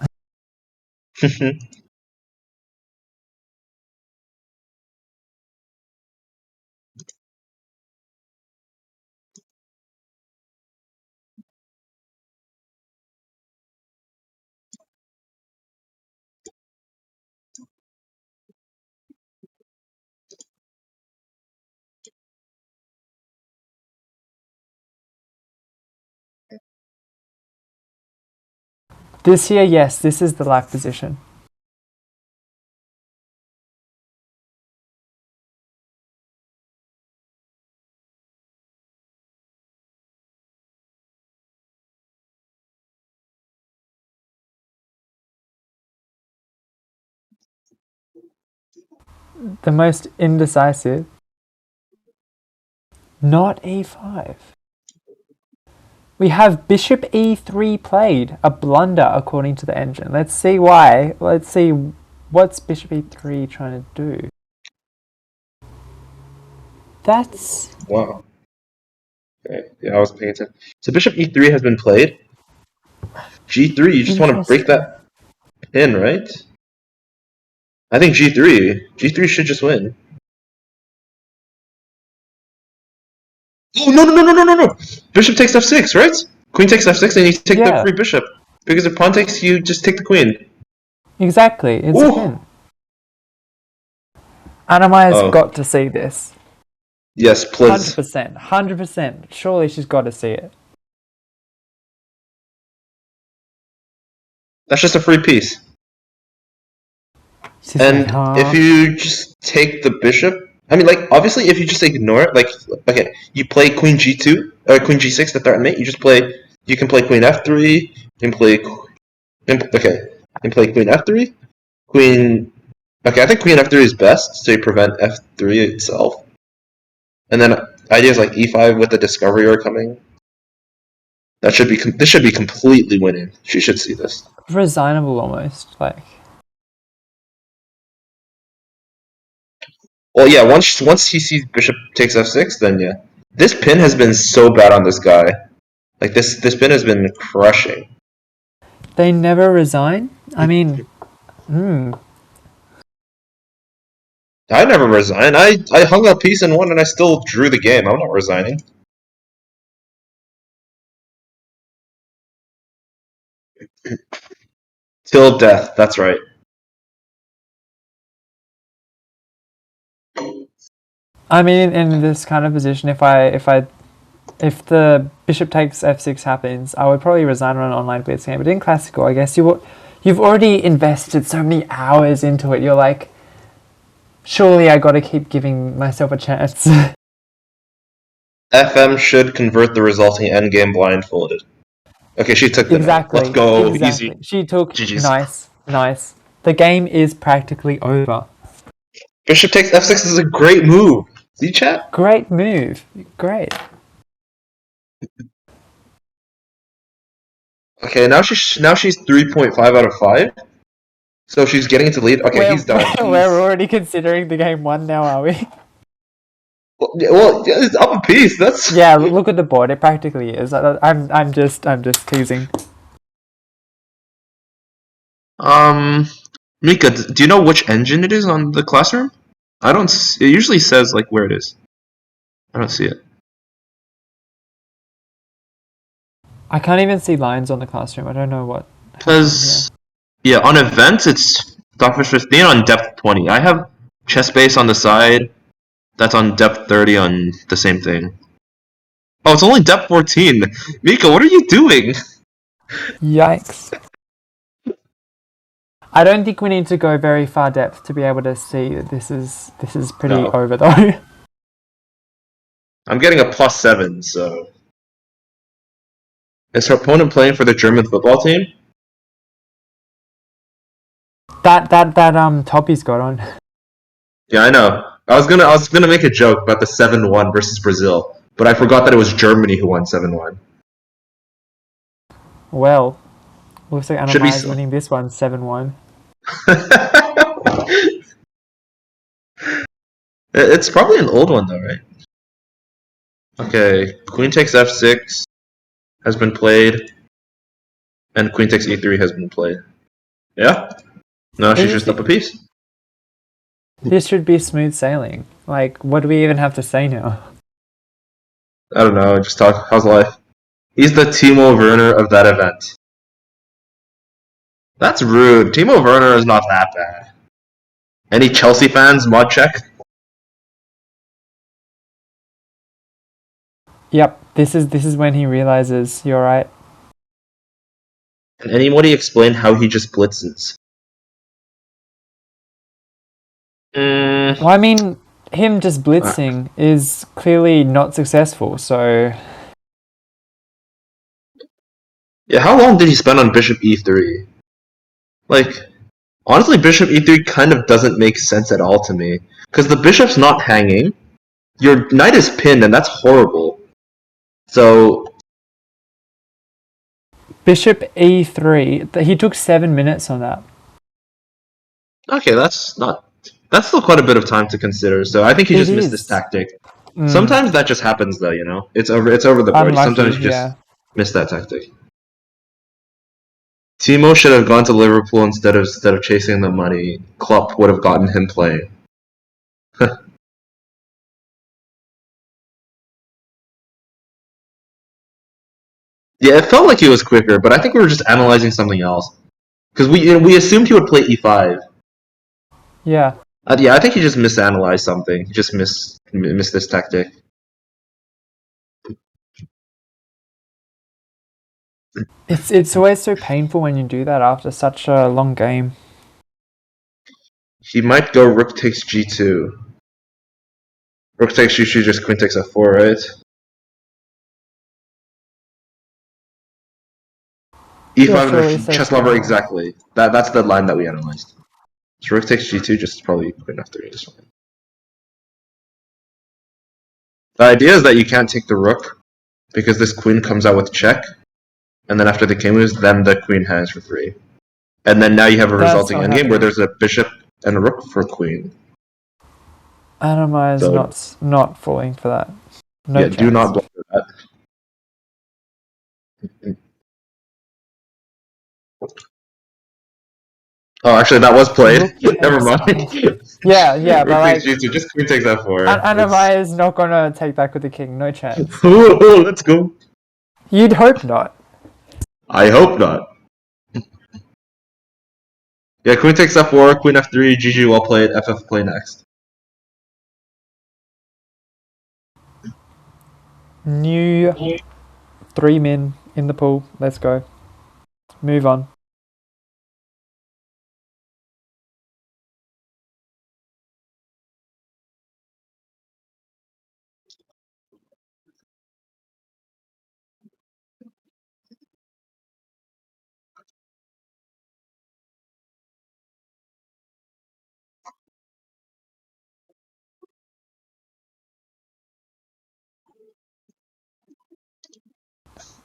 This here, yes, this is the life position. The most indecisive. Not e5. We have bishop e3 played. A blunder according to the engine. Let's see why. Let's see what's bishop e3 trying to do. That's... Wow. Okay, yeah, I was paying attention. So bishop e3 has been played. G3, you just want to break that pin, right? I think G3. G3 should just win. Oh, no, no, no, no, no, no, no! Bishop takes f6, right? Queen takes f6 and you take the free bishop. Because if pawn takes, you just take the queen. Exactly, it's Ooh. a pin. Anna-Maja's got to see this. Yes, please. 100%. 100%. Surely she's got to see it. That's just a free piece. She's and like, huh? If you just take the bishop, I mean, like, obviously, if you just ignore it, like, okay, you play queen g2 or queen g6 to threaten mate. You can play queen f3. You can play, queen f3, queen. Okay, I think queen f3 is best to prevent f3 itself. And then ideas like e5 with the discovery are coming. This should be completely winning. She should see this. Resignable almost, like. Well, yeah. Once he sees bishop takes f6, then yeah. This pin has been so bad on this guy. Like this pin has been crushing. They never resign? I mean, I never resign. I hung a piece and won, and I still drew the game. I'm not resigning. Till death. That's right. I mean, in this kind of position, if the bishop takes f6 happens, I would probably resign on an online blitz game. But in classical, I guess you've already invested so many hours into it. You're like, surely I got to keep giving myself a chance. FM should convert the resulting endgame blindfolded. Okay, she took the knight. Let's go. Exactly. Easy. She took GG's. nice. The game is practically over. Bishop takes f6 is a great move. See, chat? Great move. Great. Okay, now she's 3.5 out of 5. So she's getting into lead. Okay, he's done. We're already considering the game won now, are we? Well, yeah, it's up a piece. That's Yeah. Look at the board. It practically is. I'm just teasing. Mika, do you know which engine it is on the classroom? I don't. It usually says like where it is. I don't see it. I can't even see lines on the classroom. I don't know what. Because yeah, on events it's Stockfish 15 on depth 20. I have chess base on the side. That's on depth 30 on the same thing. Oh, it's only depth 14. Mika, what are you doing? Yikes. I don't think we need to go very far depth to be able to see that this is pretty No. over though. I'm getting a +7, so. Is her opponent playing for the German football team? that top he's got on. Yeah, I know. I was gonna make a joke about the 7-1 versus Brazil, but I forgot that it was Germany who won 7-1. Well, looks like Should be. Anna-Maja is winning this one 7-1. It's probably an old one though, right? Okay, Queen takes f6 has been played, and Queen takes e3 has been played. Yeah? No, she's just up a piece. This should be smooth sailing. Like, what do we even have to say now? I don't know, just talk. How's life? He's the Timo Werner of that event. That's rude. Timo Werner is not that bad. Any Chelsea fans? Mod check? Yep, this is when he realizes you're right. Can anybody explain how he just blitzes? Well, I mean, him just blitzing is clearly not successful, so Yeah, how long did he spend on Bishop e3? Like, honestly, Bishop e3 kind of doesn't make sense at all to me. Because the bishop's not hanging, your knight is pinned, and that's horrible. So, Bishop e3, he took 7 minutes on that. okay, that's still quite a bit of time to consider. So I think he just missed this tactic. Sometimes that just happens, though. You know, it's over the board. Unlucky, Sometimes you just yeah. miss that tactic. Timo should have gone to Liverpool instead of chasing the money. Klopp would have gotten him playing. Yeah, it felt like he was quicker, but I think we were just analyzing something else because we assumed he would play e5. Yeah. Yeah, I think he just misanalyzed something. He just missed this tactic. It's always so painful when you do that after such a long game. He might go rook takes g2. Rook takes g2, just queen takes f4, right? e5 surely and safe chess lover, game. exactly. That's the line that we analyzed. So rook takes g2, just probably queen f3 is fine. The idea is that you can't take the rook because this queen comes out with check, and then after the king moves, then the queen hangs for 3. And then now you have a That's resulting not endgame where happening. there's a bishop and a rook for queen. Anna-Maja is not falling for that. No yeah, chance. do not block for that. Oh, actually, that was played. Never mind. Yeah, but Rook like, takes g2, just queen takes f4. Anna-Maja is not gonna take back with the king. No chance. Ooh, let's go. You'd hope not. I hope not. Yeah, queen takes f4, queen f3, GG, well played, FF play next. New 3 men in the pool. Let's go. Move on.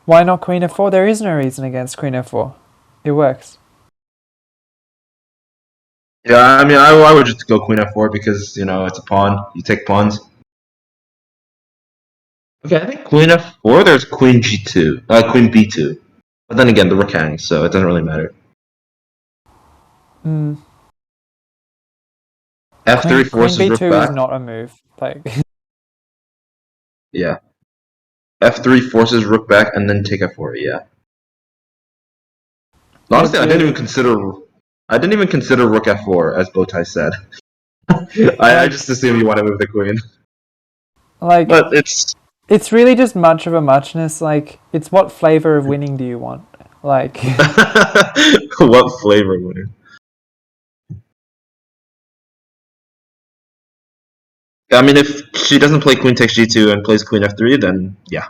Why not queen f4? There is no reason against queen f4. It works. Yeah, I mean, I would just go queen f4 because, you know, it's a pawn. You take pawns. Okay, I think queen f4, there's queen g2, queen b2. But then again, the rook hangs, so it doesn't really matter. f3 Queen forces rook b2 is back. not a move. Like, Yeah. f3 forces rook back and then take f4, yeah. Honestly, I didn't even consider rook f4, as Bowtie said. I just assumed you want to move the queen. like, But it's really just much of a muchness. Like, it's what flavor of winning do you want? Like, what flavor winner? I mean, if she doesn't play queen takes g2 and plays queen f3, then yeah.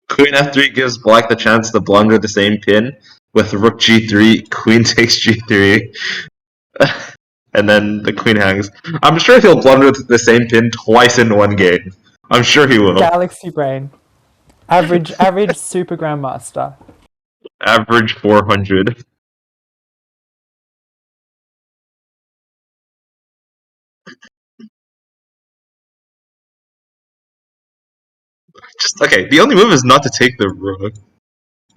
Queen f3 gives black the chance to blunder the same pin with rook g3, queen takes g3, and then the queen hangs. I'm sure he'll blunder the same pin twice in one game. I'm sure he will. Galaxy brain. Average super grandmaster. Average 400. Just okay. The only move is not to take the rook.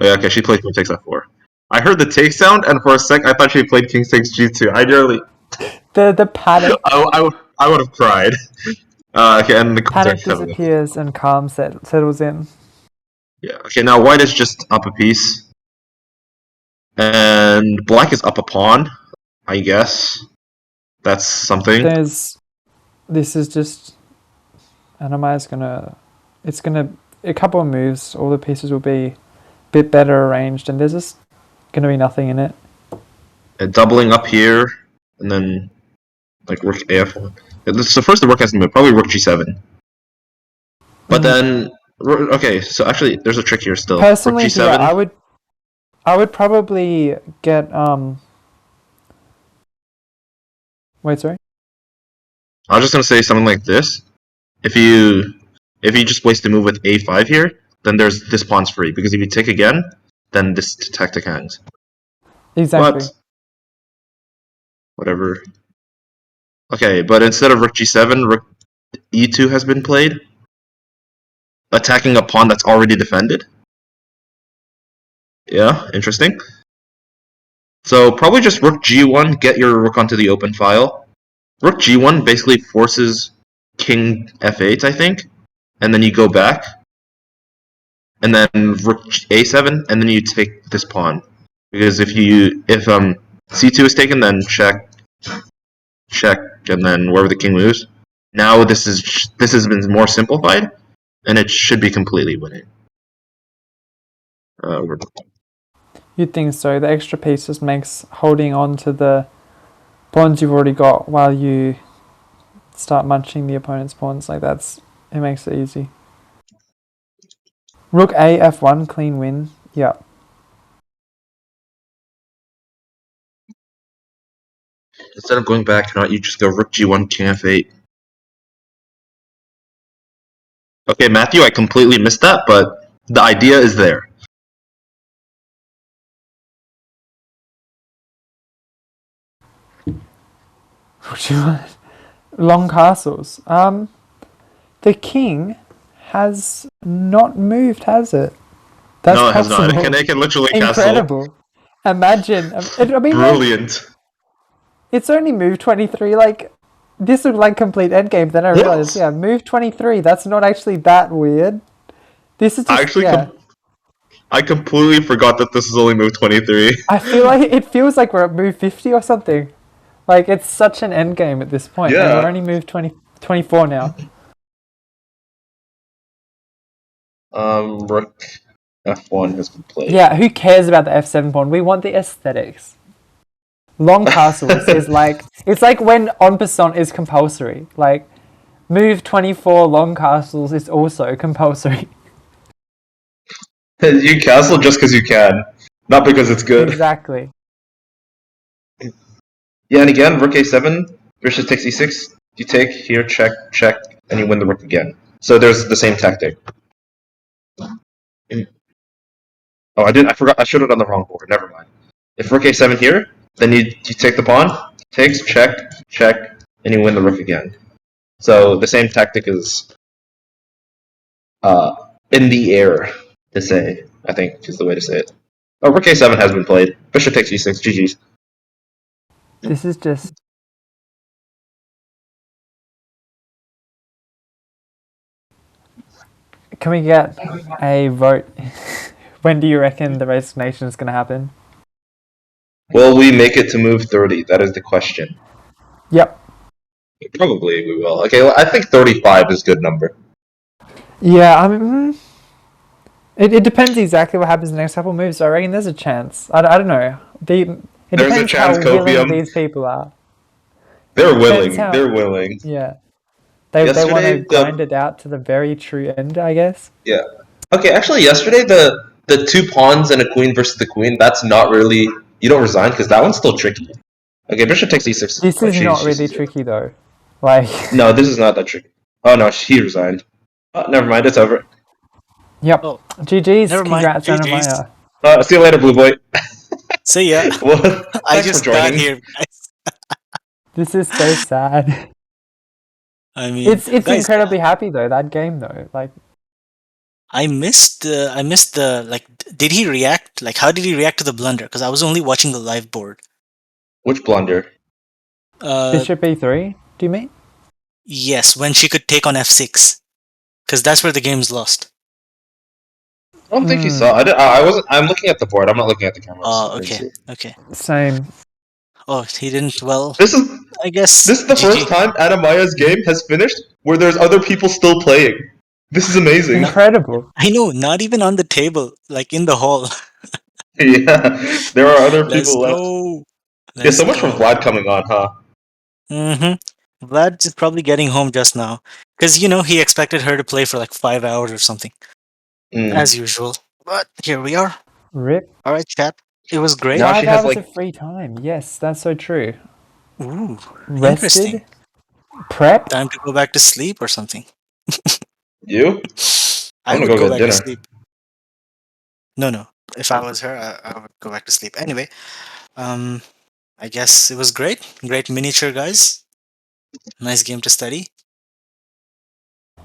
Oh, yeah, okay, she played queen takes f4. I heard the take sound, and for a sec, I thought she played king takes g2. I nearly, The panic I would have cried. Okay, and the queen panic takes 7. disappears and calm settles in. Yeah. Okay, now white is just up a piece, and black is up a pawn. I guess that's something. This is just Anna-Maja's gonna. It's gonna a couple of moves. All the pieces will be a bit better arranged, and there's just gonna be nothing in it. Doubling up here, and then like rook af1. So first the rook has to move, probably rook g7. But then, okay, so actually there's a trick here still. Personally, rook g7. yeah, I would probably get Wait, sorry. I was just gonna say something like this. If you just waste a move with a5 here, then this pawn's free, because if you take again, then this tactic hangs. Exactly. But whatever. Okay, but instead of rook g7, rook e2 has been played, attacking a pawn that's already defended. Yeah, interesting. So probably just rook g1, get your rook onto the open file. Rook g1 basically forces king f8, I think, and then you go back, and then rook a7, and then you take this pawn. Because if c2 is taken, then check, and then wherever the king moves. Now this has been more simplified, and it should be completely winning. You'd think so. The extra piece just makes holding on to the pawns you've already got while you start munching the opponent's pawns like it makes it easy. Rook a f1, clean win. Yeah. Instead of going back, you just go rook g1, king f8. Okay, Matthew, I completely missed that, but the idea is there. What do you want? Long castles. The king has not moved, has it? That's No, it has not. possible. It can literally Incredible. Imagine. I mean, brilliant. It's only move 23. Like, this would like complete endgame. Then I realized, Yes. move 23. That's not actually that weird. This is just I completely forgot that this is only move 23. I feel like it feels like we're at move 50 or something. Like, it's such an endgame at this point, and we're only move 24 now. Rook f1 has been played. Yeah, who cares about the f7 pawn? We want the aesthetics. Long castles is like, it's like when en passant is compulsory. Like, move 24 long castles is also compulsory. You castle just because you can, not because it's good. Exactly. Yeah, and again, rook a7, bishop takes e6. You take here, check, and you win the rook again. So there's the same tactic. Oh, I forgot. I should have done the wrong board. Never mind. If rook a7 here, then you take the pawn, takes, check, and you win the rook again. So the same tactic is in the air to say, I think is the way to say it. Oh, rook a7 has been played. Bishop takes e6. GG's. This is just... Can we get a vote? When do you reckon the resignation is going to happen? Will we make it to move 30? That is the question. Yep. Probably we will. Okay, well, I think 35 is a good number. Yeah, I mean... It depends exactly what happens in the next couple of moves, so I reckon there's a chance. I don't know. It There's a depends how chance willing copium. these people are. They're Depends willing. how. They're willing. Yeah. They want to Yesterday, grind it out to the very true end, I guess. yeah. Okay, actually, yesterday the two pawns and a queen versus the queen. That's not really. You don't resign because that one's still tricky. Okay, bishop takes e6. This Oh, is not she's really tricky though. Like, no, this is not that tricky. Oh no, he resigned. Oh, never mind, it's over. yep. Oh, GG's. never mind. Congrats, GG's. Anna-Maja. See you later, blue boy. See ya. Well, I thanks for just got joining. here, guys. This is so sad. I mean, It's guys, incredibly happy though, that game though. Like, I missed the like. Did he react? Like, how did he react to the blunder? Because I was only watching the live board. Which blunder? Bishop e3, do you mean? Yes, when she could take on f6, because that's where the game's lost. I don't think he saw. I wasn't. I'm looking at the board. I'm not looking at the camera. So Oh, I didn't okay, see. okay. Same. Oh, he didn't. Well, This is I guess this is the first GG. time Anna-Maja's game has finished where there's other people still playing. This is amazing. Incredible. I know, not even on the table, like in the hall. Yeah, there are other Let's people left. go. Yeah, Let's so much for go. Vlad coming on, huh? Vlad's probably getting home just now. Because, he expected her to play for like 5 hours or something, Mm. as usual. But here we are. Rip. Alright, chat. It was great. Now she 5 has hours like of free time. Yes, that's so true. Ooh, Rested. interesting. Prep. Time to go back to sleep or something. you. I I'm gonna would go go get back to dinner. sleep. No. If I was her, I would go back to sleep. Anyway, um, I guess it was great. Great miniature, guys. Nice game to study.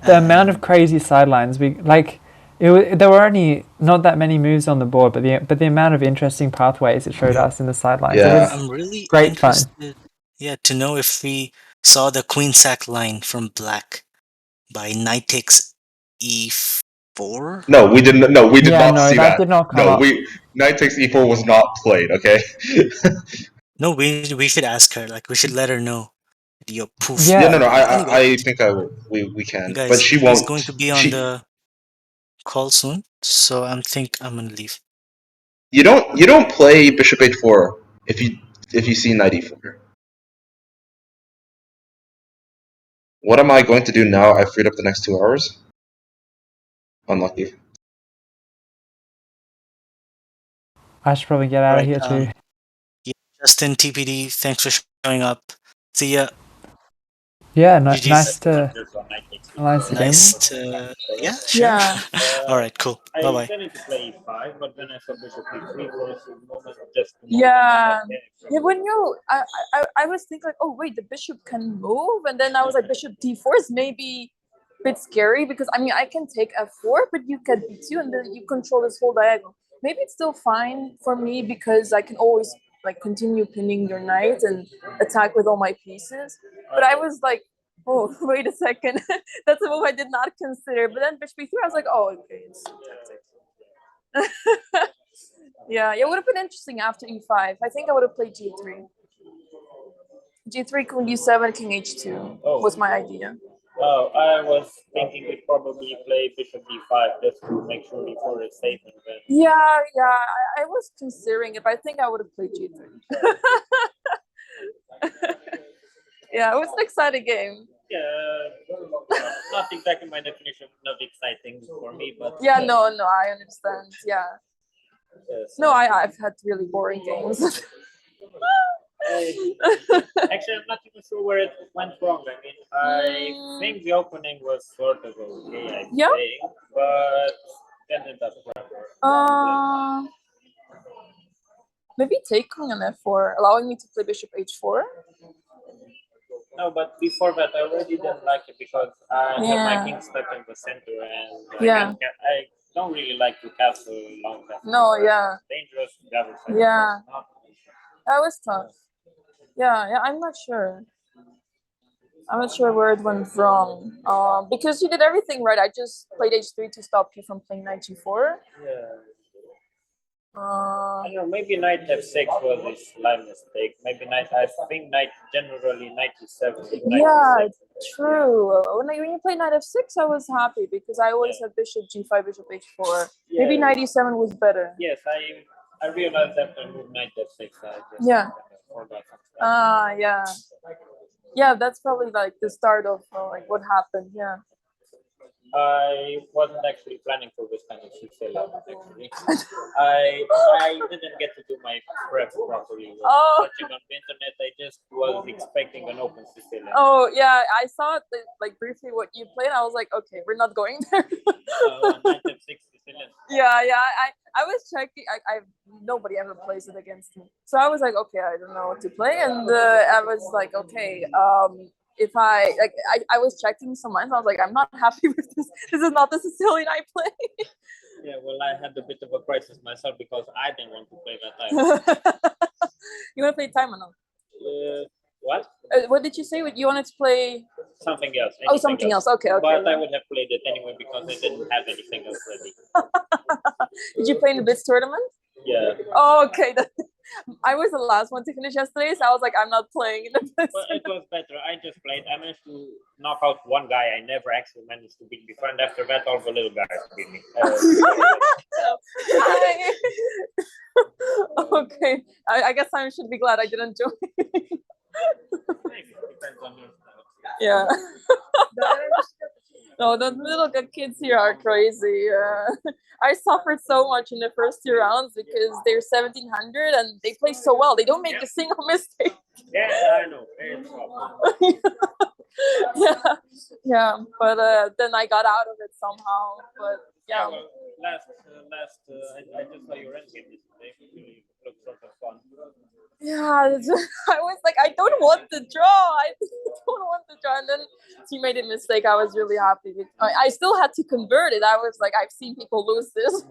The amount of And crazy sidelines we like. There were only not that many moves on the board, but the amount of interesting pathways it showed us in the sidelines. It Yeah. was I'm really great fun. interested, yeah, to know if we saw the queen sack line from black by knight takes e4. No, we didn't. No, we did Yeah, not no, see that that. did not come No, up. we knight takes e4 was not played. Okay. No, we should ask her. Like, we should let her know. Yo, poof. Yeah, no, Yeah, no. Anyway, I think I will. We can, but guys, she he's won't. going to be on She. the call soon, so I'm gonna leave. You don't play bishop h4 if you see knight e4. What am I going to do now? I freed up the next 2 hours. Unlucky. I should probably get All out of right. here too. Yeah, Justin TPD, thanks for showing up. See ya. Yeah, GG's. nice again. Nice to. Yeah, sure. Yeah. All right, cool. Bye I bye. intended to play e5, but then I saw bishop e3 for a moment just to know Yeah. that Yeah, when I was thinking like, oh wait, the bishop can move, and then I was like, bishop d4 is maybe a bit scary because I mean I can take f4, but you get b2, and then you control this whole diagonal. Maybe it's still fine for me because I can always like continue pinning your knight and attack with all my pieces. But I was like, oh wait a second, that's a move I did not consider. But then bishop b3, I was like, oh okay, it's tactics. Yeah, it would have been interesting after e5. I think I would have played g3. G3, queen d7, king h2 was my idea. Oh, I was thinking we'd probably play bishop d5 just to make sure d4 is safe and then. Yeah, I was considering it, but I think I would have played g3. Yeah, it was an exciting game. Yeah, not exactly my definition of exciting for me, but. Yeah, no, I understand. Yeah. Yes. No, I've had really boring games. Actually, I'm not even sure where it went wrong. I mean, I think the opening was sort of okay, I Yeah. think, but then it doesn't matter. Maybe taking an f4, allowing me to play bishop h4. No, but before that, I already didn't like it because I have my king stuck in the center, and I don't really like to castle long castle. No, yeah. Dangerous. The other side. Yeah. That was tough. Yeah, I'm not sure. I'm not sure where it went wrong. Because you did everything right. I just played h3 to stop you from playing knight g4. Yeah. I don't know, maybe knight f6 was a slight mistake. Maybe I think knight generally knight e7. Yeah, true. When you play knight f6, I was happy because I always had bishop g5, bishop h4. Maybe knight e7 was better. Yes, I realized after midnight at 6, I just forgot something. Yeah. Yeah, that's probably like the start of like what happened. Yeah. I wasn't actually planning for this kind of Sicilian, actually. I didn't get to do my prep properly. Searching on the internet, I just was expecting an open Sicilian. Oh yeah, I saw it like briefly what you played. I was like, okay, we're not going there. 9-6 Sicilian. Yeah. I was checking. I nobody ever plays it against me, so I was like, okay, I don't know what to play, and I was like, okay, if I was checking some lines, I was like, I'm not happy with this. This is not the Sicilian I play. Yeah, well, I had a bit of a crisis myself because I didn't want to play that time. You want to play time or not? What? What did you say? You wanted to play something else? Oh, something else. Okay. But I would have played it anyway because I didn't have anything else ready. Did you play in the BITS tournament? Yeah. Oh, okay. I was the last one to finish yesterday, so I was like, I'm not playing in the BITS. Well, it was better. I just played. I managed to knock out one guy I never actually managed to beat before, and after that, all the little guys beat me. Okay. I guess I should be glad I didn't join. Maybe. Depends on your style. Yeah. No, the little kids here are crazy. I suffered so much in the first 2 rounds because they're 1700 and they play so well. They don't make a single mistake. Yeah, I know. Yeah. But then I got out of it somehow. But yeah. Well, last, I just saw your end game yesterday. It looked sort of fun. Yeah, I was like, I don't want to draw. I don't want to draw. And then she made a mistake. I was really happy. I still had to convert it. I was like, I've seen people lose this.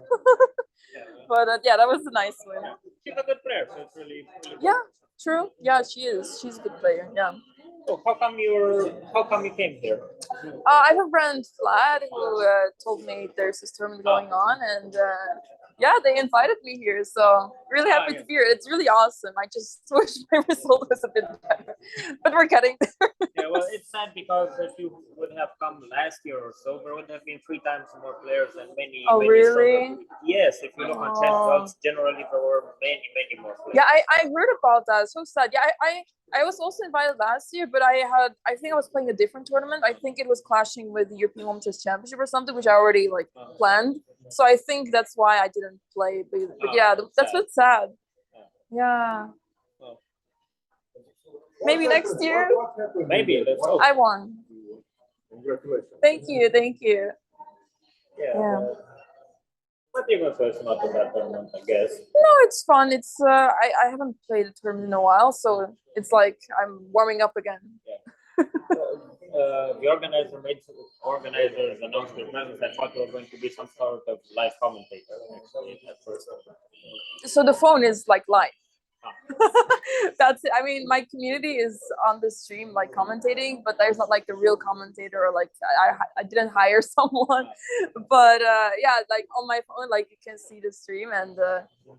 But yeah, that was a nice win. She's a good player, so it's really yeah, true. Yeah, she is. She's a good player. Yeah. So how come you came here? I have a friend, Vlad, who told me there's this tournament going on, and yeah, they invited me here, so really happy to be here. It's really awesome. I just wish my result was a bit better, but we're getting there. Yeah, well, it's sad because if you would have come last year or so, there would have been 3 times more players and many. Oh, many really? Yes, if you look on chat logs, generally there were many more players. Yeah, I heard about that. So sad. Yeah, I was also invited last year, but I think I was playing a different tournament. I think it was clashing with the European Women's Chess Championship or something, which I already planned. So I think that's why I didn't play. But yeah, that's what's sad. Yeah. Maybe next year. Maybe. Let's hope. I won. Congratulations. Thank you. Yeah. But even so, it's not a bad tournament, I guess. No, it's fun. It's I haven't played a tournament in a while, so it's like I'm warming up again. Yeah. The organizers announced their presence. I thought you were going to be some sort of live commentator actually at first. So the phone is like live. That's it. I mean, my community is on the stream like commentating, but there's not like a real commentator or like I didn't hire someone. But yeah, like on my phone, like you can see the stream, and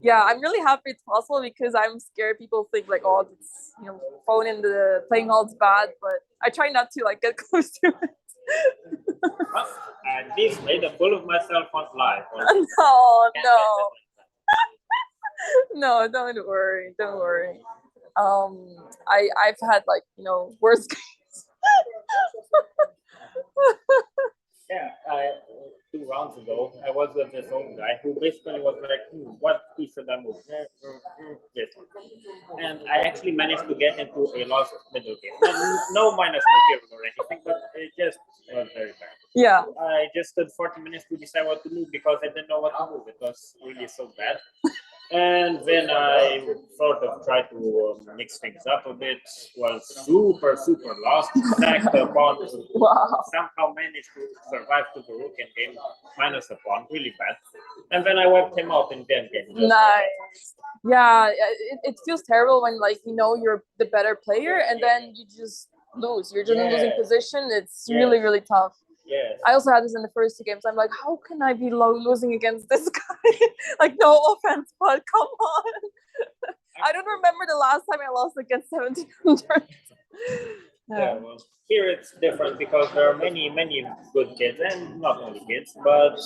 yeah, I'm really happy it's possible because I'm scared people think like, oh, it's phone in the playing hall's bad, but I try not to like get close to it. And this made a fool of myself on live. No, don't worry. I've had like worse games. Yeah, 2 rounds ago, I was with this old guy who basically was like, what piece should I move? This one. And I actually managed to get into a lost middle game. No minus material or anything, but it just was very bad. Yeah. I just stood 40 minutes to decide what to move because I didn't know what to move. It was really so bad. And then I sort of tried to mix things up a bit, was super lost, sacked a pawn, somehow managed to survive to the rook and game minus a pawn, really bad. And then I wiped him out in the end game. Nice. Yeah, it feels terrible when you're the better player and then you just lose. You're just in losing position. It's really tough. Yes. I also had this in the first 2 games. I'm like, how can I be losing against this guy? Like, no offense, but come on. I don't remember the last time I lost against 1700. Yeah, well, here it's different because there are many good kids, and not only kids, but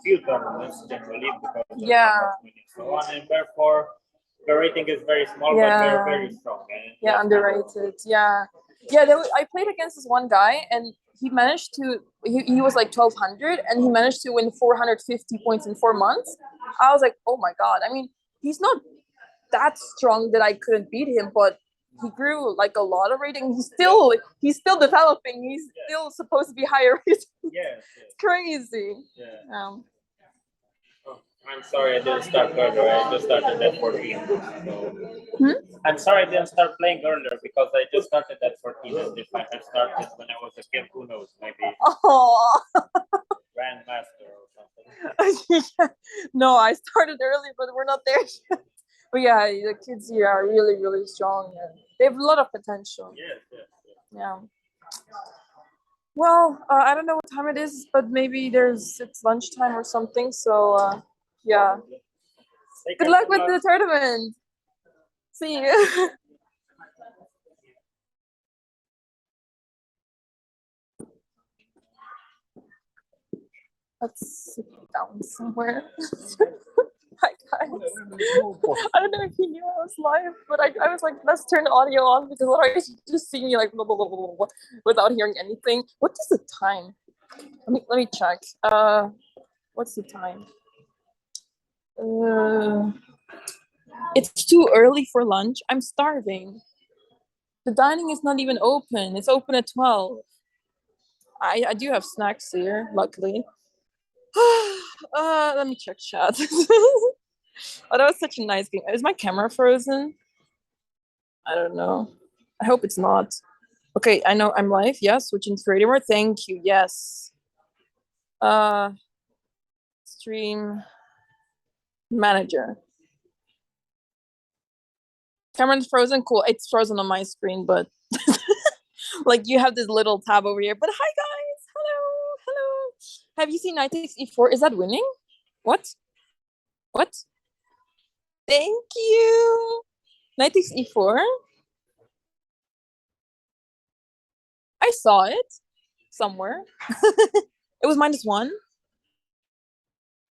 few tournaments generally. Because so on, and therefore the rating is very small, but they're very strong. And Yeah, that's kind of- underrated. Yeah, I played against this one guy, and he managed to. He was like 1200, and he managed to win 450 points in 4 months. I was like, oh my god. I mean, he's not that strong that I couldn't beat him, but he grew like a lot of rating. He's still developing. He's still supposed to be higher rated. Yes, It's crazy. yeah. Oh, I'm sorry I didn't start earlier. I just started at 14. So. I'm sorry I didn't start playing earlier because I just started at 14. And if I had started when I was a kid, who knows? Maybe Oh. Grandmaster or something. No, I started early, but we're not there yet. But yeah, the kids here are really, really strong, and they have a lot of potential. Yes. Yeah. Well, I don't know what time it is, but maybe it's lunchtime or something. So yeah. Good luck with the tournament. See you. Let's sit down somewhere. Hi guys. I don't know if you knew I was live, but I was like, let's turn the audio on because otherwise you just see me like blah, blah, blah, blah, blah, without hearing anything. What is the time? Let me check. What's the time? It's too early for lunch. I'm starving. The dining is not even open. It's open at 12. I do have snacks here, luckily. Let me check chat. Oh, that was such a nice game. Is my camera frozen? I don't know. I hope it's not. Okay, I know I'm live. Yes, switching to radio mode. Thank you. Yes. Stream manager. Camera's frozen. Cool. It's frozen on my screen, but like you have this little tab over here. But hi guys. Hello. Have you seen knight takes e4? Is that winning? What? Thank you. Knight takes e4. I saw it somewhere. It was -1.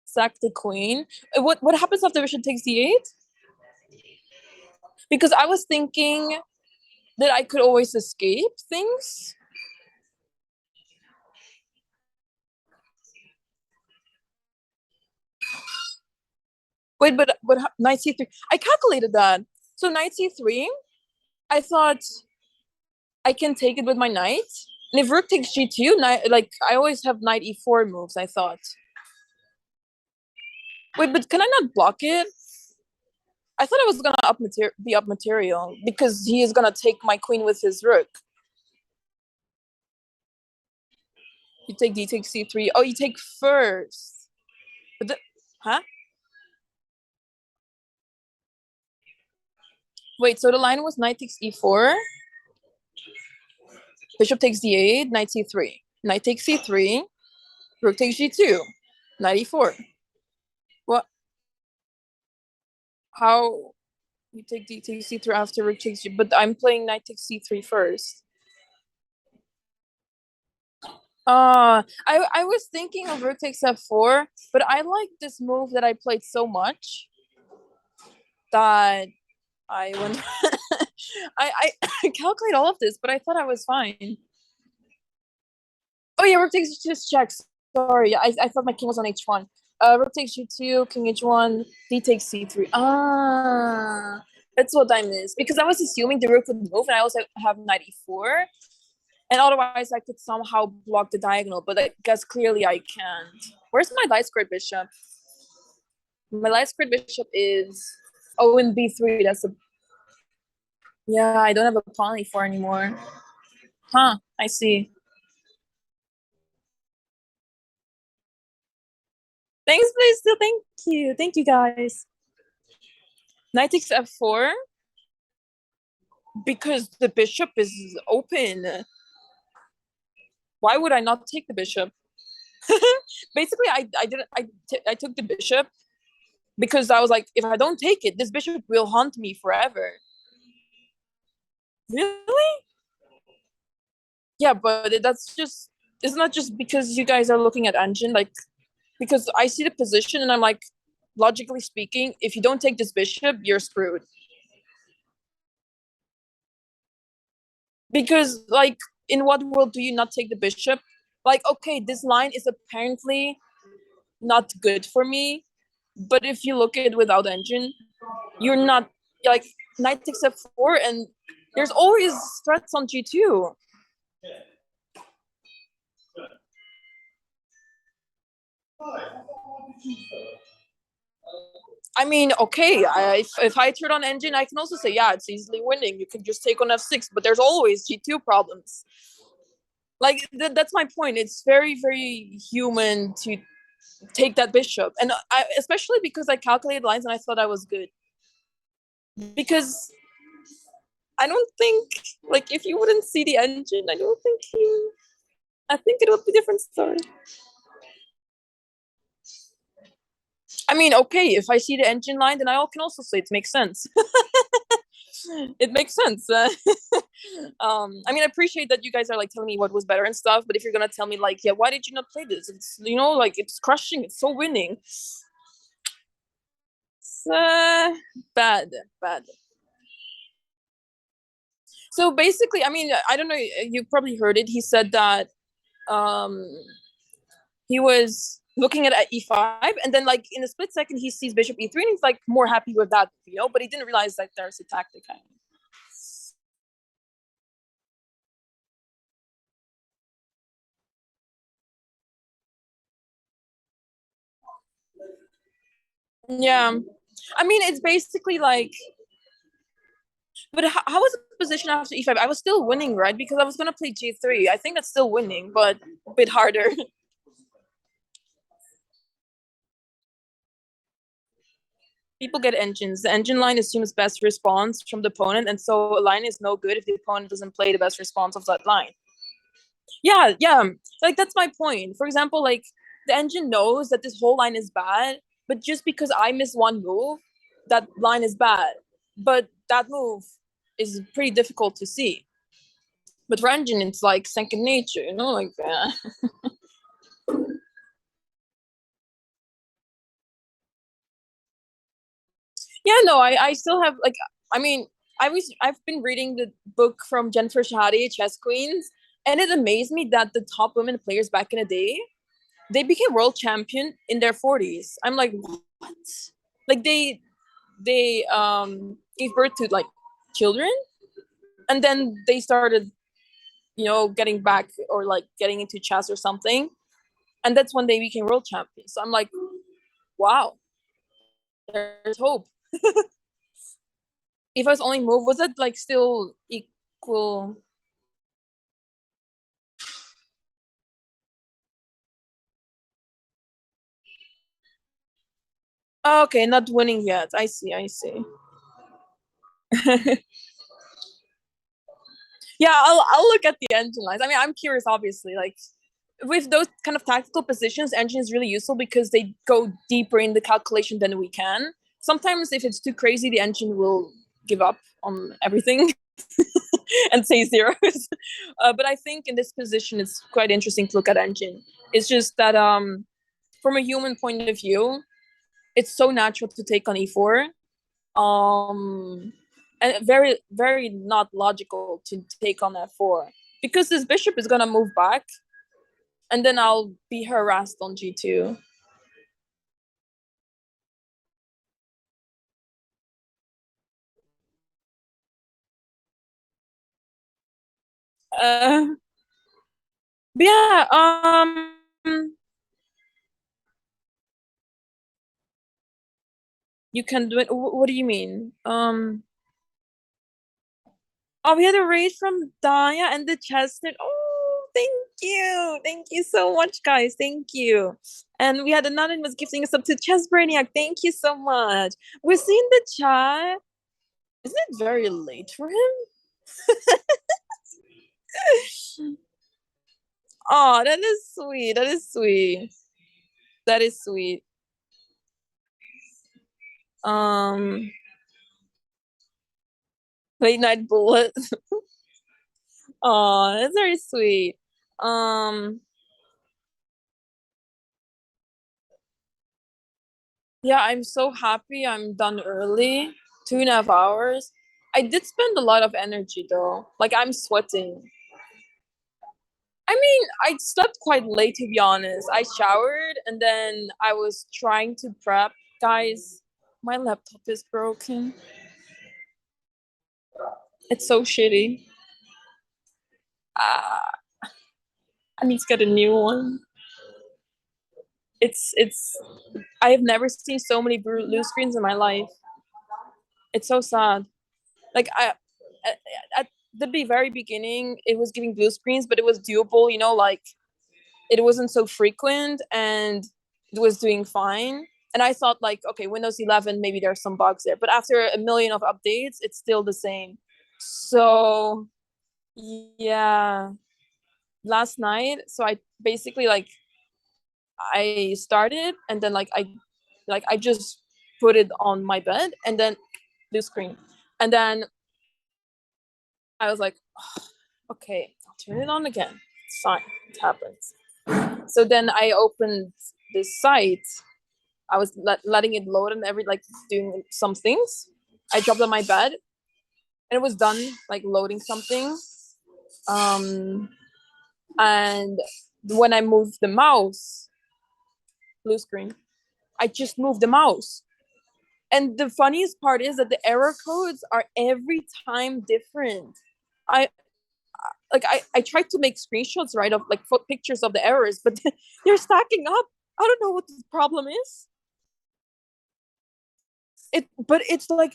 Sack the queen. What happens after bishop takes d8? Because I was thinking that I could always escape things. Wait, but knight c3. I calculated that. So knight c3, I thought I can take it with my knight. And if rook takes g2, like I always have knight e4 moves, I thought. Wait, but can I not block it? I thought I was gonna be up material because he is gonna take my queen with his rook. You take d takes c3. Oh, you take first. But huh? Wait, so the line was knight takes e4. Bishop takes d8, knight c3. Knight takes c3. Rook takes g2. Knight e4. What? How? You take d takes c3 after rook takes g, but I'm playing knight takes c3 first. I was thinking of rook takes f4, but I like this move that I played so much that I went. I calculate all of this, but I thought I was fine. Oh yeah, rook takes just checks. Sorry, I thought my king was on h1. Rook takes g2, king h1, d takes c3. That's what I missed because I was assuming the rook would move, and I also have knight e4, and otherwise I could somehow block the diagonal. But I guess clearly I can't. Where's my light squared bishop? My light squared bishop is in b3. That's a yeah. I don't have a pawn e4 anymore. Huh? I see. Thanks, please. Still, thank you, guys. Knight takes f4 because the bishop is open. Why would I not take the bishop? Basically, I took the bishop because I was like, if I don't take it, this bishop will haunt me forever. Really? Yeah, but it's not just because you guys are looking at engine, like because I see the position and I'm like, logically speaking, if you don't take this bishop, you're screwed. Because, like, in what world do you not take the bishop? Like, okay, this line is apparently not good for me, but if you look at it without engine, you're not, like, knight takes f4, and there's always threats on g2. I mean, okay, if I turn on engine, I can also say, yeah, it's easily winning. You can just take on f6, but there's always g2 problems. Like, that's my point. It's very, very human to take that bishop. And especially because I calculated lines and I thought I was good. Because I don't think, like, if you wouldn't see the engine, I think it would be a different story. I mean, okay, if I see the engine line, then I can also say it makes sense. It makes sense. I mean, I appreciate that you guys are like telling me what was better and stuff, but if you're gonna tell me like, yeah, why did you not play this? It's, you know, like, it's crushing, it's so winning. It's bad. So basically, I mean, I don't know, you probably heard it. He said that he was looking at e5, and then, like, in a split second he sees bishop e3, and he's like more happy with that, you know, but he didn't realize that there's a tactic. Yeah, I mean, it's basically like, but how was the position after e5? I was still winning, right? Because I was gonna play g3. I think that's still winning, but a bit harder. People get engines. The engine line assumes best response from the opponent, and so a line is no good if the opponent doesn't play the best response of that line. Yeah, like, that's my point. For example, like, the engine knows that this whole line is bad, but just because I miss one move, that line is bad. But that move is pretty difficult to see. But for engine, it's like second nature, you know, like. Yeah, no, I still have, like, I mean, I've been reading the book from Jennifer Shahade, Chess Queens, and it amazed me that the top women players back in the day, they became world champion in their 40s. I'm like, what? Like, they gave birth to, like, children, and then they started, you know, getting back, or like getting into chess or something, and that's when they became world champions. So I'm like, wow, there's hope. If I was only move, was it like still equal? Oh, okay, not winning yet. I see. Yeah, I'll look at the engine lines. I mean, I'm curious, obviously. Like, with those kind of tactical positions, engine is really useful because they go deeper in the calculation than we can. Sometimes, if it's too crazy, the engine will give up on everything and say zeros. But I think in this position, it's quite interesting to look at engine. It's just that, from a human point of view, it's so natural to take on e4. And very, very not logical to take on f4, because this bishop is gonna move back, and then I'll be harassed on g2. Uh, but yeah, you can do it. What do you mean? Oh, we had a raid from Daya and the chestnut. Oh, thank you so much, guys. Thank you. And we had anonymous gifting us up to Chess Brainiac. Thank you so much. We're seeing the chat. Isn't it very late for him? Oh, that is sweet. That is sweet. Um, late night bullet. Oh, that's very sweet. Um, Yeah, I'm so happy I'm done early. 2.5 hours. I did spend a lot of energy though. Like I'm sweating. I mean, I slept quite late to be honest. I showered and then I was trying to prep. Guys, my laptop is broken. It's so shitty. Ah, I need to get a new one. It's I have never seen so many blue screens in my life. It's so sad. Like at, at the very beginning, it was giving blue screens, but it was doable. You know, like it wasn't so frequent, and it was doing fine. And I thought like, okay, Windows 11, maybe there's some bugs there, but after a million of updates, it's still the same. So yeah, last night, so I basically like I started, and then I just put it on my bed, and then blue screen, and then I was like, oh, okay, I'll turn it on again. It's fine, it happens. So then I opened this site. I was letting it load and doing some things. I dropped on my bed, and it was done like loading something. Um, and when I moved the mouse, blue screen. I just moved the mouse. And the funniest part is that the error codes are every time different. I I tried to make screenshots, right, of like pictures of the errors, but they're stacking up. I don't know what the problem is. But it's like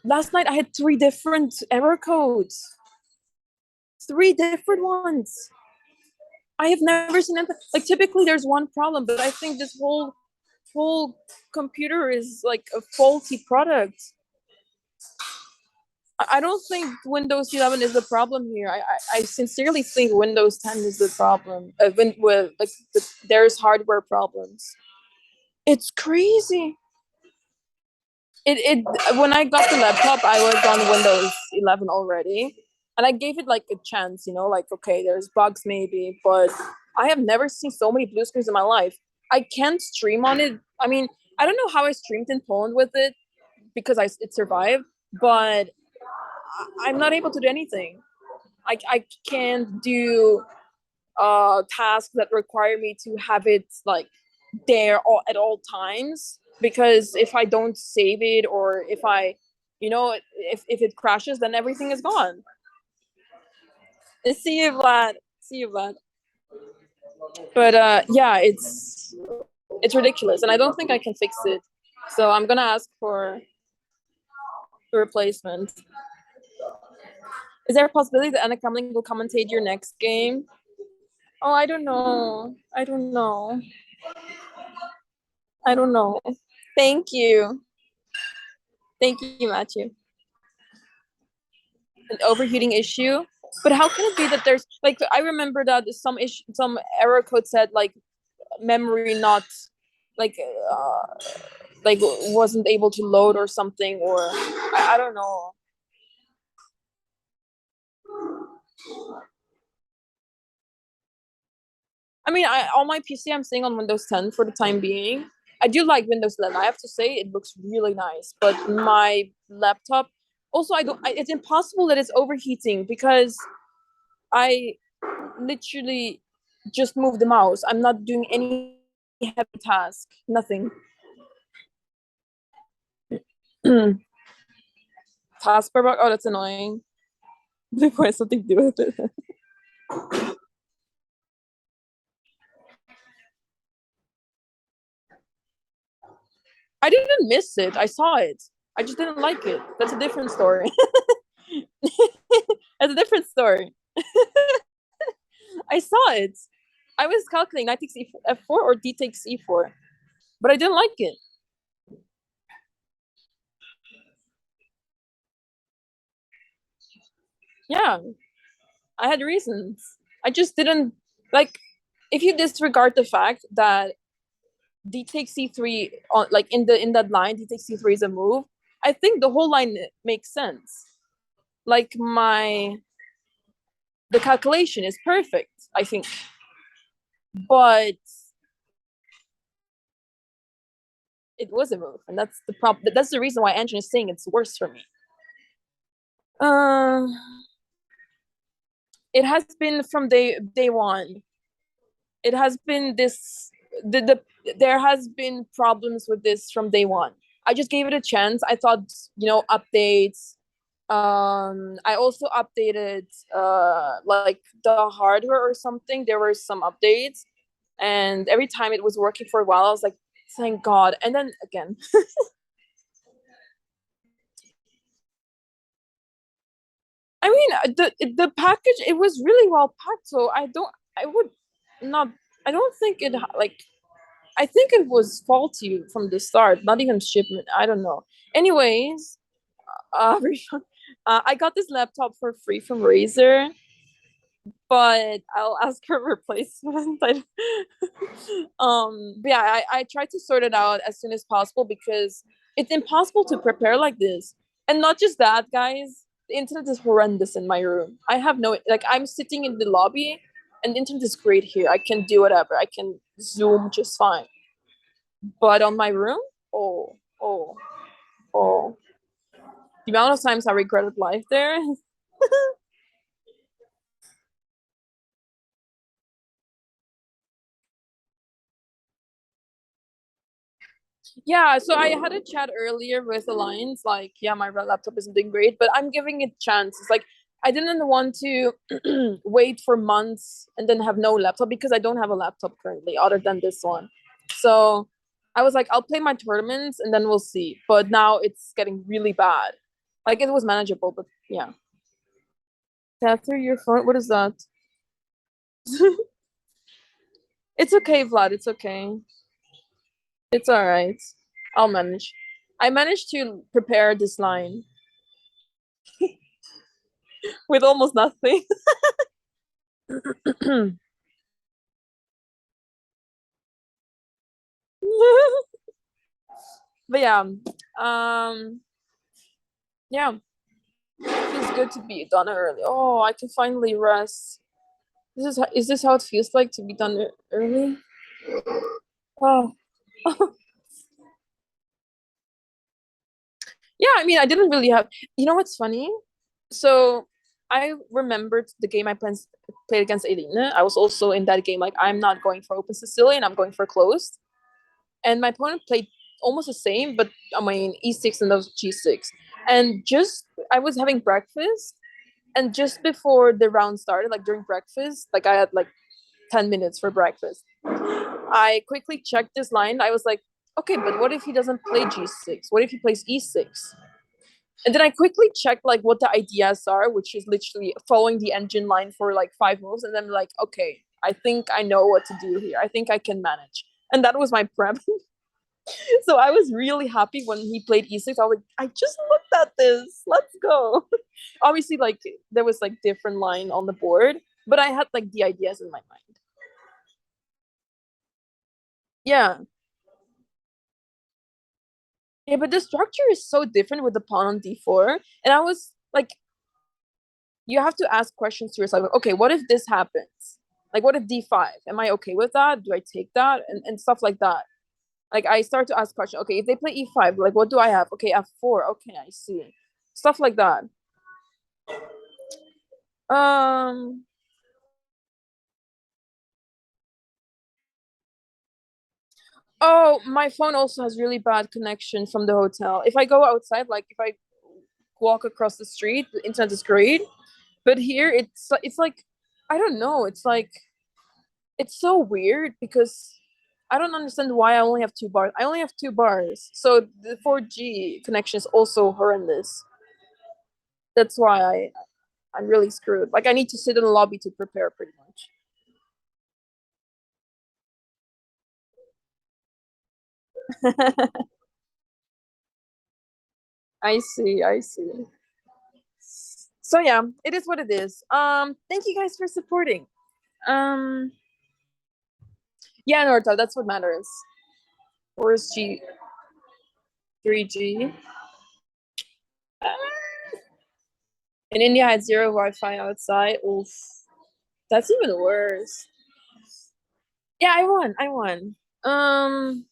last night I had 3 different error codes. 3 different ones. I have never seen anything. Like typically there's one problem, but I think this whole computer is like a faulty product. I don't think Windows 11 is the problem here. I sincerely think Windows 10 is the problem. With like there's hardware problems. It's crazy. It when I got the laptop, I was on Windows 11 already, and I gave it like a chance. You know, like okay, there's bugs maybe, but I have never seen so many blue screens in my life. I can't stream on it. I mean, I don't know how I streamed in Poland with it because it survived, but I'm not able to do anything. I can't do tasks that require me to have it like there at all times, because if I don't save it, or if I, if it crashes, then everything is gone. See you, Vlad. See you, Vlad. But yeah, it's ridiculous, and I don't think I can fix it. So I'm gonna ask for a replacement. Is there a possibility that Anna Kamling will commentate your next game? Oh, I don't know. I don't know. I don't know. Thank you. Thank you, Matthew. An overheating issue. But how can it be that there's like I remember that some error code said like memory not like like wasn't able to load or something, or I don't know. I mean, on my PC I'm staying on Windows 10 for the time being. I do like Windows 11. I have to say it looks really nice, but my laptop also it's impossible that it's overheating because I literally just move the mouse. I'm not doing any heavy task. Nothing. Taskbar bug. Oh, that's annoying. Before I something to do with it. I didn't miss it. I saw it. I just didn't like it. That's a different story. That's a different story. I saw it. I was calculating knight takes f4 or d takes e4, but I didn't like it. Yeah, I had reasons. I just didn't like. If you disregard the fact that d takes c3 on like in that line, d takes c3 is a move, I think the whole line makes sense. Like the calculation is perfect, I think, but It was a move, and that's the problem. That's the reason why Angela is saying it's worse for me. It has been from day one. It has been this the there has been problems with this from day one. I just gave it a chance. I thought, updates. I also updated like the hardware or something. There were some updates, and every time it was working for a while, I was like, thank God. And then again. I mean, the package, it was really well packed, so I don't think it like I think it was faulty from the start, not even shipment. I don't know. Anyways, uh, I got this laptop for free from Razer, but I'll ask for replacement. But yeah, I tried to sort it out as soon as possible because it's impossible to prepare like this. And not just that, guys, the internet is horrendous in my room. I have no, like, I'm sitting in the lobby and the internet is great here. I can do whatever. I can Zoom just fine. But on my room, oh, oh, oh. The amount of times I regretted life there. Yeah, so I had a chat earlier with Alliance, like, yeah, my laptop isn't doing great, but I'm giving it chances. Like, I didn't want to wait for months and then have no laptop because I don't have a laptop currently other than this one. So I was like, I'll play my tournaments and then we'll see. But now it's getting really bad. Like, it was manageable, but yeah. Tether your phone? What is that? It's okay, Vlad. It's okay. It's all right. I'll manage. I managed to prepare this line with almost nothing. But yeah, yeah, it feels good to be done early. Oh, I can finally rest. Is this how it feels like to be done early? Oh. Yeah, I mean, I didn't really have. You know what's funny? So I remembered the game I played against Eline. I was also in that game. Like, I'm not going for open Sicilian. I'm going for closed. And my opponent played almost the same, but I mean e6 and those g6. And just I was having breakfast, and just before the round started, like during breakfast, like I had like 10 minutes for breakfast. I quickly checked this line. I was like, okay, but what if he doesn't play g6? What if he plays e6? And then I quickly checked like what the ideas are, which is literally following the engine line for like 5 moves, and then like, okay, I think I know what to do here. I think I can manage. And that was my prep. So I was really happy when he played e6. I was like, I just looked at this. Let's go. Obviously, like there was like different line on the board, but I had like the ideas in my mind. Yeah. Yeah, but the structure is so different with the pawn on d4. And I was like, you have to ask questions to yourself. Like, okay, what if this happens? Like, what if d5? Am I okay with that? Do I take that? And stuff like that. Like, I start to ask questions. Okay, if they play e5, like, what do I have? Okay, f4. Okay, I see. Stuff like that. Um. Oh, my phone also has really bad connection from the hotel. If I go outside, like if I walk across the street, the internet is great. But here, it's like, I don't know. It's like it's so weird because I don't understand why I only have 2 bars. I only have 2 bars, so the 4G connection is also horrendous. That's why I'm really screwed. Like, I need to sit in the lobby to prepare pretty much. I see, I see. So yeah, it is what it is. Thank you guys for supporting. Um, yeah, Norta, that's what matters. Where's G? 3G. In India, I had zero Wi-Fi outside. Oof, that's even worse. Yeah, I won. I won. Um,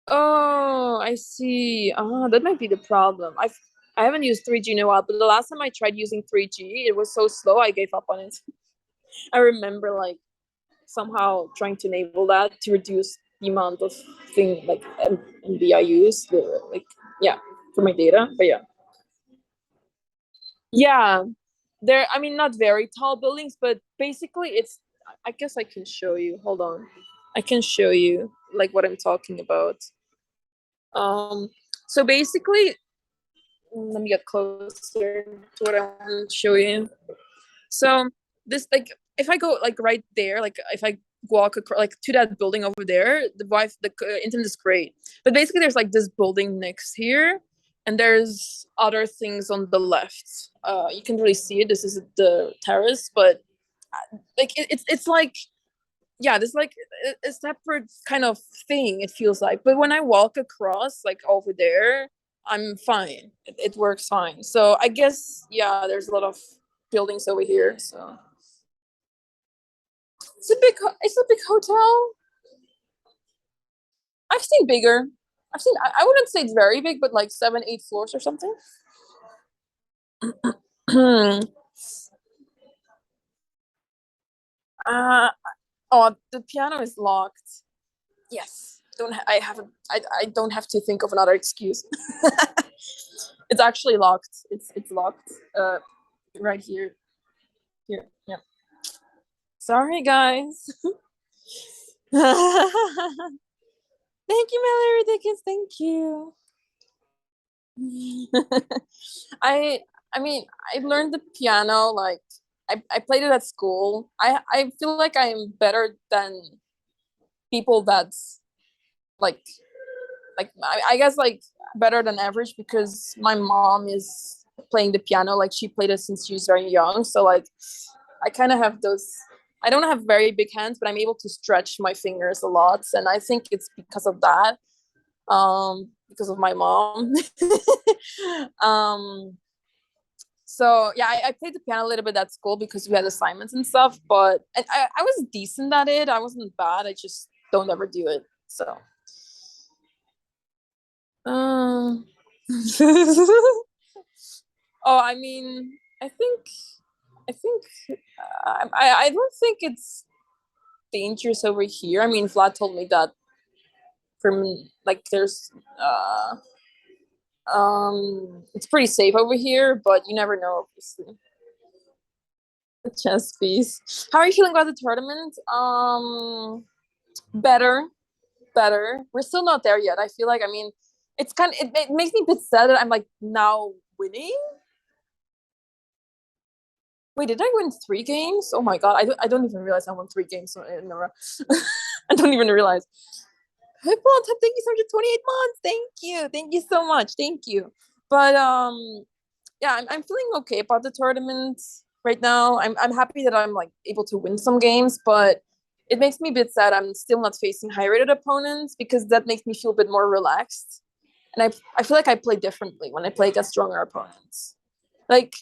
Oh, I see. That might be the problem. I haven't used 3G in a while, but the last time I tried using 3G, it was so slow I gave up on it. I remember like somehow trying to enable that to reduce the amount of thing like MB I use, like yeah, for my data. But yeah, there. I mean, not very tall buildings, but basically, it's. I guess I can show you. Hold on, I can show you like what I'm talking about. Um, so basically, let me get closer to what I want to show you. So this like if I go like right there, like if I walk across like to that building over there, the internet is great. But basically, there's like this building next here, and there's other things on the left. You can really see it. This is the terrace, but like it's like yeah, there's like a separate kind of thing. It feels like, but when I walk across like over there, I'm fine. It works fine. So I guess yeah, there's a lot of buildings over here. So it's a big hotel. I've seen bigger. I wouldn't say it's very big, but like 7, 8 floors or something. uh oh, the piano is locked. Yes. I don't have to think of another excuse. It's actually locked. It's locked. Right here. Here. Yeah. Sorry guys. Thank you, Mallory Dickens. Thank you. I I mean I learned the piano like I played it at school. I feel like I'm better than people that's like I guess like better than average because my mom is playing the piano like she played it since she was very young. So like I kind of have those I don't have very big hands, but I'm able to stretch my fingers a lot and I think it's because of that. Because of my mom. um so yeah, I played the piano a little bit at school because we had assignments and stuff, but and I was decent at it. I wasn't bad. I just don't ever do it. So um oh, I mean, I think I don't think it's dangerous over here. I mean, Vlad told me that from like there's it's pretty safe over here, but you never know, obviously. Chess piece. How are you feeling about the tournament? Better, better. We're still not there yet. I feel like I mean, it's kind of it makes me a bit sad that I'm like now winning. Wait, did I win 3 games? Oh my god, I don't even realize I won 3 games in a row. I don't even realize. Thank you so much for 28 months. Thank you so much. Thank you. But yeah, I'm feeling okay about the tournament right now. I'm happy that I'm like able to win some games, but it makes me a bit sad I'm still not facing high rated opponents because that makes me feel a bit more relaxed. And I feel like I play differently when I play against stronger opponents. Like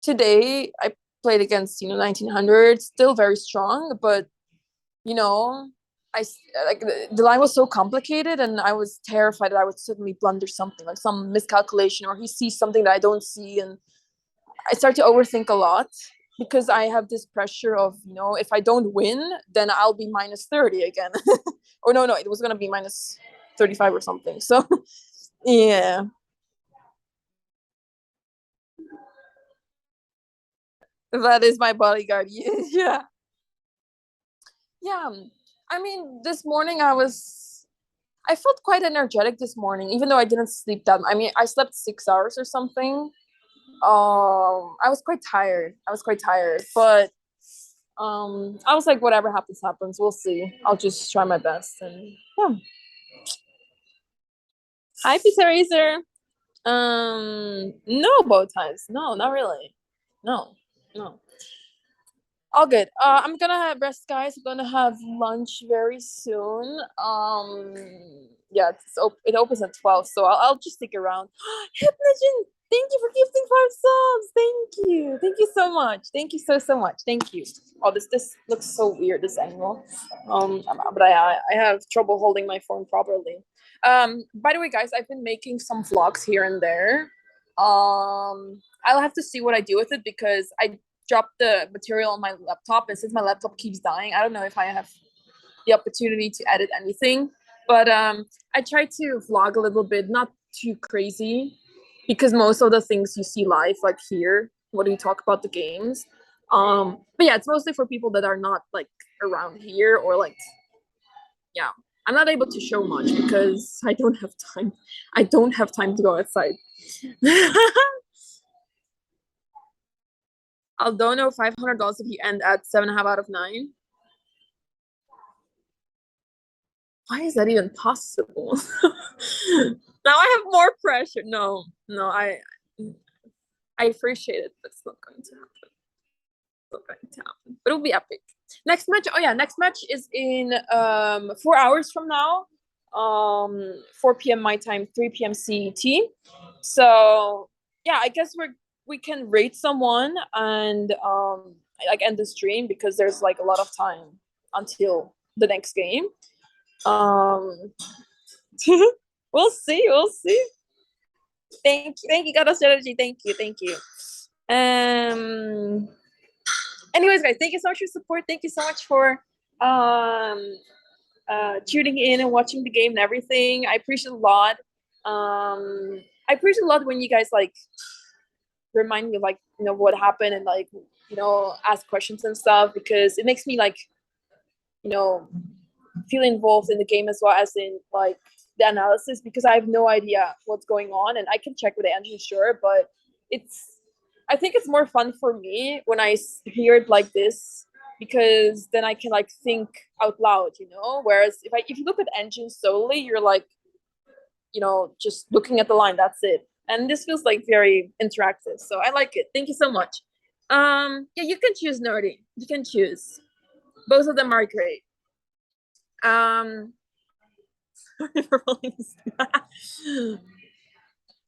today I played against 1900, still very strong, but you know I like the line was so complicated and I was terrified that I would suddenly blunder something like some miscalculation or he sees something that I don't see and I start to overthink a lot because I have this pressure of if I don't win then I'll be minus 30 again. Or no, it was going to be minus 35 or something. So yeah. That is my bodyguard. Yeah. Yeah. I mean, this morning I felt quite energetic this morning, even though I didn't sleep that. I mean, I slept 6 hours or something. I was quite tired. But I was like, whatever happens, happens. We'll see. I'll just try my best. And yeah. Hi, Pizza Racer. No bow ties. No, not really. No, no. All good. I'm gonna have rest, guys. I'm gonna have lunch very soon. Yeah, it opens at 12, so I'll just stick around. Hypnogen, thank you for gifting 5 subs. Thank you so much. Thank you so much. Thank you. Oh, this looks so weird. This angle. But I have trouble holding my phone properly. By the way, guys, I've been making some vlogs here and there. I'll have to see what I do with it because I dropped the material on my laptop, and since my laptop keeps dying, I don't know if I have the opportunity to edit anything. But I try to vlog a little bit, not too crazy, because most of the things you see live, like here, what do you talk about the games? But yeah, it's mostly for people that are not like around here or like, yeah. I'm not able to show much because I don't have time. I don't have time to go outside. I'll donate $500 if you end at 7.5 out of 9. Why is that even possible? Now I have more pressure. No, I appreciate it, but it's not going to happen. It's not going to happen. But it'll be epic. Next match. Oh yeah, next match is in 4 hours from now. 4 p.m. my time, 3 p.m. CET. So yeah, I guess we can rate someone and like end the stream because there's like a lot of time until the next game. We'll see. Thank you, God of Strategy. Thank you. Anyways, guys, thank you so much for your support. Thank you so much for tuning in and watching the game and everything. I appreciate a lot. I appreciate a lot when you guys like remind me of like what happened and like ask questions and stuff because it makes me like feel involved in the game as well as in like the analysis because I have no idea what's going on and I can check with the engine, sure, but I think it's more fun for me when I hear it like this because then I can like think out loud, whereas if you look at engine solely, you're like just looking at the line, that's it, and this feels like very interactive, so I like it. Thank you so much. Yeah, you can choose, Nerdy. You can choose. Both of them are great.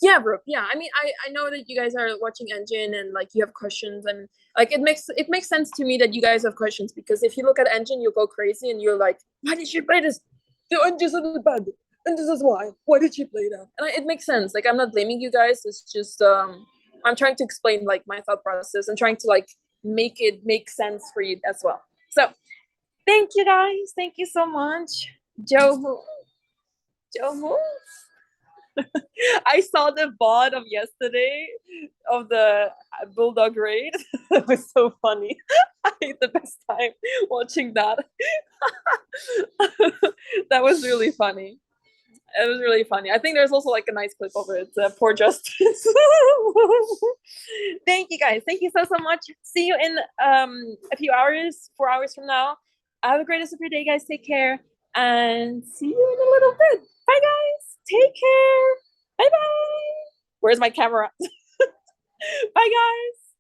Yeah, bro. Yeah, I mean, I know that you guys are watching Engine and like you have questions and like it makes sense to me that you guys have questions because if you look at Engine, you'll go crazy and you're like, why did she play this? The Engine's a little bad, and this is why. Why did she play that? And it makes sense. Like I'm not blaming you guys. It's just I'm trying to explain like my thought process and trying to like make it make sense for you as well. So thank you guys. Thank you so much. Joe who? I saw the VOD of yesterday of the Bulldog raid. It was so funny. I had the best time watching that. That was really funny. It was really funny. I think there's also like a nice clip of it. Poor Justice. Thank you guys. Thank you so much. See you in a few hours, 4 hours from now. Have a great rest of your day, guys. Take care. And see you in a little bit. Bye, guys. Take care. Bye-bye. Where's my camera? Bye, guys.